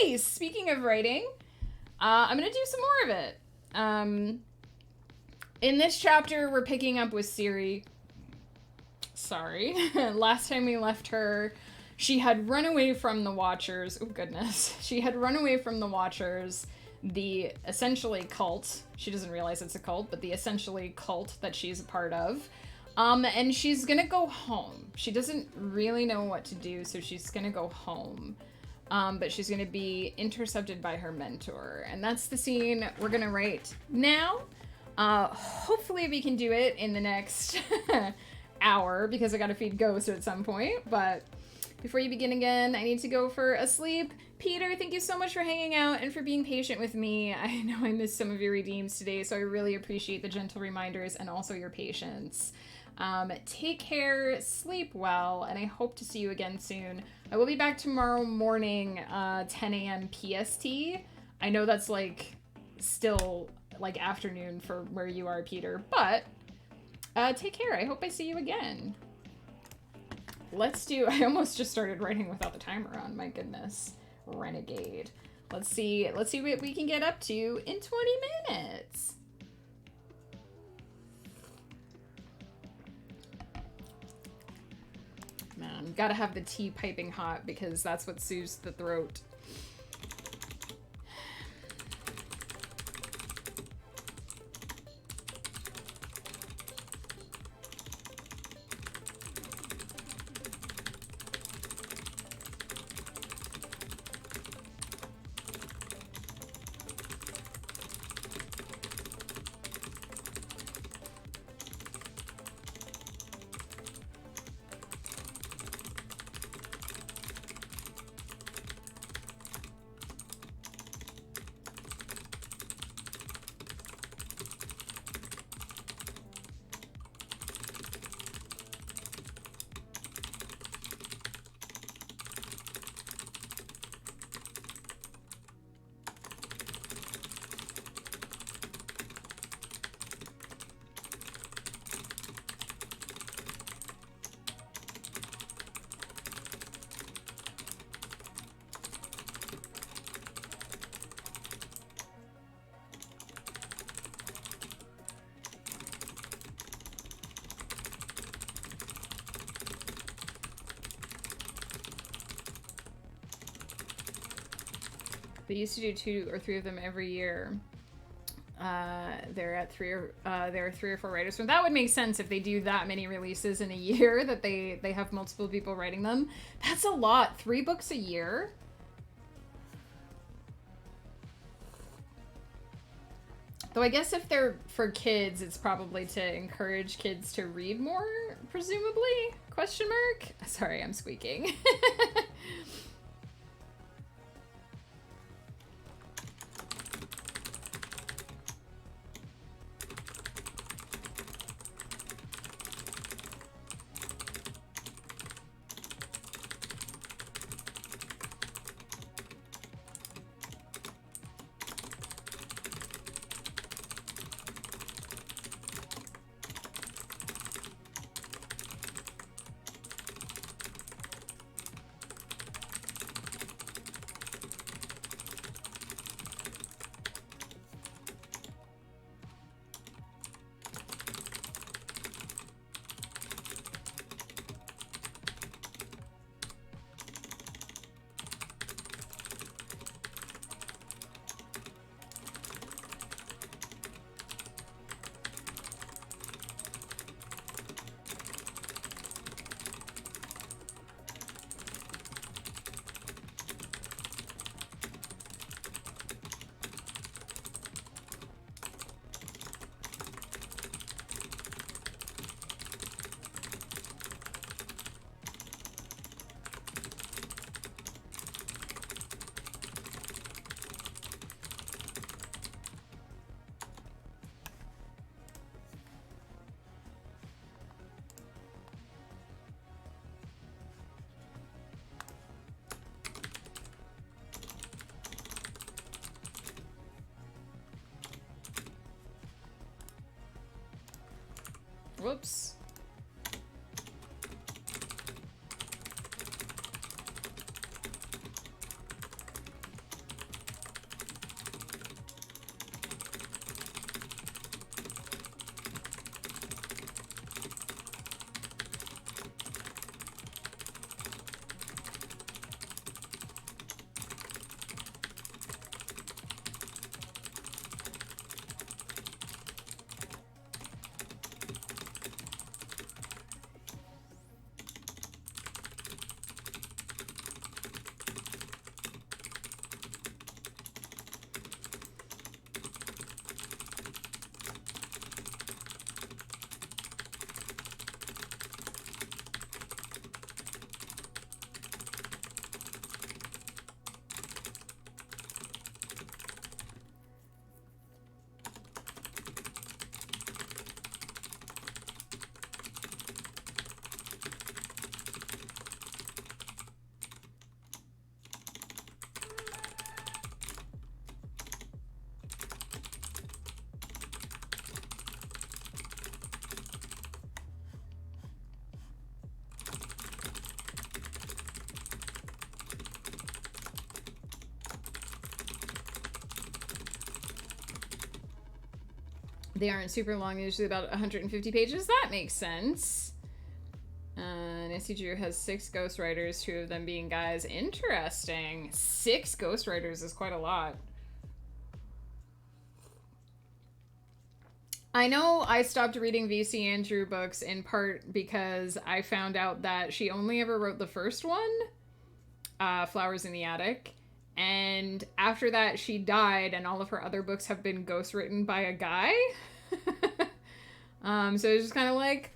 Nice! Speaking of writing, I'm gonna do some more of it. In this chapter, we're picking up with Ciri. Sorry. Last time we left her, she had run away from the Watchers. Oh, goodness. She had run away from the Watchers, the essentially cult. She doesn't realize it's a cult, but the essentially cult that she's a part of. And she's gonna go home. She doesn't really know what to do, so she's gonna go home. But she's gonna be intercepted by her mentor. And that's the scene we're gonna write now. Hopefully we can do it in the next hour, because I gotta feed Ghost at some point. But before you begin again, I need to go for a sleep. Peter, thank you so much for hanging out and for being patient with me. I know I missed some of your redeems today, so I really appreciate the gentle reminders and also your patience. Take care, sleep well, and I hope to see you again soon. I will be back tomorrow morning, 10 a.m. PST. I know that's like still like afternoon for where you are, Peter, but take care. I hope I see you again. Let's do, I almost just started writing without the timer on, my goodness. Renegade. Let's see what we can get up to in 20 minutes. Man, gotta have the tea piping hot because that's what soothes the throat. They used to do 2 or 3 of them every year. There are 3 or 4 writers. So that would make sense if they do that many releases in a year, that they have multiple people writing them. That's a lot. 3 books a year? Though I guess if they're for kids, it's probably to encourage kids to read more, presumably? Question mark? Sorry, I'm squeaking. Whoops. They aren't super long, usually about 150 pages. That makes sense. Nancy Drew has 6 ghostwriters, 2 of them being guys. Interesting. 6 ghostwriters is quite a lot. I know I stopped reading VC Andrew books in part because I found out that she only ever wrote the first one, Flowers in the Attic. And after that, she died, and all of her other books have been ghostwritten by a guy. So it's just kind of like,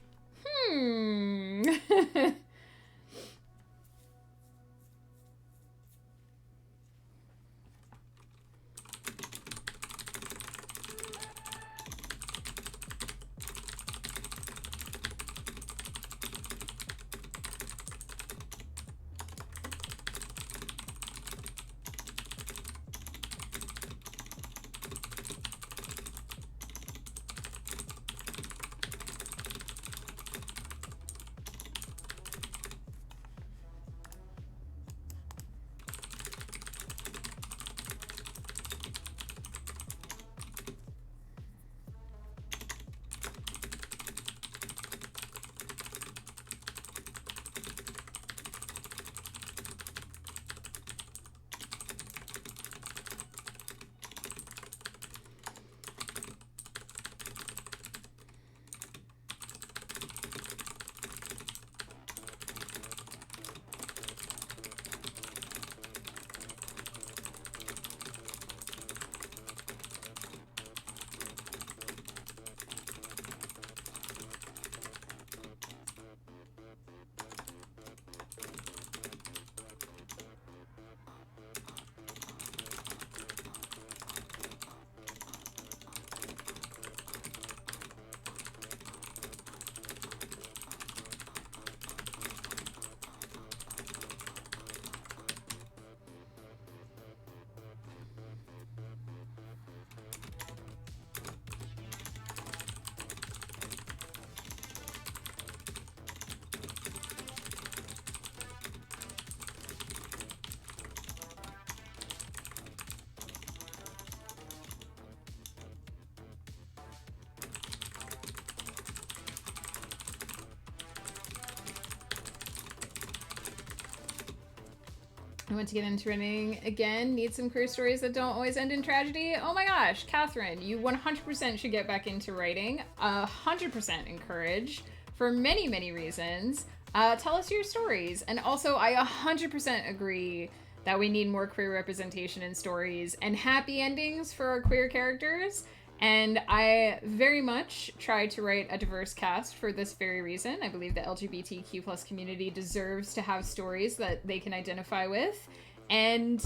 I want to get into writing again. Need some queer stories that don't always end in tragedy. Oh my gosh, Catherine, you 100% should get back into writing. 100% encourage for many, many reasons. Tell us your stories. And also, I 100% agree that we need more queer representation in stories and happy endings for our queer characters. And I very much try to write a diverse cast for this very reason. I believe the LGBTQ plus community deserves to have stories that they can identify with and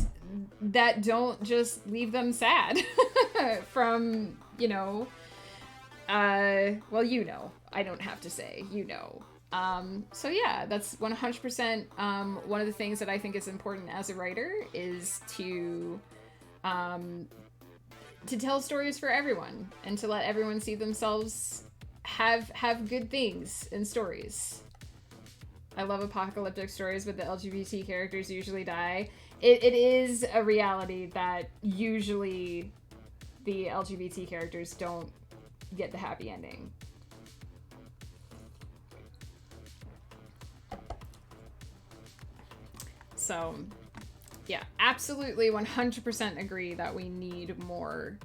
that don't just leave them sad from, well, I don't have to say, So yeah, that's 100% one of the things that I think is important as a writer is to tell stories for everyone and to let everyone see themselves have good things in stories. I love apocalyptic stories, but the LGBT characters usually die. It is a reality that usually the LGBT characters don't get the happy ending. So, yeah, absolutely 100% agree that we need more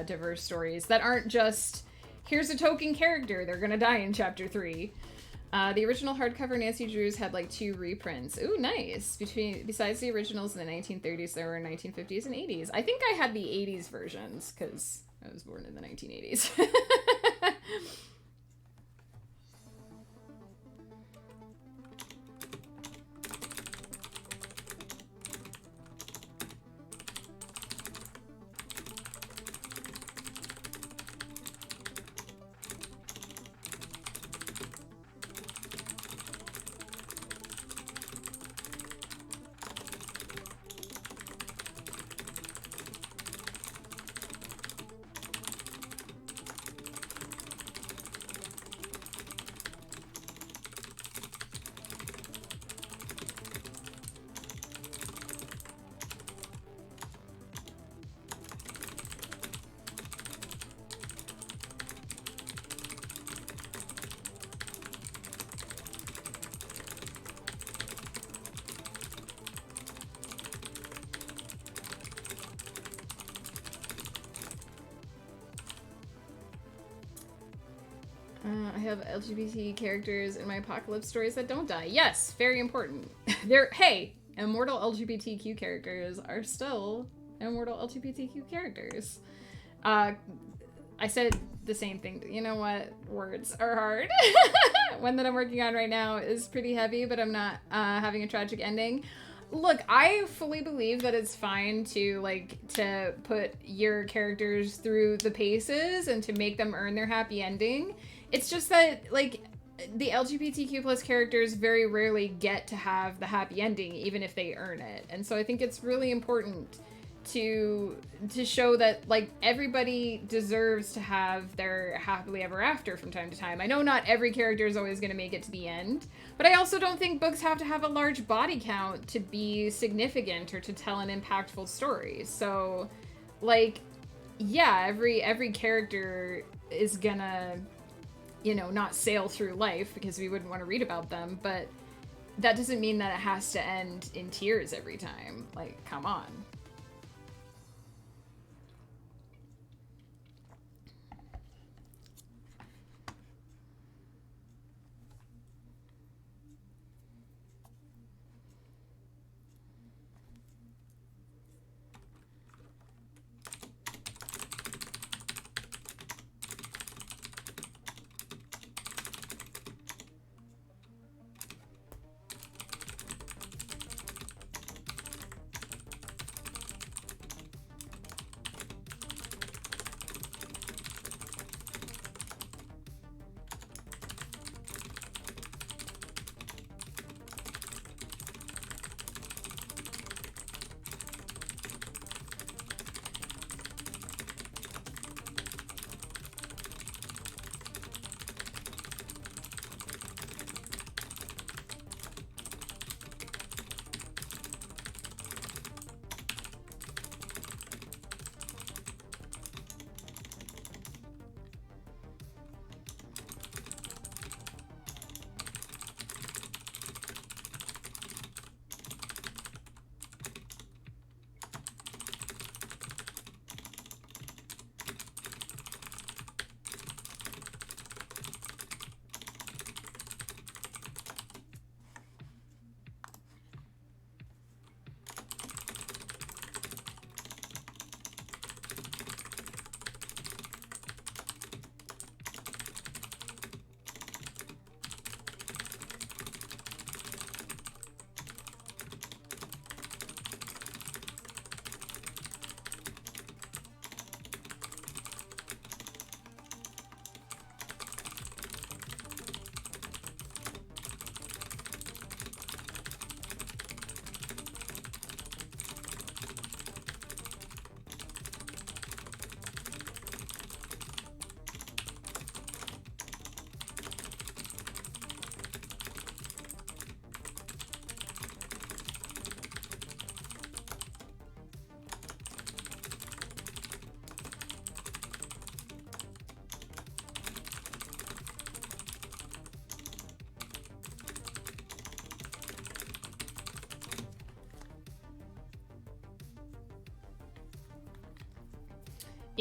diverse stories that aren't just, here's a token character, they're gonna die in chapter 3. The original hardcover Nancy Drews had like 2 reprints. Ooh, nice. Besides the originals in the 1930s, there were 1950s and 80s. I think I had the 80s versions because I was born in the 1980s. I have LGBT characters in my apocalypse stories that don't die. Yes, very important. Hey, immortal LGBTQ characters are still immortal LGBTQ characters. I said the same thing. You know what? Words are hard. One that I'm working on right now is pretty heavy, but I'm not having a tragic ending. Look, I fully believe that it's fine to put your characters through the paces and to make them earn their happy ending. It's just that, like, the LGBTQ plus characters very rarely get to have the happy ending, even if they earn it. And so I think it's really important to show that, like, everybody deserves to have their happily ever after from time to time. I know not every character is always going to make it to the end, but I also don't think books have to have a large body count to be significant or to tell an impactful story. So, like, yeah, every character is gonna, you know, not sail through life because we wouldn't want to read about them, but that doesn't mean that it has to end in tears every time. Like, come on.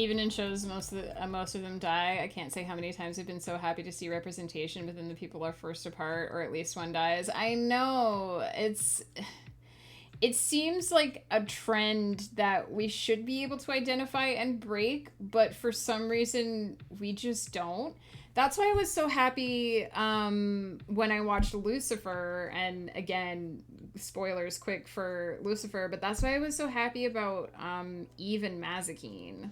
Even in shows, most of them die. I can't say how many times I've been so happy to see representation, but then the people are forced apart, or at least one dies. I know it seems like a trend that we should be able to identify and break, but for some reason we just don't. That's why I was so happy when I watched Lucifer, and again, spoilers quick for Lucifer, but that's why I was so happy about Eve and Mazikeen.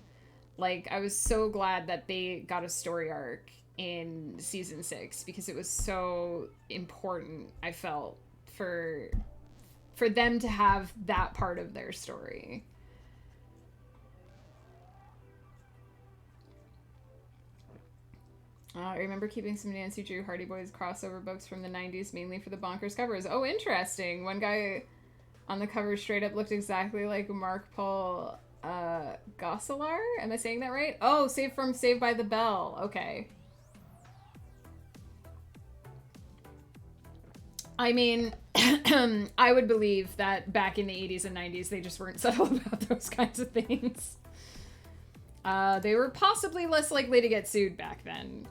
Like, I was so glad that they got a story arc in season 6 because it was so important, I felt, for them to have that part of their story. I remember keeping some Nancy Drew Hardy Boys crossover books from the 90s, mainly for the bonkers covers. Oh, interesting. One guy on the cover straight up looked exactly like Mark Paul Gosselaar. Am I saying that right? Oh, Saved by the Bell. Okay. I mean, I would believe that back in the 80s and 90s, they just weren't subtle about those kinds of things. They were possibly less likely to get sued back then.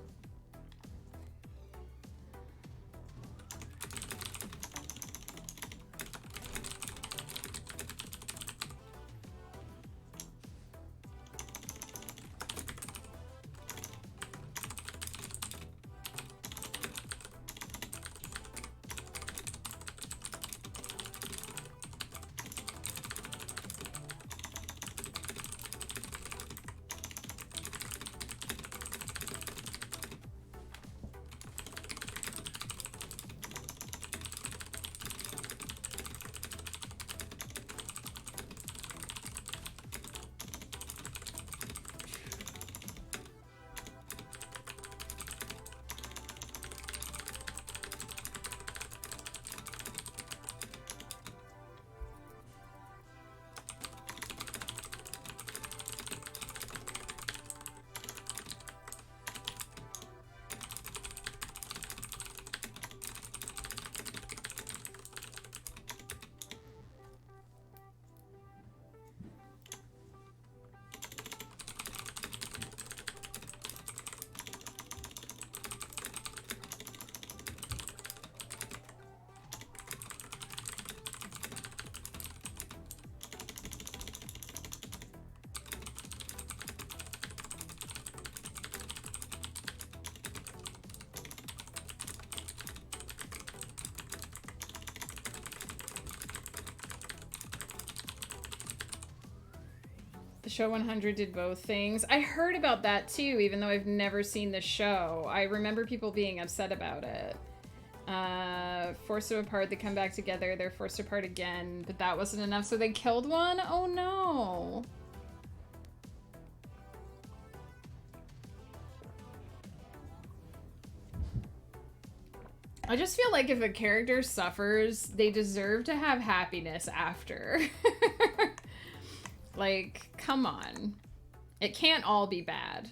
The show 100 did both things. I heard about that too, even though I've never seen the show. I remember people being upset about it. Forced them apart, they come back together, they're forced apart again, but that wasn't enough, so they killed one? Oh no. I just feel like if a character suffers, they deserve to have happiness after. Like, come on. It can't all be bad.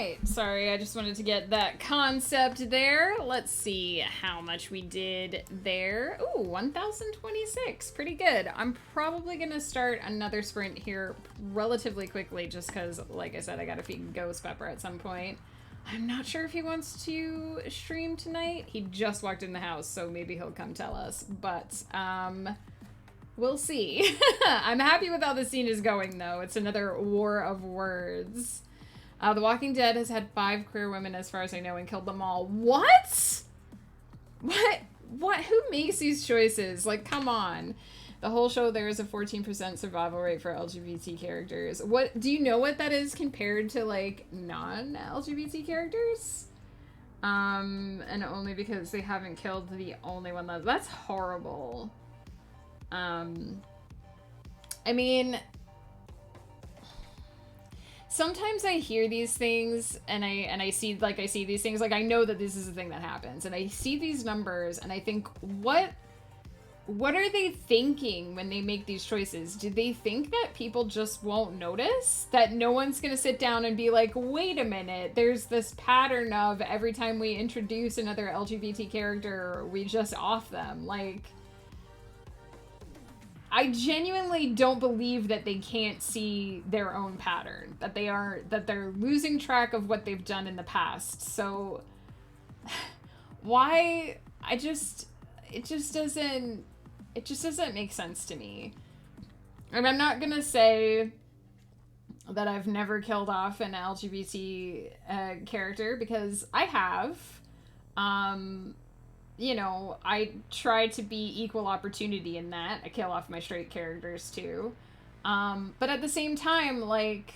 right. Sorry, I just wanted to get that concept there. Let's see how much we did there. Ooh, 1,026. Pretty good. I'm probably going to start another sprint here relatively quickly just because, like I said, I got to feed Ghost Pepper at some point. I'm not sure if he wants to stream tonight. He just walked in the house, so maybe he'll come tell us. But, we'll see. I'm happy with how the scene is going, though. It's another war of words. The Walking Dead has had 5 queer women, as far as I know, and killed them all. What? What? Who makes these choices? Like, come on. The whole show, there is a 14% survival rate for LGBT characters. What? Do you know what that is compared to, like, non-LGBT characters? And only because they haven't killed the only one that's horrible. I mean, sometimes I hear these things and I see these things, like I know that this is a thing that happens, and I see these numbers and I think, what are they thinking when they make these choices? Do they think that people just won't notice? That no one's gonna sit down and be like, wait a minute, there's this pattern of every time we introduce another LGBT character, we just off them. Like, I genuinely don't believe that they can't see their own pattern, that they're losing track of what they've done in the past. So why? It just doesn't make sense to me. And I'm not gonna say that I've never killed off an LGBT character, because I have. You know, I try to be equal opportunity in that. I kill off my straight characters too. But at the same time, like,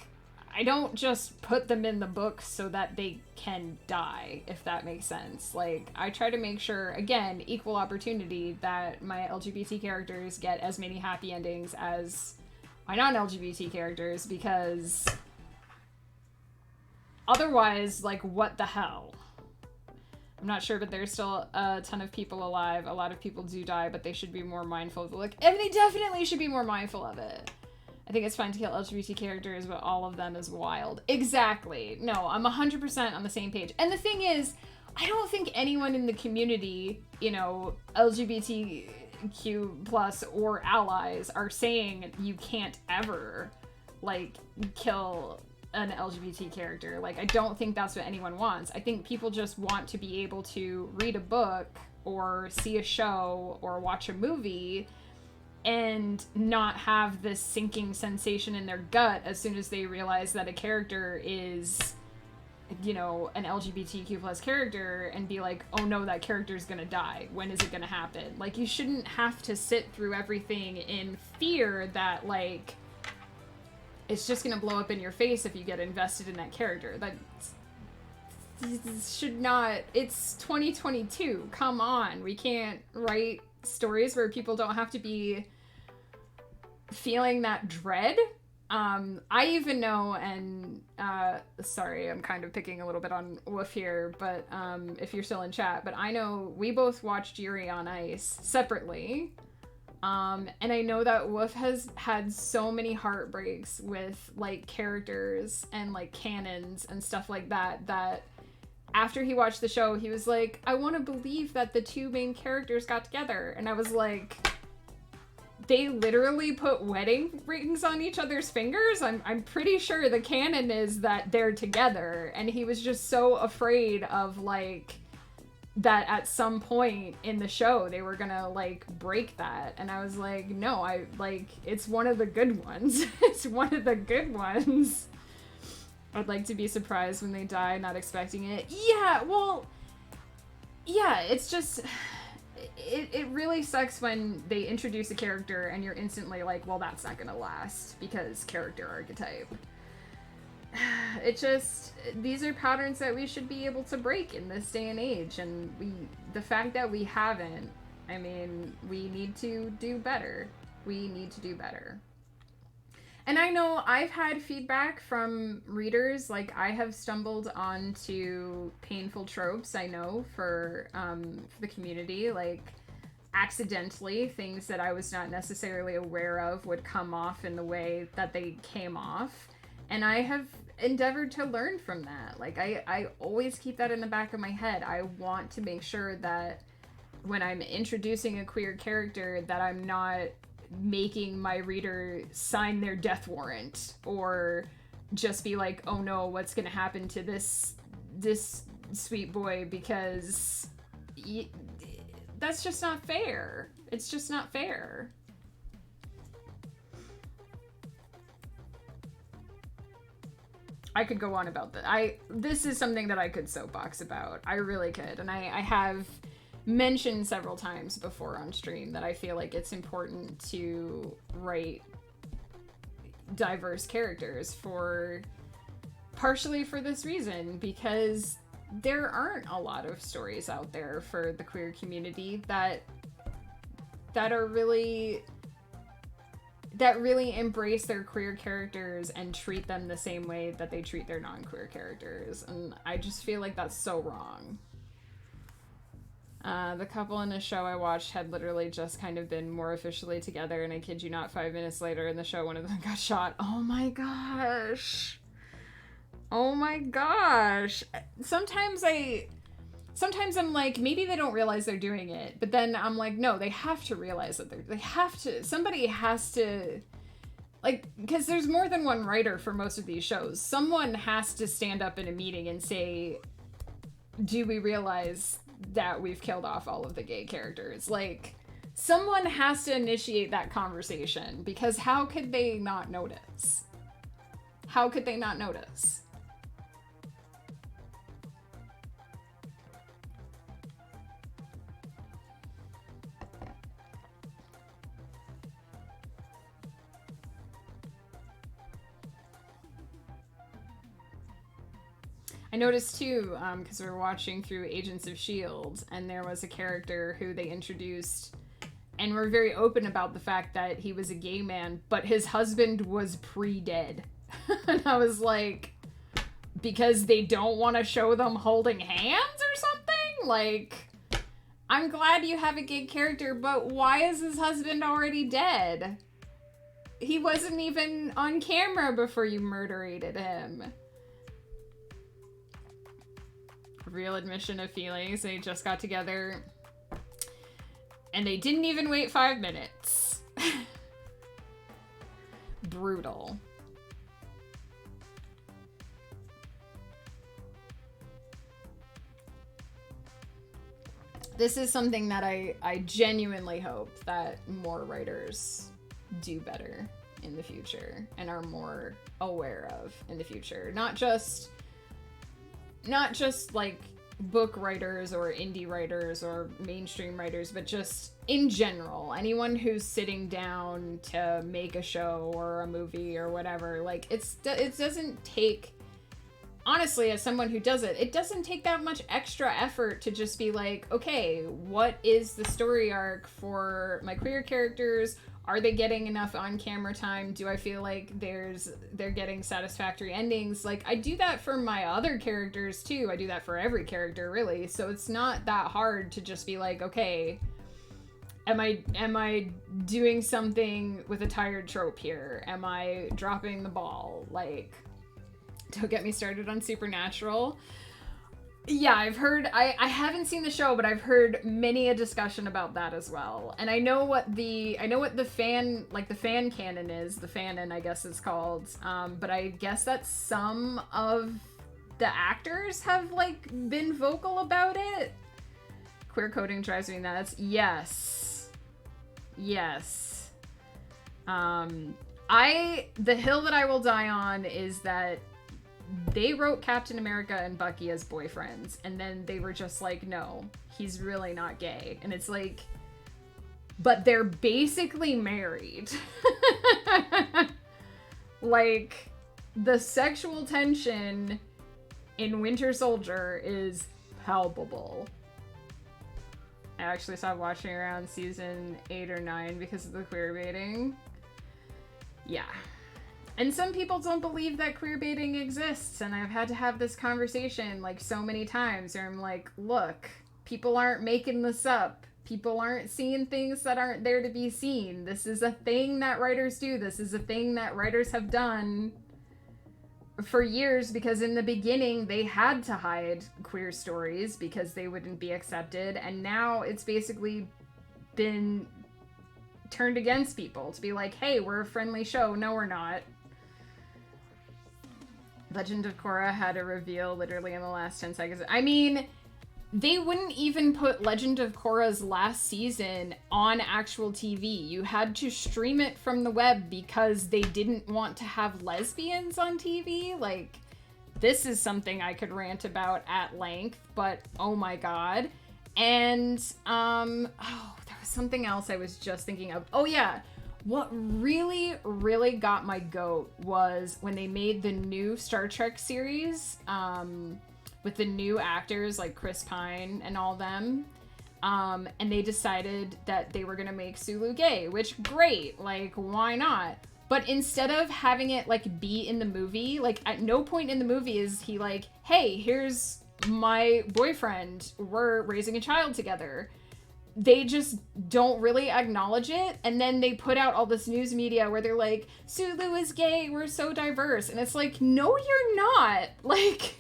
I don't just put them in the book so that they can die, if that makes sense. Like, I try to make sure, again, equal opportunity, that my LGBT characters get as many happy endings as my non-LGBT characters, because otherwise, like, what the hell? I'm not sure, but there's still a ton of people alive. A lot of people do die, but they should be more mindful of it. Like, and they definitely should be more mindful of it. I think it's fine to kill LGBT characters, but all of them is wild. Exactly. No, I'm 100% on the same page. And the thing is, I don't think anyone in the community, you know, LGBTQ plus or allies, are saying you can't ever, like, kill an LGBT character. Like, I don't think that's what anyone wants. I think people just want to be able to read a book or see a show or watch a movie and not have this sinking sensation in their gut as soon as they realize that a character is, you know, an LGBTQ plus character, and be like, oh no, that character's gonna die. When is it gonna happen? Like, you shouldn't have to sit through everything in fear that, like, it's just gonna blow up in your face if you get invested in that character. That should not. It's 2022. Come on. We can't write stories where people don't have to be feeling that dread. I even know, and sorry, I'm kind of picking a little bit on Woof here, but if you're still in chat, but I know we both watched Yuri on Ice separately. And I know that Woof has had so many heartbreaks with, like, characters and, like, canons and stuff like that, that after he watched the show, he was like, I want to believe that the 2 main characters got together. And I was like, they literally put wedding rings on each other's fingers? I'm pretty sure the canon is that they're together. And he was just so afraid of, like, that at some point in the show they were gonna, like, break that. And I was like, no, it's one of the good ones. It's one of the good ones. I'd like to be surprised when they die, not expecting it. Yeah, well, yeah, it's just, it really sucks when they introduce a character and you're instantly like, well, that's not gonna last because character archetype. It just, these are patterns that we should be able to break in this day and age, and the fact that we haven't, I mean, we need to do better. We need to do better. And I know I've had feedback from readers, like, I have stumbled onto painful tropes, I know, for the community, like, accidentally, things that I was not necessarily aware of would come off in the way that they came off. And I have endeavored to learn from that. Like, I always keep that in the back of my head. I want to make sure that when I'm introducing a queer character, that I'm not making my reader sign their death warrant or just be like, oh no, what's gonna happen to this sweet boy, because that's just not fair. It's just not fair. I could go on about that. This is something that I could soapbox about. I really could. And I have mentioned several times before on stream that I feel like it's important to write diverse characters partially for this reason, because there aren't a lot of stories out there for the queer community that really embrace their queer characters and treat them the same way that they treat their non-queer characters. And I just feel like that's so wrong. The couple in a show I watched had literally just kind of been more officially together, and I kid you not, 5 minutes later in the show, one of them got shot. Oh my gosh. Oh my gosh. Sometimes I'm like, maybe they don't realize they're doing it, but then I'm like, no, they have to realize that somebody has to, like, because there's more than one writer for most of these shows. Someone has to stand up in a meeting and say, do we realize that we've killed off all of the gay characters? Like, someone has to initiate that conversation, because how could they not notice? How could they not notice? I noticed too, because we were watching through Agents of S.H.I.E.L.D., and there was a character who they introduced and were very open about the fact that he was a gay man, but his husband was pre-dead. And I was like, because they don't want to show them holding hands or something? Like, I'm glad you have a gay character, but why is his husband already dead? He wasn't even on camera before you murderated him. Real admission of feelings. They just got together and they didn't even wait 5 minutes. Brutal. This is something that I genuinely hope that more writers do better in the future and are more aware of in the future. Not just like book writers or indie writers or mainstream writers, but just in general, anyone who's sitting down to make a show or a movie or whatever. Like, it doesn't take, honestly, as someone who does it doesn't take that much extra effort to just be like, okay, what is the story arc for my queer characters? Are they getting enough on-camera time? Do I feel like they're getting satisfactory endings? Like, I do that for my other characters too. I do that for every character, really. So it's not that hard to just be like, okay, am I doing something with a tired trope here? Am I dropping the ball? Like, don't get me started on Supernatural. Yeah, I've heard, I haven't seen the show, but I've heard many a discussion about that as well. And I know what the fan canon is, the fanon, I guess it's called. But I guess that some of the actors have, like, been vocal about it. Queer coding drives me nuts. Yes. Yes. The hill that I will die on is that they wrote Captain America and Bucky as boyfriends, and then they were just like, no, he's really not gay. And it's like, but they're basically married. Like, the sexual tension in Winter Soldier is palpable. I actually stopped watching around season 8 or 9 because of the queer baiting. Yeah. And some people don't believe that queer baiting exists, and I've had to have this conversation, like, so many times where I'm like, look, people aren't making this up. People aren't seeing things that aren't there to be seen. This is a thing that writers do. This is a thing that writers have done for years, because in the beginning they had to hide queer stories because they wouldn't be accepted, and now it's basically been turned against people to be like, hey, we're a friendly show. No, we're not. Legend of Korra had a reveal literally in the last 10 seconds. I mean, they wouldn't even put Legend of Korra's last season on actual TV. You had to stream it from the web because they didn't want to have lesbians on TV. Like, this is something I could rant about at length, but oh my god. And, there was something else I was just thinking of. Oh yeah, what really, really got my goat was when they made the new Star Trek series, with the new actors like Chris Pine and all them. And they decided that they were gonna make Sulu gay, which great, like why not? But instead of having it like be in the movie, like at no point in the movie is he like, hey, here's my boyfriend, we're raising a child together. They just don't really acknowledge it, and then they put out all this news media where they're like, Sulu is gay, we're so diverse, and it's like, no you're not. Like,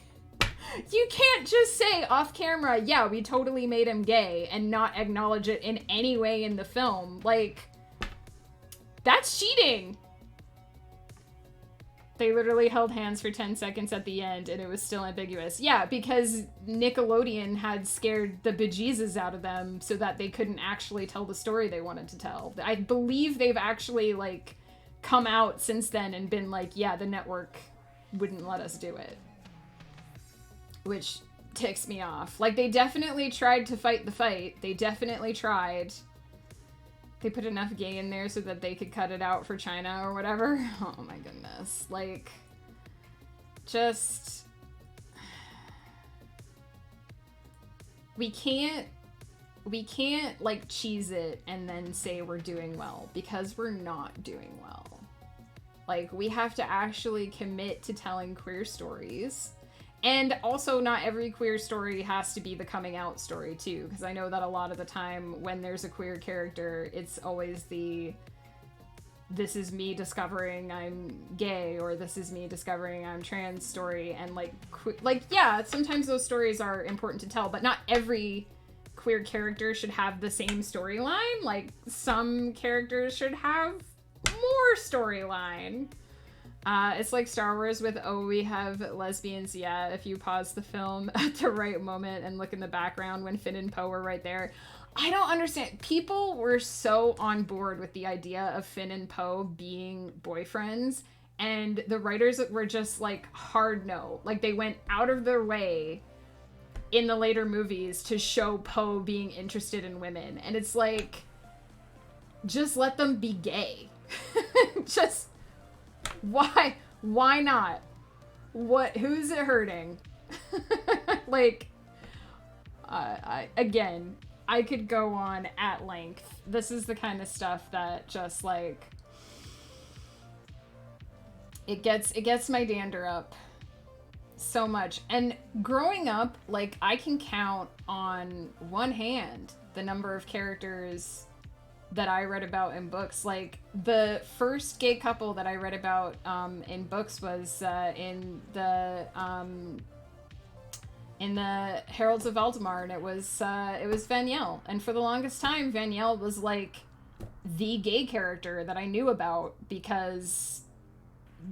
you can't just say off camera, yeah, we totally made him gay, and not acknowledge it in any way in the film. Like, that's cheating. They literally held hands for 10 seconds at the end, and it was still ambiguous. Yeah, because Nickelodeon had scared the bejesus out of them so that they couldn't actually tell the story they wanted to tell. I believe they've actually, like, come out since then and been like, yeah, the network wouldn't let us do it. Which ticks me off. Like, they definitely tried to fight the fight. They definitely tried. They put enough gay in there so that they could cut it out for China or whatever. Oh my goodness. Like, just... We can't, like, cheese it and then say we're doing well, because we're not doing well. Like, we have to actually commit to telling queer stories. And also, not every queer story has to be the coming out story, too. Because I know that a lot of the time, when there's a queer character, it's always the, this is me discovering I'm gay, or this is me discovering I'm trans story. And, like, yeah, sometimes those stories are important to tell, but not every queer character should have the same storyline. Like, some characters should have more storyline. It's like Star Wars with, oh, we have lesbians. Yeah, if you pause the film at the right moment and look in the background when Finn and Poe were right there. I don't understand. People were so on board with the idea of Finn and Poe being boyfriends, and the writers were just like, hard no. Like, they went out of their way in the later movies to show Poe being interested in women. And it's like, just let them be gay. Just... Why not? Who's it hurting? Like, again, I could go on at length. This is the kind of stuff that just, like, it gets my dander up so much. And growing up, like, I can count on one hand the number of characters that I read about in books. Like, the first gay couple that I read about in books was in the Heralds of Valdemar, and it was Vaniel. And for the longest time, Vaniel was like the gay character that I knew about, because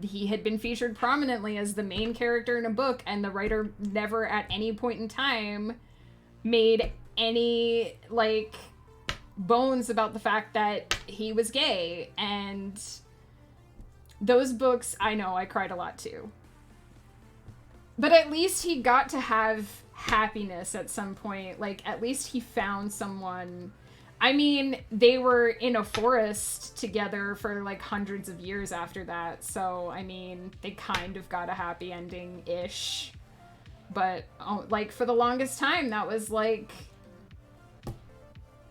he had been featured prominently as the main character in a book, and the writer never at any point in time made any, like, bones about the fact that he was gay. And those books, I know, I cried a lot too. But at least he got to have happiness at some point. Like, at least he found someone. I mean, they were in a forest together for, like, hundreds of years after that. So, I mean, they kind of got a happy ending-ish. But, like, for the longest time, that was, like...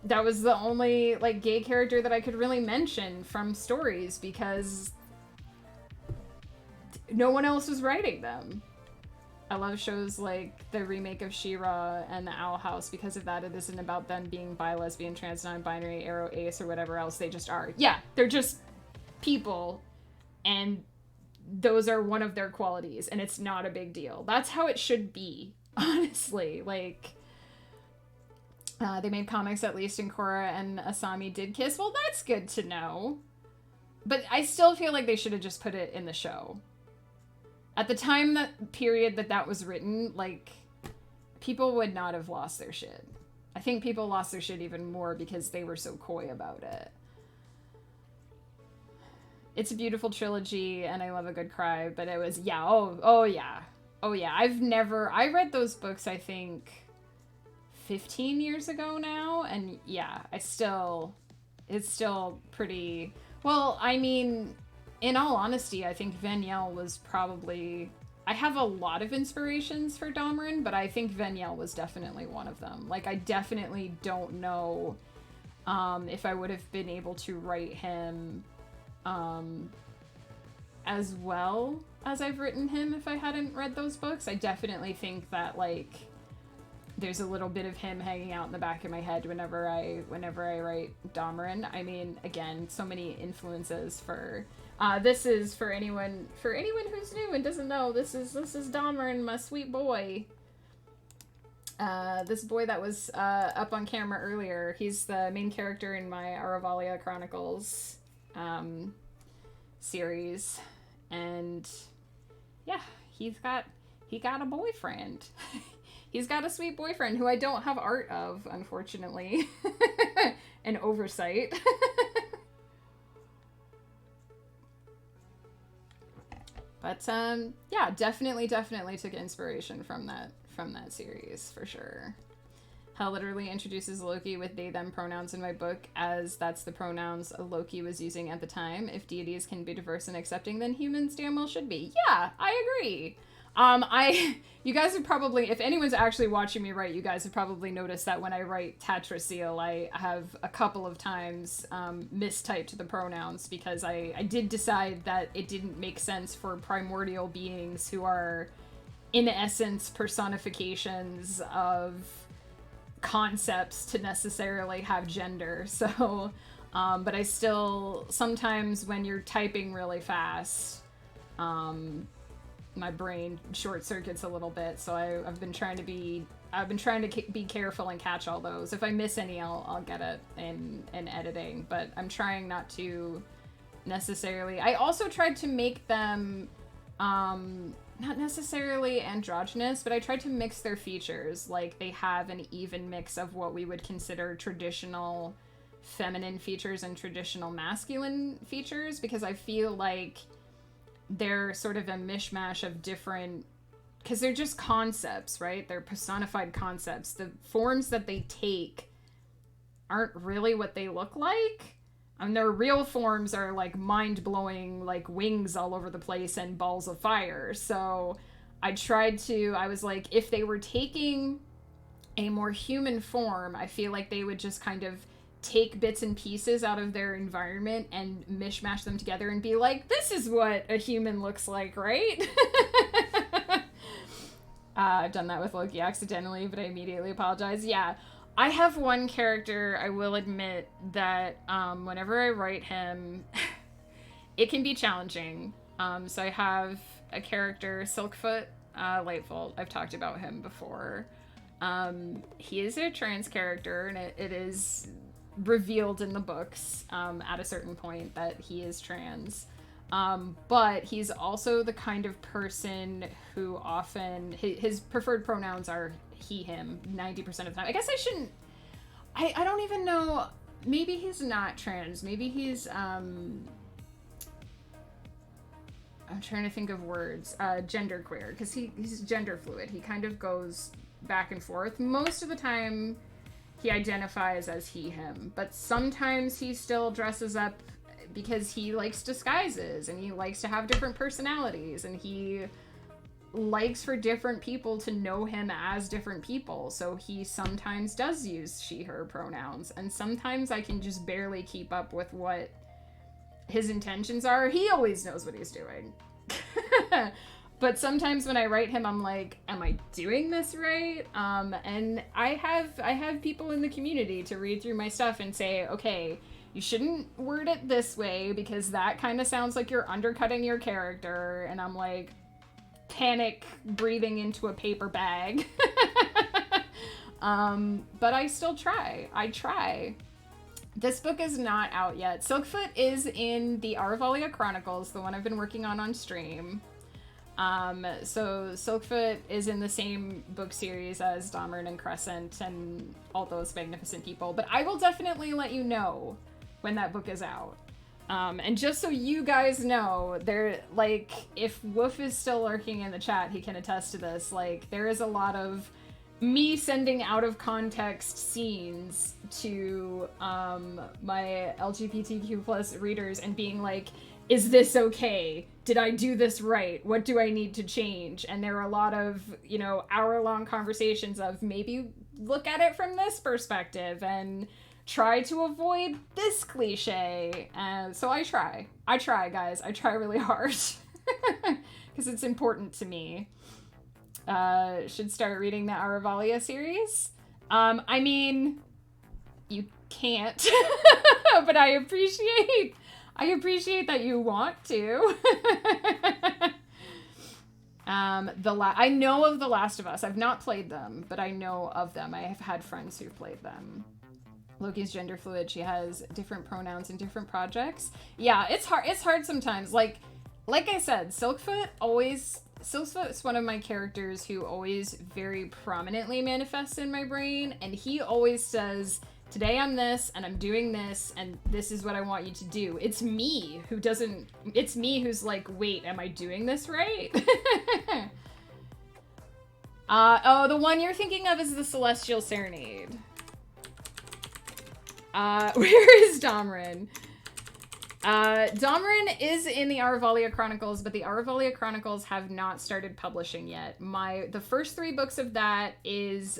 That was the only, like, gay character that I could really mention from stories, because no one else was writing them. I love shows like the remake of She-Ra and The Owl House because of that. It isn't about them being bi, lesbian, trans, non-binary, aro, ace, or whatever else. They just are. Yeah, they're just people, and those are one of their qualities and it's not a big deal. That's how it should be, honestly. Like, they made comics, at least, and Korra and Asami did kiss. Well, that's good to know. But I still feel like they should have just put it in the show. At the time period that was written, like, people would not have lost their shit. I think people lost their shit even more because they were so coy about it. It's a beautiful trilogy, and I love a good cry, but it was, yeah, oh yeah. I read those books, I think, 15 years ago now, and yeah, it's still pretty, well, I mean, in all honesty, I think Veniel was probably, I have a lot of inspirations for Dameron, but I think Veniel was definitely one of them. Like, I definitely don't know if I would have been able to write him as well as I've written him if I hadn't read those books. I definitely think that, like, there's a little bit of him hanging out in the back of my head whenever I write Dameron. I mean, again, so many influences for this is for anyone who's new and doesn't know, this is Dameron, my sweet boy. This boy that was up on camera earlier, he's the main character in my Aravalia Chronicles series, and yeah, he got a boyfriend. He's got a sweet boyfriend who I don't have art of, unfortunately. An oversight. But yeah, definitely took inspiration from that series for sure. Hell literally introduces Loki with they them pronouns in my book, as that's the pronouns Loki was using at the time. If deities can be diverse and accepting, then humans damn well should be. Yeah, I agree. You guys have probably, if anyone's actually watching me write, you guys have probably noticed that when I write Tatrasil, I have a couple of times mistyped the pronouns, because I did decide that it didn't make sense for primordial beings who are, in essence, personifications of concepts to necessarily have gender. So, but I still, sometimes when you're typing really fast, my brain short circuits a little bit, so I've been trying to be careful and catch all those. If I miss any, I'll get it in editing, but I'm trying not to necessarily. I also tried to make them not necessarily androgynous, but I tried to mix their features, like they have an even mix of what we would consider traditional feminine features and traditional masculine features, because I feel like they're sort of a mishmash of different, because they're just concepts, right? They're personified concepts. The forms that they take aren't really what they look like. And their real forms are like mind-blowing, like wings all over the place and balls of fire. So I was like, if they were taking a more human form, I feel like they would just kind of take bits and pieces out of their environment and mishmash them together and be like, this is what a human looks like, right? I've done that with Loki accidentally, but I immediately apologize. Yeah, I have one character, I will admit, that whenever I write him, it can be challenging. So I have a character, Silkfoot, Lightfoot. I've talked about him before. He is a trans character, and it is revealed in the books at a certain point that he is trans. But he's also the kind of person who often, his preferred pronouns are he, him, 90% of the time. I guess I shouldn't, I don't even know, maybe he's not trans, maybe he's, I'm trying to think of words, genderqueer, because he's gender fluid. He kind of goes back and forth. Most of the time, he identifies as he, him, but sometimes he still dresses up because he likes disguises, and he likes to have different personalities, and he likes for different people to know him as different people. So he sometimes does use she, her pronouns, and sometimes I can just barely keep up with what his intentions are. He always knows what he's doing. But sometimes when I write him, I'm like, am I doing this right? And I have people in the community to read through my stuff and say, okay, you shouldn't word it this way because that kind of sounds like you're undercutting your character. And I'm like, panic breathing into a paper bag. But I still try. I try. This book is not out yet. Silkfoot is in the Aravalia Chronicles, the one I've been working on stream. So Silkfoot is in the same book series as Dameron and Crescent and all those magnificent people. But I will definitely let you know when that book is out. And just so you guys know, there, like, if Woof is still lurking in the chat, he can attest to this. Like, there is a lot of me sending out of context scenes to my LGBTQ plus readers and being like, is this okay? Did I do this right? What do I need to change? And there are a lot of, you know, hour-long conversations of maybe look at it from this perspective and try to avoid this cliche. So I try, guys. I try really hard because it's important to me. Should start reading the Aravalia series. I mean, you can't, but I appreciate that you want to. I know of The Last of Us. I've not played them, but I know of them. I have had friends who've played them. Loki's gender fluid. She has different pronouns in different projects. Yeah, it's hard. It's hard sometimes. Like I said, Silkfoot's one of my characters who always very prominently manifests in my brain, and he always says, today I'm this, and I'm doing this, and this is what I want you to do. It's me who's like, wait, am I doing this right? Oh, the one you're thinking of is the Celestial Serenade. Where is Dameron? Dameron is in the Aravalia Chronicles, but the Aravalia Chronicles have not started publishing yet. The first 3 books of that is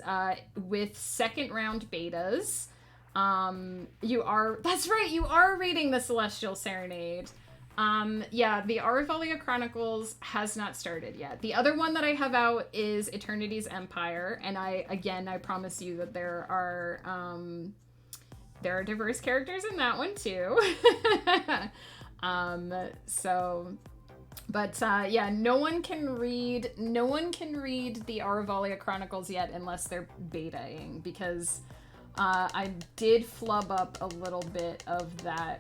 with second round betas. That's right, you are reading the Celestial Serenade. Yeah, the Aravalia Chronicles has not started yet. The other one that I have out is Eternity's Empire, and I promise you that there are diverse characters in that one too. Yeah, no one can read the Aravalia Chronicles yet unless they're betaing, because I did flub up a little bit of that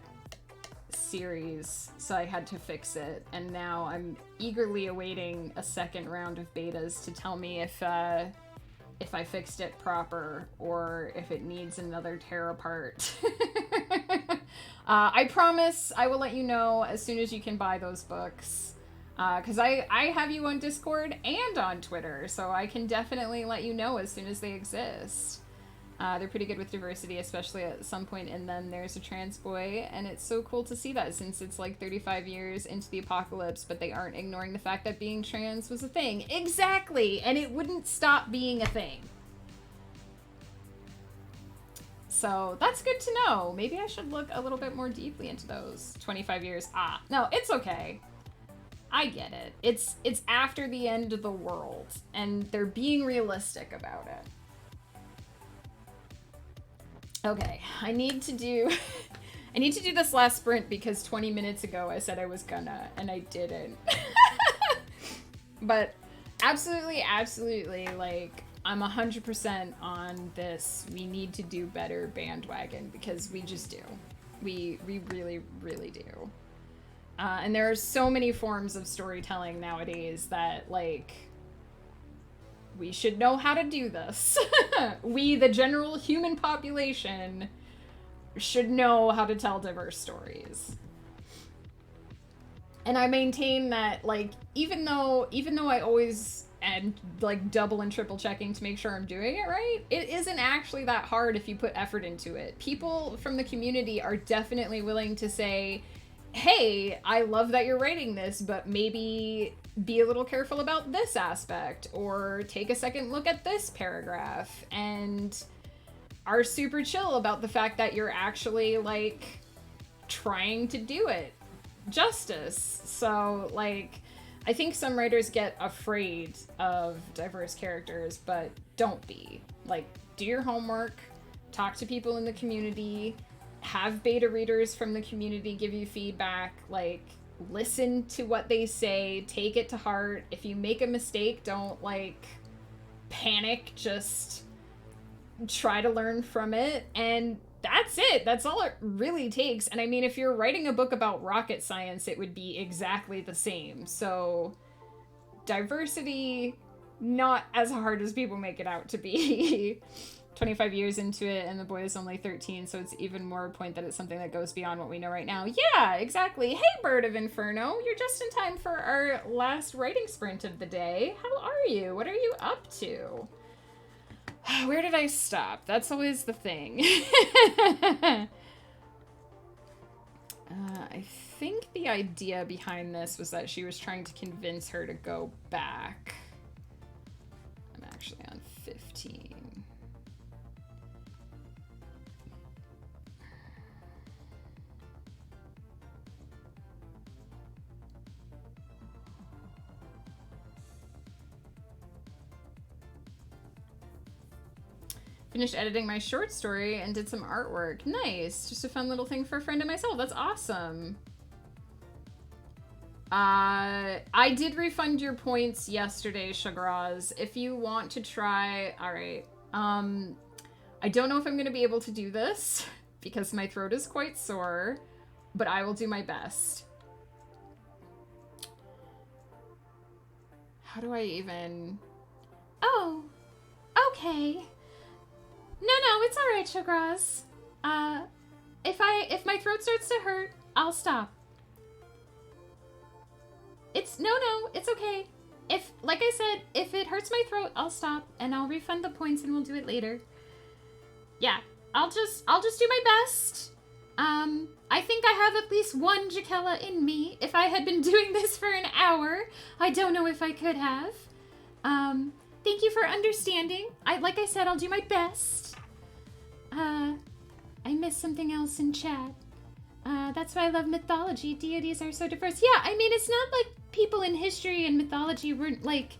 series, so I had to fix it, and now I'm eagerly awaiting a second round of betas to tell me if I fixed it proper or if it needs another tear apart. I promise I will let you know as soon as you can buy those books, because I have you on Discord and on Twitter, so I can definitely let you know as soon as they exist. They're pretty good with diversity, especially at some point in them there's a trans boy, and it's so cool to see that since it's like 35 years into the apocalypse, but they aren't ignoring the fact that being trans was a thing. Exactly! And it wouldn't stop being a thing. So that's good to know. Maybe I should look a little bit more deeply into those 25 years. No, it's okay. I get it. It's after the end of the world, and they're being realistic about it. Okay, I need to do this last sprint because 20 minutes ago I said I was gonna, and I didn't. But absolutely, like, I'm 100% on this. We need to do better bandwagon, because we just do. We really, really do. And there are so many forms of storytelling nowadays that, like, we should know how to do this. We, the general human population, should know how to tell diverse stories. And I maintain that, like, even though I always am, like, double and triple checking to make sure I'm doing it right, it isn't actually that hard if you put effort into it. People from the community are definitely willing to say, hey, I love that you're writing this, but maybe be a little careful about this aspect, or take a second look at this paragraph, and are super chill about the fact that you're actually, like, trying to do it justice. So, like, I think some writers get afraid of diverse characters, but don't be. Like, do your homework, talk to people in the community, have beta readers from the community give you feedback. Like, listen to what they say, take it to heart. If you make a mistake, don't, like, panic. Just try to learn from it, and that's it. That's all it really takes. And I mean, if you're writing a book about rocket science, it would be exactly the same. So diversity, not as hard as people make it out to be. 25 years into it, and the boy is only 13, so it's even more a point that it's something that goes beyond what we know right now. Yeah, exactly. Hey, Bird of Inferno, you're just in time for our last writing sprint of the day. How are you? What are you up to? Where did I stop? That's always the thing. I think the idea behind this was that she was trying to convince her to go back. I'm actually on 15. Finished editing my short story and did some artwork. Nice. Just a fun little thing for a friend and myself. That's awesome. I did refund your points yesterday, Shagraz. If you want to try... Alright. I don't know if I'm going to be able to do this because my throat is quite sore, but I will do my best. How do I even... Oh, okay. No, it's all right, Shagraz. If my throat starts to hurt, I'll stop. No, it's okay. Like I said, if it hurts my throat, I'll stop and I'll refund the points and we'll do it later. Yeah, I'll just do my best. I think I have at least one Jakella in me. If I had been doing this for an hour, I don't know if I could have. Thank you for understanding. Like I said, I'll do my best. I missed something else in chat. That's why I love mythology. Deities are so diverse. Yeah, I mean, it's not like people in history and mythology weren't, like...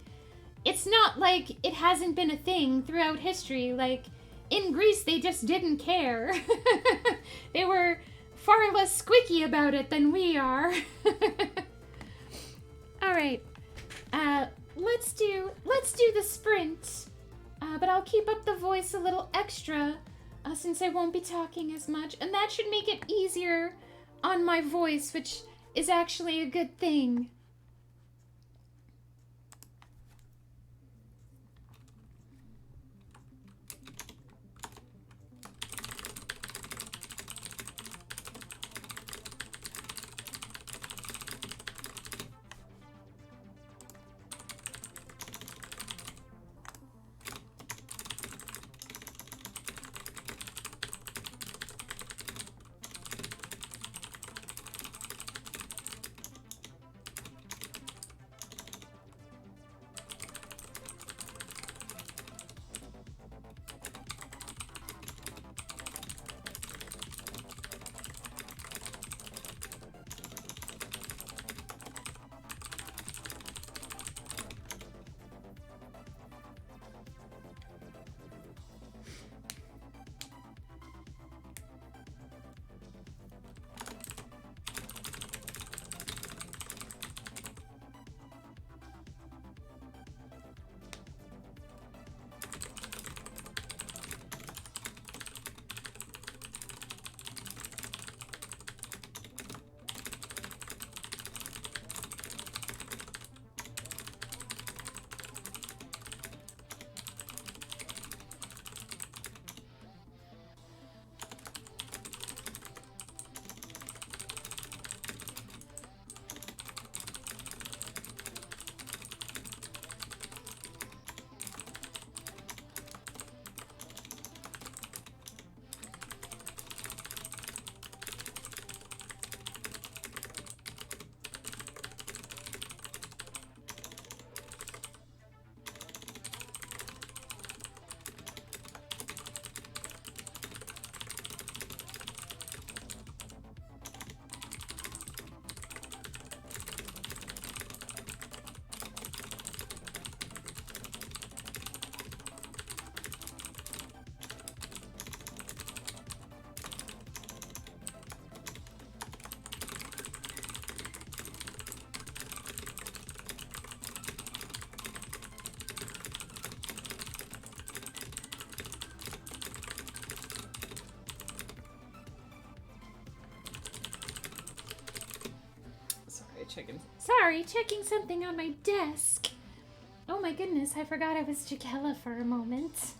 It's not like it hasn't been a thing throughout history. Like, in Greece, they just didn't care. They were far less squicky about it than we are. Alright. Let's do the sprint. But I'll keep up the voice a little extra, since I won't be talking as much. And that should make it easier on my voice, which is actually a good thing. checking something on my desk. Oh my goodness, I forgot I was Jakella for a moment.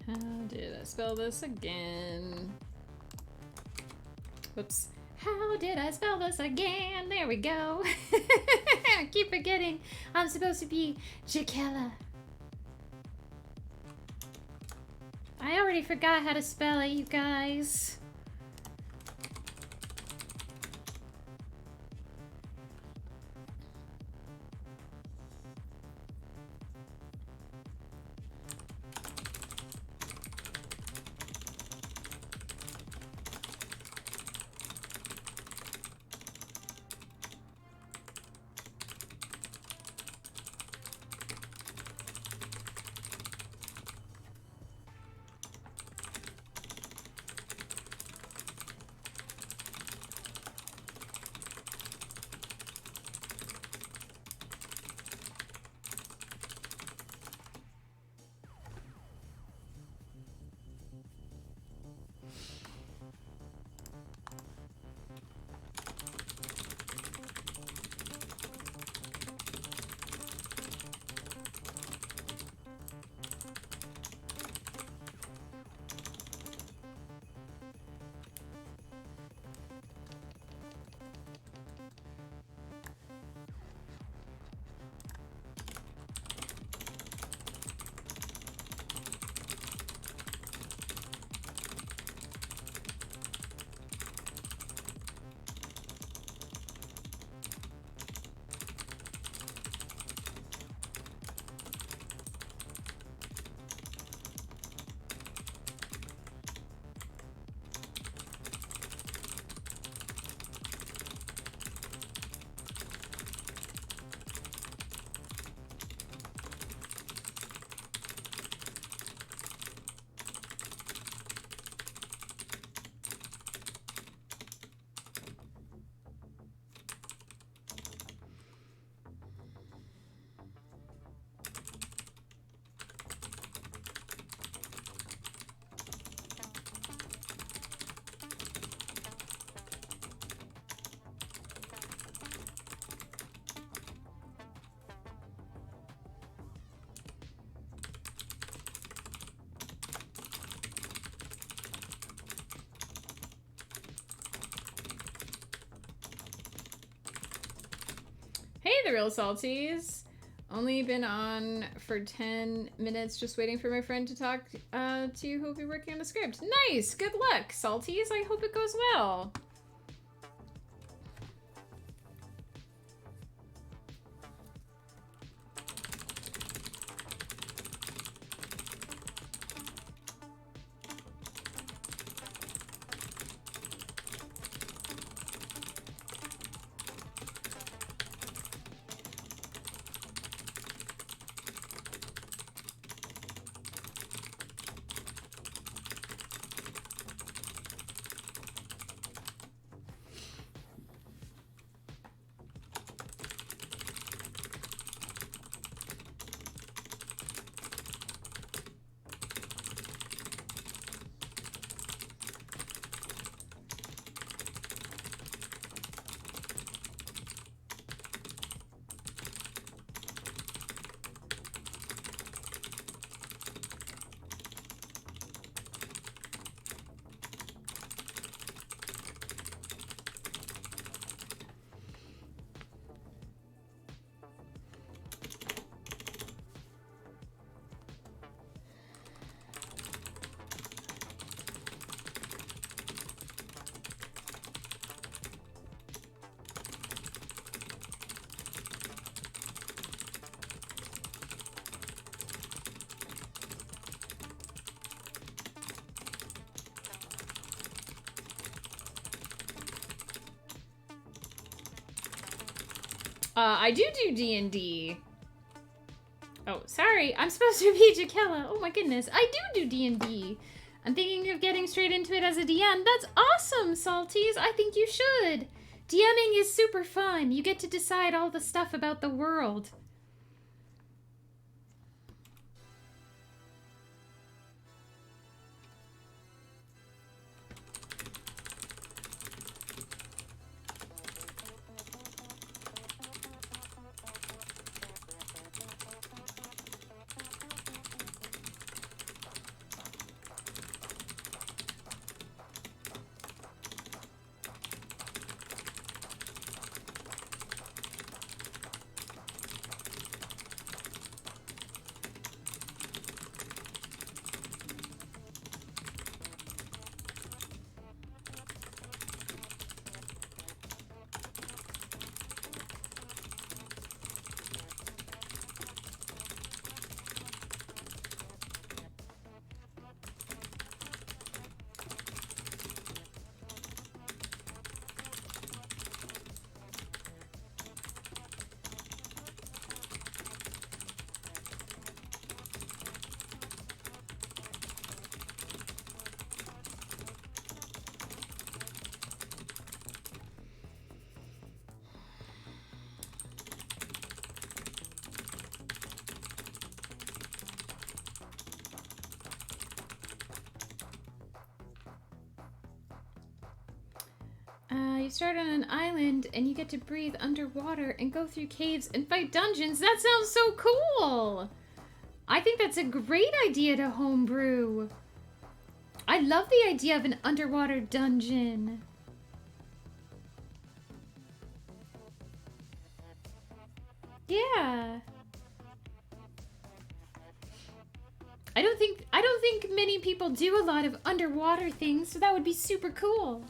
How did I spell this again? Whoops. How did I spell this again? There we go. I keep forgetting I'm supposed to be Jakella. I already forgot how to spell it, you guys. the real salties. Only been on for 10 minutes, just waiting for my friend to talk to you who'll be working on the script. Nice! Good luck, salties. I hope it goes well. I do D&D. Oh, sorry. I'm supposed to be Jakella. Oh my goodness. I do D&D. I'm thinking of getting straight into it as a DM. That's awesome, Salties. I think you should. DMing is super fun. You get to decide all the stuff about the world. You start on an island and you get to breathe underwater and go through caves and fight dungeons. That sounds so cool! I think that's a great idea to homebrew. I love the idea of an underwater dungeon. Yeah. I don't think many people do a lot of underwater things, so that would be super cool.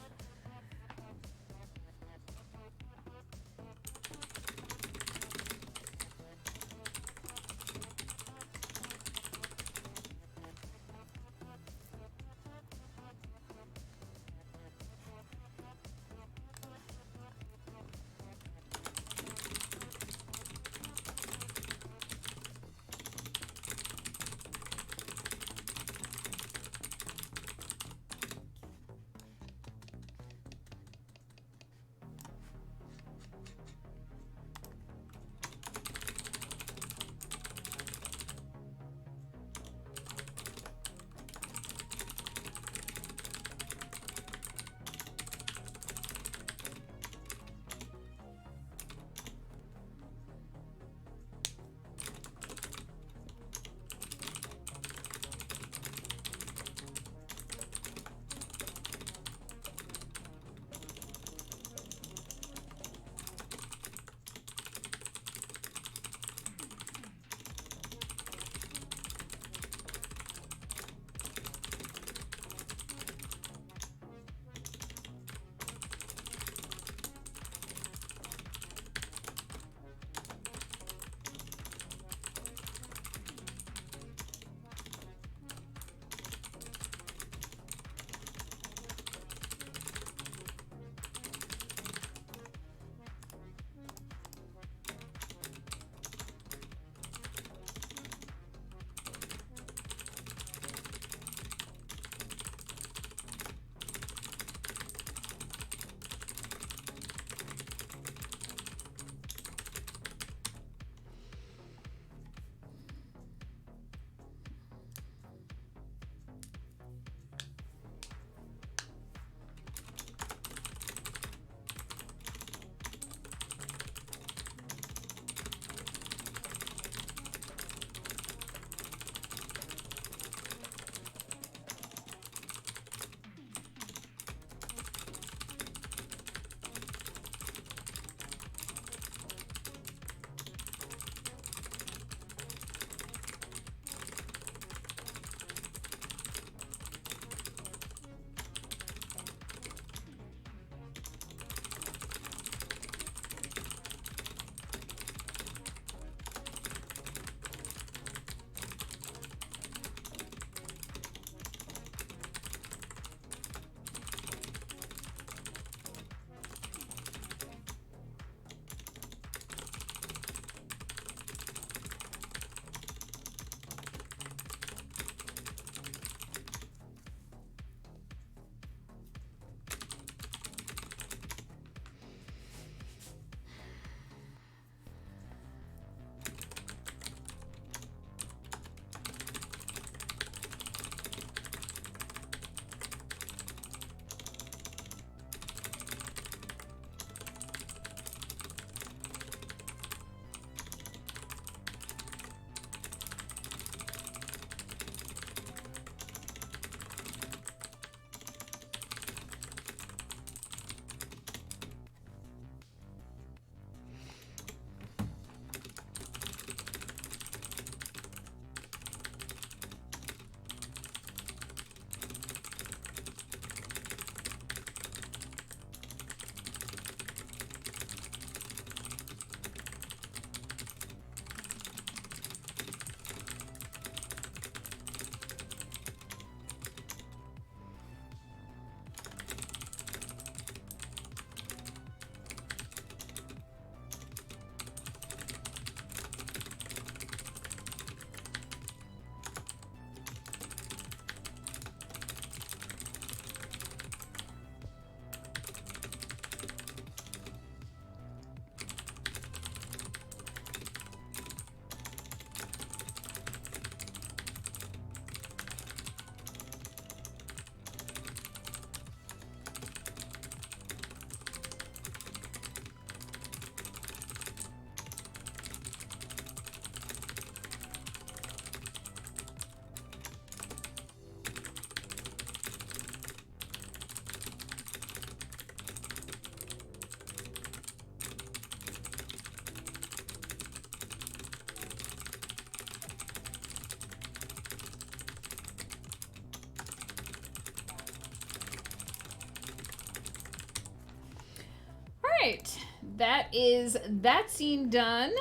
right, that is that scene done.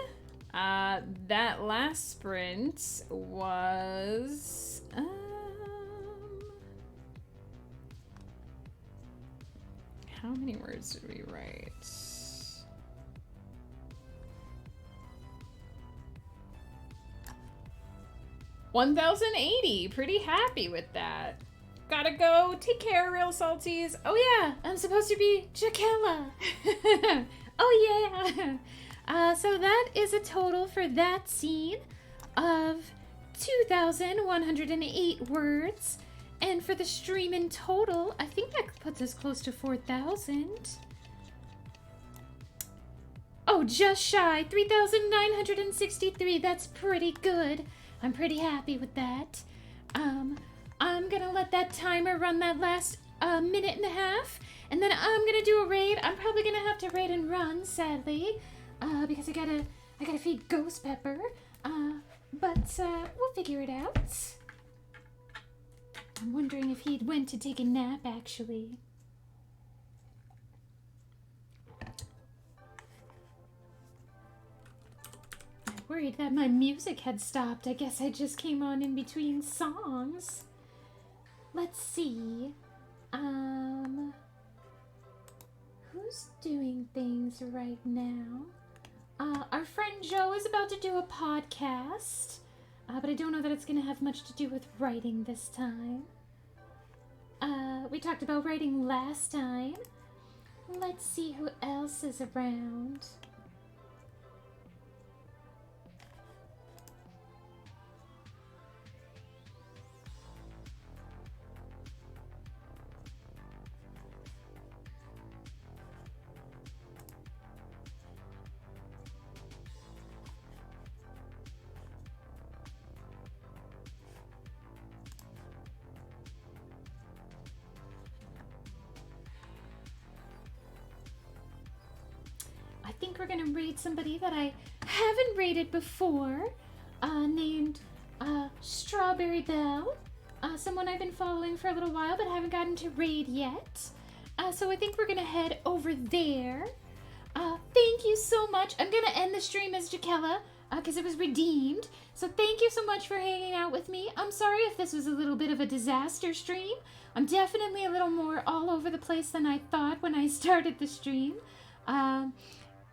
That last sprint was how many words did we write? 1,080. Pretty happy with that. Gotta go. Take care, real salties. Oh yeah, I'm supposed to be Jaquella. Oh yeah. So that is a total for that scene of 2,108 words. And for the stream in total, I think that puts us close to 4,000. Oh, just shy. 3,963. That's pretty good. I'm pretty happy with that. I'm gonna let that timer run that last minute and a half, and then I'm gonna do a raid. I'm probably gonna have to raid and run, sadly, because I gotta feed Ghost Pepper. But we'll figure it out. I'm wondering if he went to take a nap, actually. I worried that my music had stopped. I guess I just came on in between songs. Let's see. Who's doing things right now? Our friend Joe is about to do a podcast, but I don't know that it's going to have much to do with writing this time. We talked about writing last time. Let's see who else is around. I think we're gonna raid somebody that I haven't raided before, named Strawberry Belle. Someone I've been following for a little while but haven't gotten to raid yet. So I think we're gonna head over there. Thank you so much. I'm gonna end the stream as Jaquella, because it was redeemed. So thank you so much for hanging out with me. I'm sorry if this was a little bit of a disaster stream. I'm definitely a little more all over the place than I thought when I started the stream.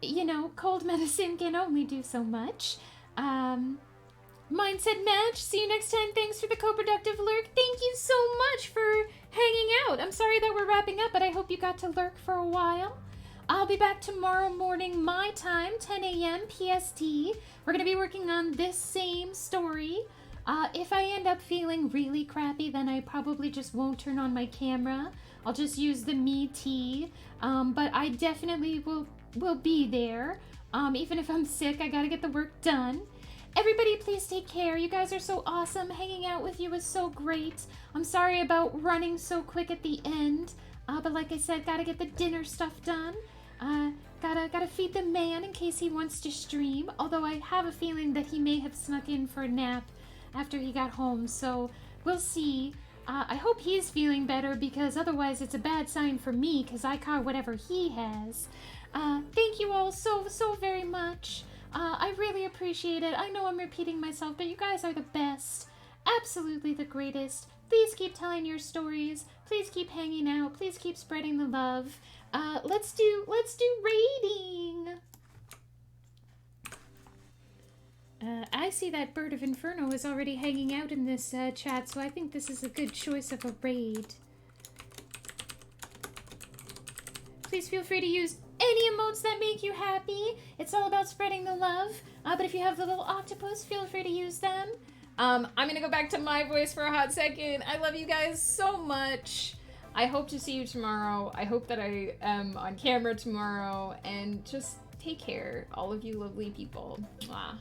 You know, cold medicine can only do so much. Mindset match. See you next time. Thanks for the co-productive lurk. Thank you so much for hanging out. I'm sorry that we're wrapping up, but I hope you got to lurk for a while. I'll be back tomorrow morning, my time, 10 a.m. PST. We're going to be working on this same story. If I end up feeling really crappy, then I probably just won't turn on my camera. I'll just use the me tea. But I definitely will be there. Even if I'm sick, I gotta get the work done. Everybody, please take care. You guys are so awesome. Hanging out with you is so great. I'm sorry about running so quick at the end. But like I said, gotta get the dinner stuff done. Gotta feed the man in case he wants to stream. Although I have a feeling that he may have snuck in for a nap after he got home. So we'll see. I hope he's feeling better, because otherwise it's a bad sign for me, because I caught whatever he has. Thank you all so very much. I really appreciate it. I know I'm repeating myself, but you guys are the best. Absolutely the greatest. Please keep telling your stories. Please keep hanging out. Please keep spreading the love. Let's do raiding. I see that Bird of Inferno is already hanging out in this chat, so I think this is a good choice of a raid. Please feel free to use any emotes that make you happy. It's all about spreading the love. But if you have the little octopus, feel free to use them. I'm gonna go back to my voice for a hot second. I love you guys so much. I hope to see you tomorrow. I hope that I am on camera tomorrow. And just take care, all of you lovely people. Mwah.